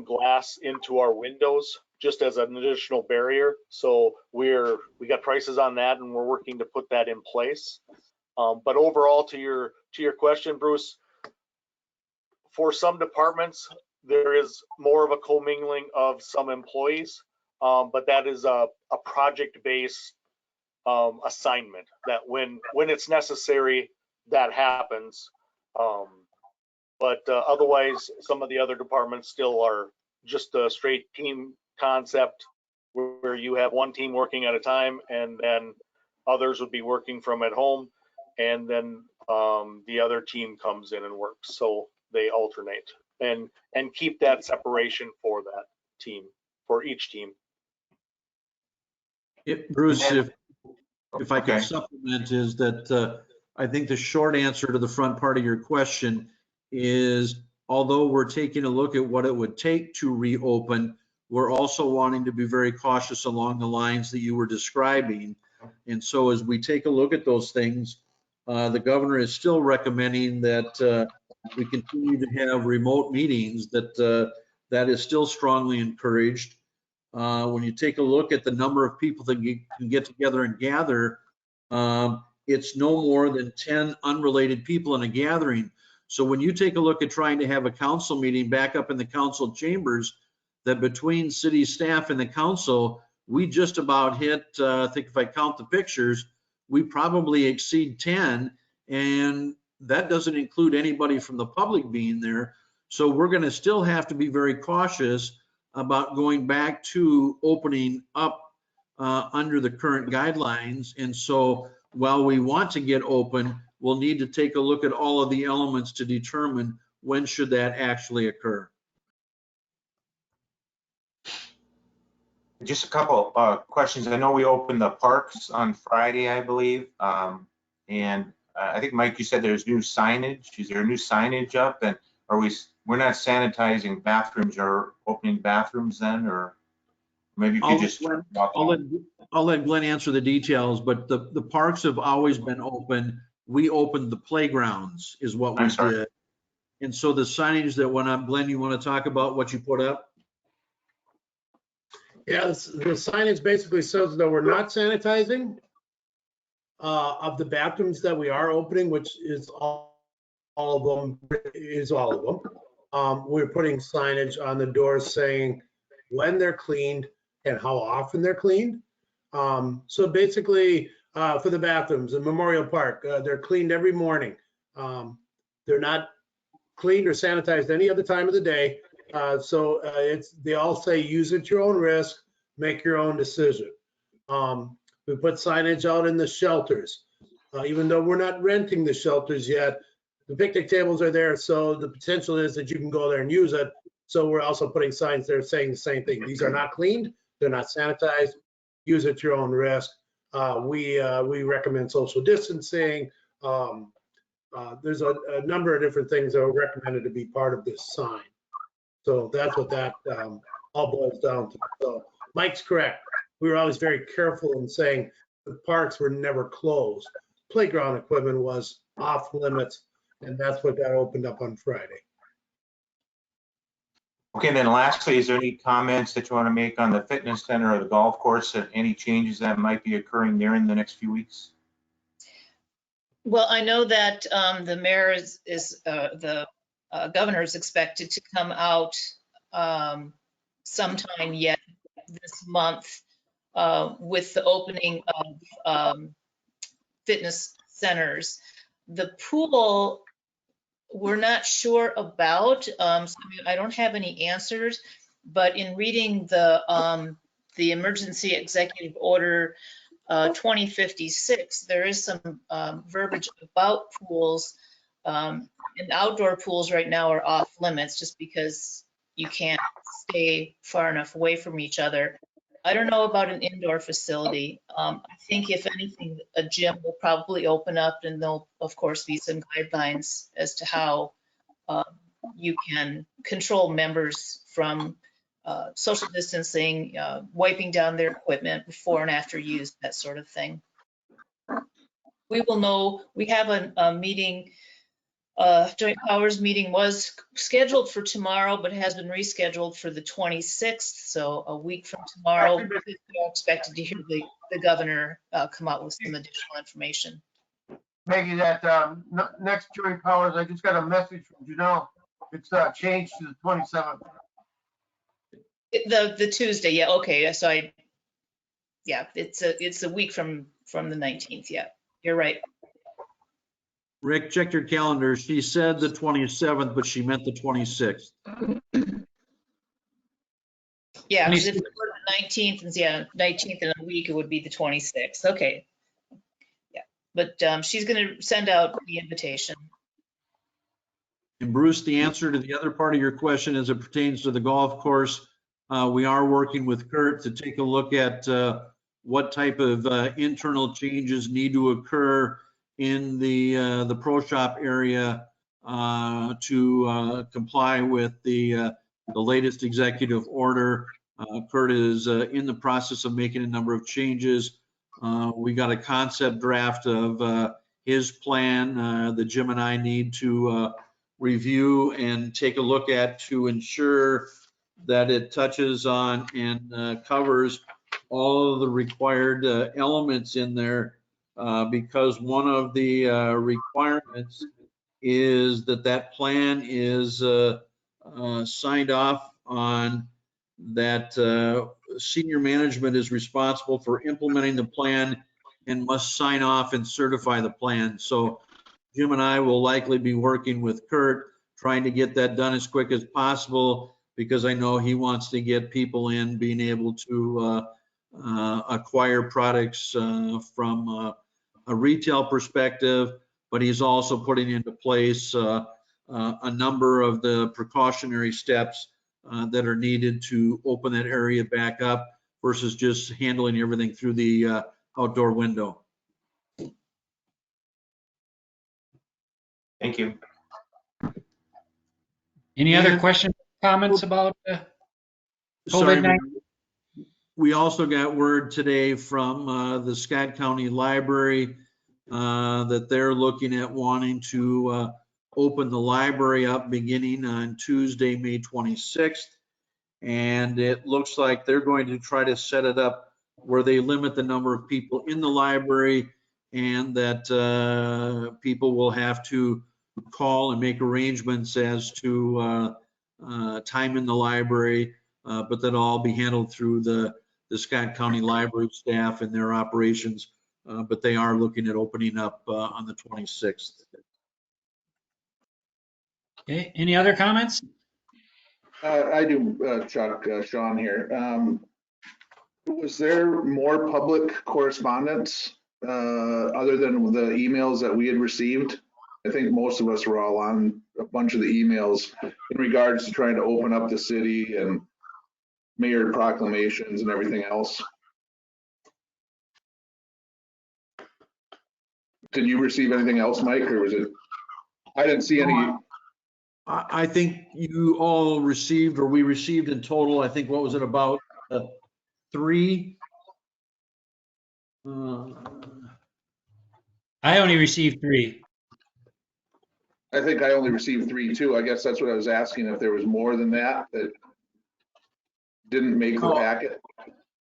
glass into our windows, just as an additional barrier. So we got prices on that, and we're working to put that in place. But overall, to your question, Bruce, for some departments, there is more of a commingling of some employees, but that is a project-based assignment that when it's necessary, that happens. But otherwise, some of the other departments still are just a straight team concept, where you have one team working at a time, and then others would be working from at home, and then the other team comes in and works. So they alternate and keep that separation for that team, for each team. Bruce, if I could supplement, is that I think the short answer to the front part of your question is, although we're taking a look at what it would take to reopen, we're also wanting to be very cautious along the lines that you were describing. And so as we take a look at those things, the governor is still recommending that we continue to have remote meetings, that is still strongly encouraged. When you take a look at the number of people that can get together and gather, it's no more than 10 unrelated people in a gathering. So when you take a look at trying to have a council meeting back up in the council chambers, that between city staff and the council, we just about hit, I think if I count the pictures, we probably exceed 10, and that doesn't include anybody from the public being there. So we're going to still have to be very cautious about going back to opening up under the current guidelines. And so while we want to get open, we'll need to take a look at all of the elements to determine when should that actually occur. Just a couple questions. I know we opened the parks on Friday, I believe. And I think, Mike, you said there's new signage. Is there new signage up? And we're not sanitizing bathrooms or opening bathrooms then? Or maybe you could just talk about that. I'll let Glenn answer the details, but the parks have always been open. We opened the playgrounds is what we did. And so the signage that went up, Glenn, you want to talk about what you put up? Yeah, the signage basically says that we're not sanitizing of the bathrooms that we are opening, which is all of them. We're putting signage on the doors saying when they're cleaned and how often they're cleaned. So basically, for the bathrooms in Memorial Park, they're cleaned every morning. They're not cleaned or sanitized any other time of the day. So they all say use at your own risk, make your own decision. We put signage out in the shelters. Even though we're not renting the shelters yet, the picnic tables are there, so the potential is that you can go there and use it. So we're also putting signs there saying the same thing. These are not cleaned, they're not sanitized, use at your own risk. We recommend social distancing. There's a number of different things that are recommended to be part of this sign. So that's what that all boils down to. So Mike's correct. We were always very careful in saying the parks were never closed. playground equipment was off limits, and that's what got opened up on Friday. Okay, then lastly, is there any comments that you want to make on the fitness center or the golf course, and any changes that might be occurring there in the next few weeks? Well, I know that the mayor the governor is expected to come out sometime yet this month with the opening of fitness centers. The pool, we're not sure about. So I don't have any answers, but in reading the emergency executive order 2056, there is some verbiage about pools, and outdoor pools right now are off limits just because you can't stay far enough away from each other. I don't know about an indoor facility. I think if anything, a gym will probably open up, and there'll of course be some guidelines as to how you can control members from social distancing, wiping down their equipment before and after use, that sort of thing. We will know. We have a meeting, joint powers meeting was scheduled for tomorrow, but has been rescheduled for the 26th. So a week from tomorrow, we're expected to hear the governor come out with some additional information. Maggie, that next joint powers, I just got a message from Janelle. It's changed to the 27th. The Tuesday, yeah, okay. So it's a week from the 19th. Yeah, you're right. Rick, check your calendar. She said the 27th, but she meant the 26th. Yeah, because if it were the 19th, and 19th in a week, it would be the 26th. Okay. Yeah, but she's going to send out the invitation. And Bruce, the answer to the other part of your question as it pertains to the golf course, we are working with Kurt to take a look at what type of internal changes need to occur in the pro shop area to comply with the latest executive order. Kurt is in the process of making a number of changes. We got a concept draft of his plan that Jim and I need to review and take a look at to ensure that it touches on and covers all of the required elements in there, because one of the requirements is that plan is signed off on, that senior management is responsible for implementing the plan and must sign off and certify the plan. So Jim and I will likely be working with Kurt, trying to get that done as quick as possible, because I know he wants to get people in being able to acquire products from a retail perspective, but he's also putting into place a number of the precautionary steps that are needed to open that area back up versus just handling everything through the outdoor window. Thank you. Any other questions, comments about COVID-19? We also got word today from the Scott County Library that they're looking at wanting to open the library up beginning on Tuesday, May 26th. And it looks like they're going to try to set it up where they limit the number of people in the library, and that people will have to call and make arrangements as to time in the library, but that'll all be handled through the Scott County Library staff and their operations, but they are looking at opening up on the 26th. Okay, any other comments? I do, Chuck, Sean here. Was there more public correspondence other than the emails that we had received? I think most of us were all on a bunch of the emails in regards to trying to open up the city and mayor proclamations and everything else. Did you receive anything else, Mike, or was it? I didn't see any. I think you all received, or we received in total, I think, what was it, about 3? I only received 3. I think I only received 3 too. I guess that's what I was asking, if there was more than that that didn't make the Oh. packet.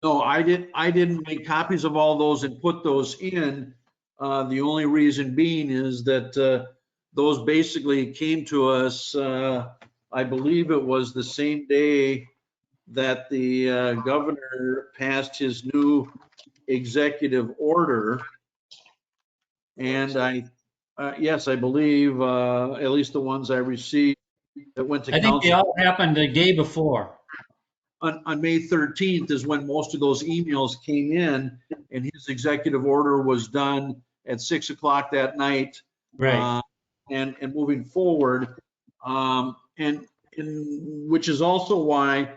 No, I didn't make copies of all those and put those in. The only reason being is that those basically came to us, I believe it was the same day that the governor passed his new executive order. And yes, I believe, at least the ones I received that went to I think they council all happened the day before. on May 13th is when most of those emails came in, and his executive order was done at 6 o'clock that night. Right. And moving forward, and which is also why,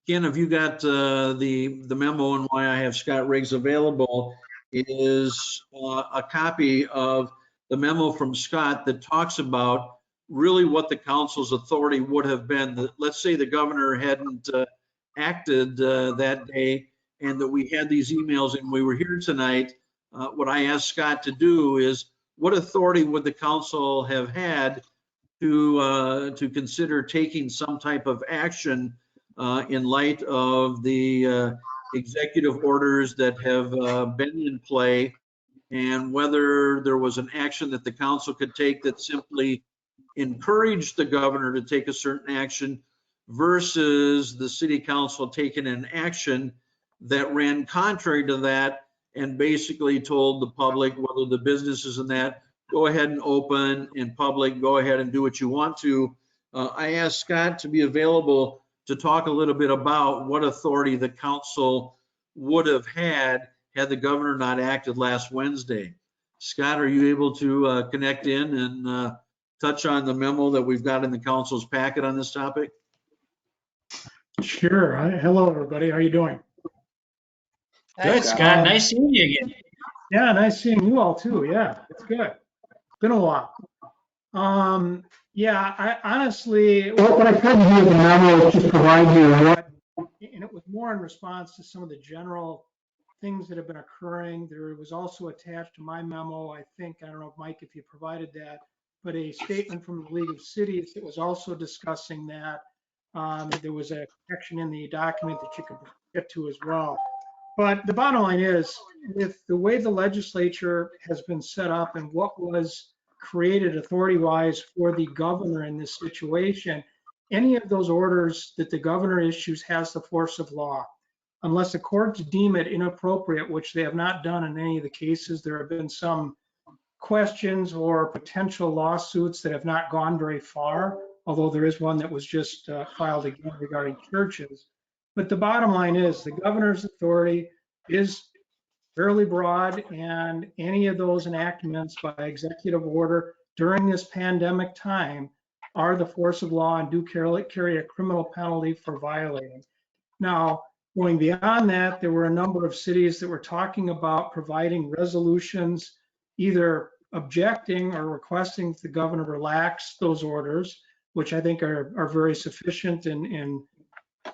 Ken, if you got the memo and why I have Scott Riggs available, is a copy of the memo from Scott that talks about really what the council's authority would have been. Let's say the governor hadn't acted that day, and that we had these emails and we were here tonight. What I asked Scott to do is, what authority would the council have had to consider taking some type of action in light of the executive orders that have been in play, and whether there was an action that the council could take that simply encouraged the governor to take a certain action versus the city council taking an action that ran contrary to that and basically told the public, whether the businesses and that, go ahead and open, in public, go ahead and do what you want to. I asked Scott to be available to talk a little bit about what authority the council would have had the governor not acted last Wednesday. Scott, are you able to connect in and touch on the memo that we've got in the council's packet on this topic? Sure. Hello, everybody. How are you doing? Good, Scott. Nice seeing you again. Yeah, nice seeing you all too. Yeah, it's good. Been a while. Yeah, I honestly, what I tried to do with the memo is just provide you what, and it was more in response to some of the general things that have been occurring. There was also attached to my memo, I think, I don't know, Mike, if you provided that, but a statement from the League of Cities that was also discussing that. There was a section in the document that you could get to as well. But the bottom line is, with the way the legislature has been set up and what was created authority-wise for the governor in this situation, any of those orders that the governor issues has the force of law. Unless the courts deem it inappropriate, which they have not done in any of the cases. There have been some questions or potential lawsuits that have not gone very far, although there is one that was just filed again regarding churches. But the bottom line is the governor's authority is fairly broad, and any of those enactments by executive order during this pandemic time are the force of law and do carry a criminal penalty for violating. Now, going beyond that, there were a number of cities that were talking about providing resolutions, either objecting or requesting that the governor relax those orders, which I think are very sufficient and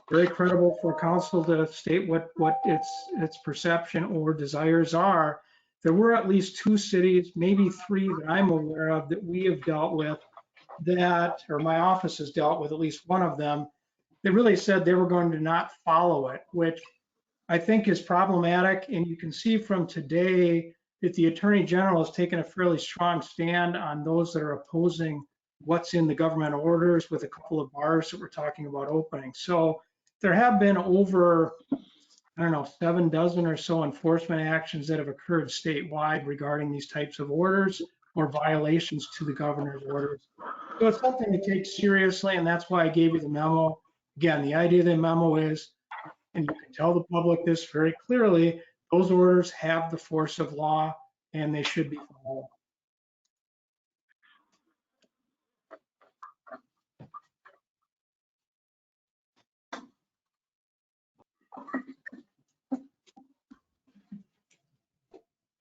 very credible for council to state what its perception or desires are. There were at least 2 cities, maybe 3 that I'm aware of that we have dealt with that, or my office has dealt with at least one of them, they really said they were going to not follow it, which I think is problematic. And you can see from today that the Attorney General has taken a fairly strong stand on those that are opposing what's in the government orders, with a couple of bars that we're talking about opening. So there have been over, I don't know, 7 dozen or so enforcement actions that have occurred statewide regarding these types of orders or violations to the governor's orders. So it's something to take seriously, and that's why I gave you the memo. Again, the idea of the memo is, and you can tell the public this very clearly, those orders have the force of law and they should be followed.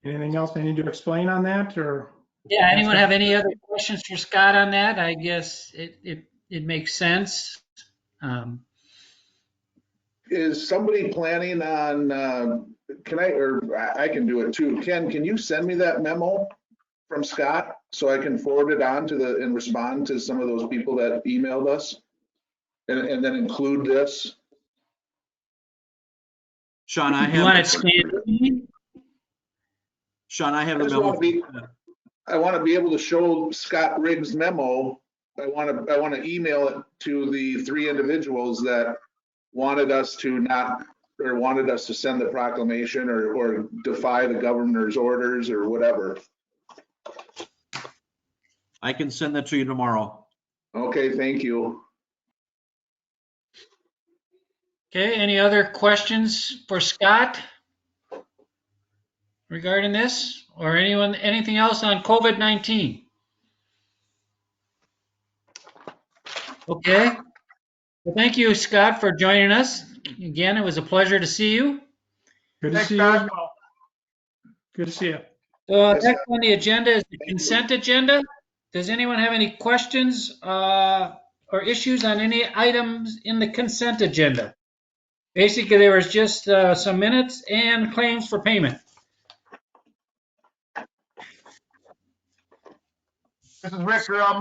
Anything else I need to explain on that, or? Yeah, anyone have any other questions for Scott on that? I guess it makes sense. Is somebody planning on, I can do it too. Ken, can you send me that memo? from Scott so I can forward it on to and respond to some of those people that emailed us? And then include this? Sean, I You want it have, scanned? Sean, I have I the just memo. want to be able to show Scott Riggs' memo. I want to email it to the 3 individuals that wanted us to not, or wanted us to send the proclamation or defy the governor's orders or whatever. I can send that to you tomorrow. Okay, thank you. Okay, any other questions for Scott regarding this or anything else on COVID-19? Okay. Well, thank you, Scott, for joining us. Again, it was a pleasure to see you. Good to Thanks, see you Scott. as well. Good to see you. So next on the agenda is the consent agenda. Does anyone have any questions or issues on any items in the consent agenda? Basically, there was just some minutes and claims for payment. This is Rick. I'll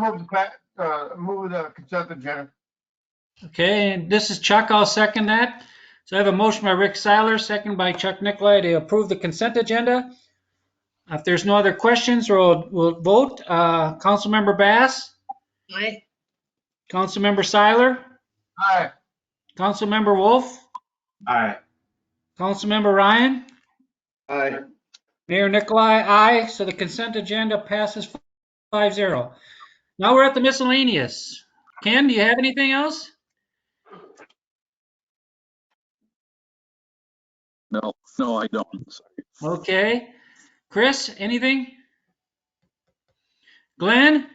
move the consent agenda. Okay, and this is Chuck. I'll second that. So I have a motion by Rick Seiler, second by Chuck Nicolai to approve the consent agenda. If there's no other questions, we'll vote. Councilmember Bass, Aye. Councilmember Seiler, Aye. Councilmember Wolf, Aye. Councilmember Ryan, Aye. Mayor Nicolai, aye. So the consent agenda passes 5-0. Now we're at the miscellaneous. Ken, do you have anything else? No, I don't. Sorry. Okay. Chris, anything? Glenn,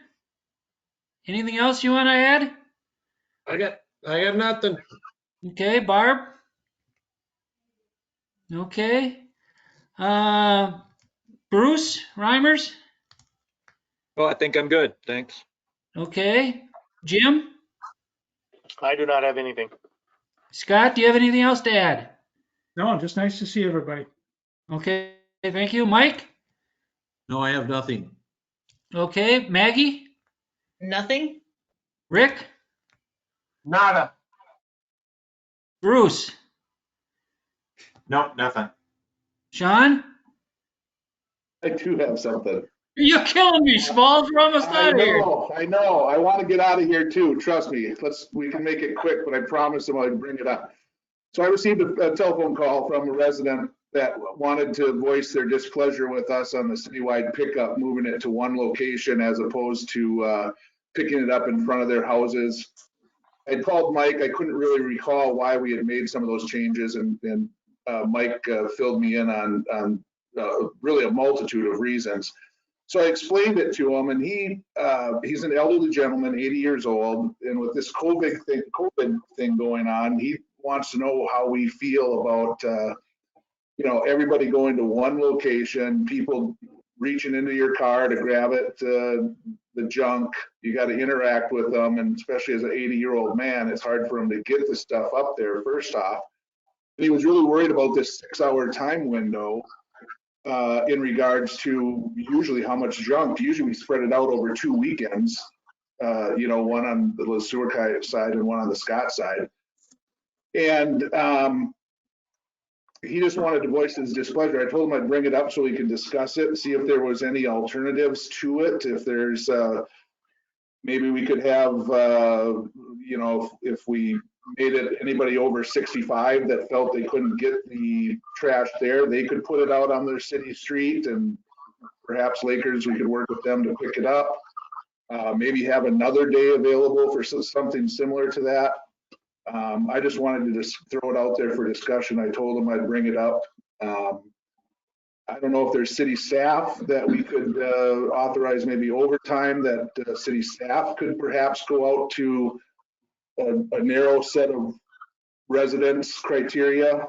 anything else you want to add? I got nothing. Okay, Barb? Okay. Bruce Reimers? Oh, I think I'm good. Thanks. Okay. Jim? I do not have anything. Scott, do you have anything else to add? No, just nice to see everybody. Okay, thank you. Mike? No, I have nothing. Okay. Maggie? Nothing? Rick? Nada. Bruce? Nope, nothing. Sean? I do have something. You're killing me, Smalls. We're almost out of here. I know. I want to get out of here too. Trust me. We can make it quick, but I promise I'm going to bring it up. So I received a telephone call from a resident that wanted to voice their displeasure with us on the citywide pickup, moving it to one location as opposed to picking it up in front of their houses. I called Mike. I couldn't really recall why we had made some of those changes, and Mike filled me in on really a multitude of reasons. So I explained it to him, and he's an elderly gentleman, 80 years old, and with this COVID thing going on, he wants to know how we feel about everybody going to one location, people reaching into your car to grab it, the junk. You got to interact with them, and especially as an 80-year-old man, it's hard for him to get the stuff up there first off. And he was really worried about this 6-hour time window. In regards to usually how much junk. Usually we spread it out over 2 weekends, one on the LeSueur side and one on the Scott side. And he just wanted to voice his displeasure. I told him I'd bring it up so we could discuss it and see if there was any alternatives to it. If there's, maybe we could have, if we made it anybody over 65 that felt they couldn't get the trash there, they could put it out on their city street, and perhaps Lakers, we could work with them to pick it up. Maybe have another day available for something similar to that. I just wanted to just throw it out there for discussion. I told them I'd bring it up. I don't know if there's city staff that we could authorize maybe overtime, that city staff could perhaps go out to a narrow set of residents criteria,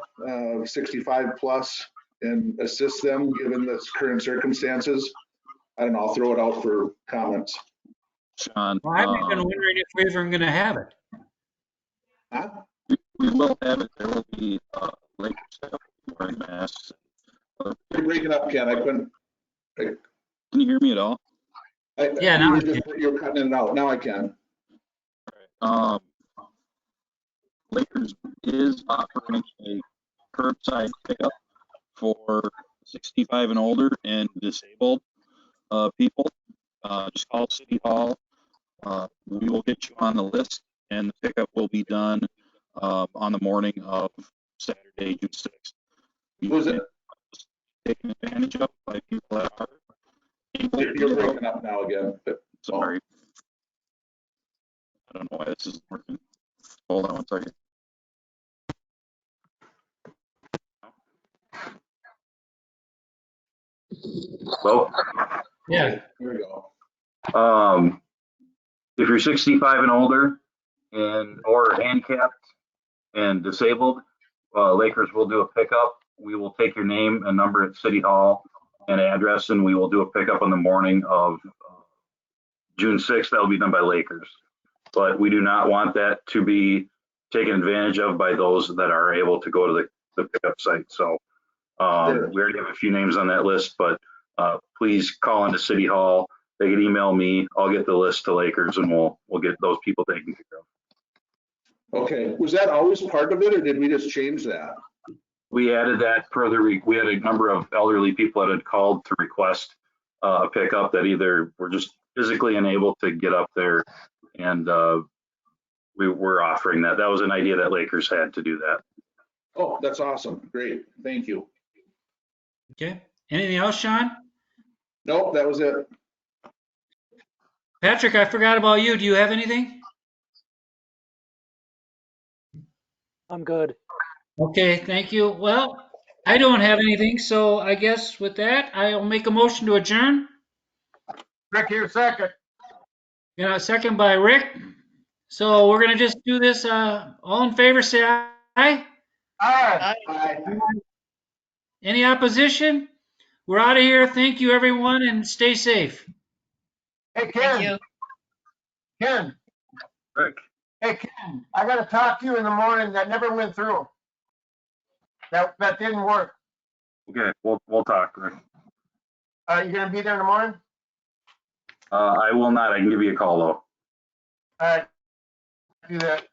65 plus, and assist them given the current circumstances. I don't know, I'll throw it out for comments. Sean, Well, I've been wondering if we're even going to have it. Huh? we will have it. There will be Lakers staff wearing masks. You're breaking up, Ken. I couldn't. Can you hear me at all? Okay. Yeah, now I can. You were cutting it out. Now I can. Lakers is offering a curbside pickup for 65 and older and disabled people. Just call City Hall. We will get you on the list, and the pickup will be done on the morning of Saturday, June 6th. Was it? Taken advantage of by people that are able to You're do breaking up now again. Sorry. I don't know why this isn't working. Hold on one second. Well, Yeah. Here we go. if you're 65 and older or handicapped and disabled, Lakers will do a pickup. We will take your name and number at City Hall and address, and we will do a pickup on the morning of June 6th. That will be done by Lakers. But we do not want that to be taken advantage of by those that are able to go to the pickup site. So Sure. we already have a few names on that list, but please call into City Hall. They can email me. I'll get the list to Lakers, and we'll get those people taken care of. Okay. Was that always part of it, or did we just change that? We added that further. We had a number of elderly people that had called to request a pickup that either were just physically unable to get up there, and we were offering that. That was an idea that Lakers had to do that. Oh, that's awesome. Great. Thank you. Okay. Anything else, Sean? Nope, that was it. Patrick, I forgot about you. Do you have anything? I'm good. Okay, thank you. Well, I don't have anything, so I guess with that, I'll make a motion to adjourn. Rick, here, second. Second by Rick. So we're gonna just do this. All in favor, say aye. Aye. Aye. Any opposition? We're out of here. Thank you, everyone, and stay safe. Hey, Thank Ken, you. Ken, Rick. hey, Ken, I gotta talk to you in the morning. That never went through. That didn't work. Okay, we'll talk, Rick. You gonna be there in the morning? I will not. I can give you a call though. All right, do that.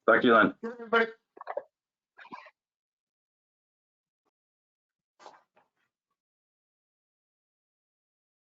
Talk to you then. Everybody.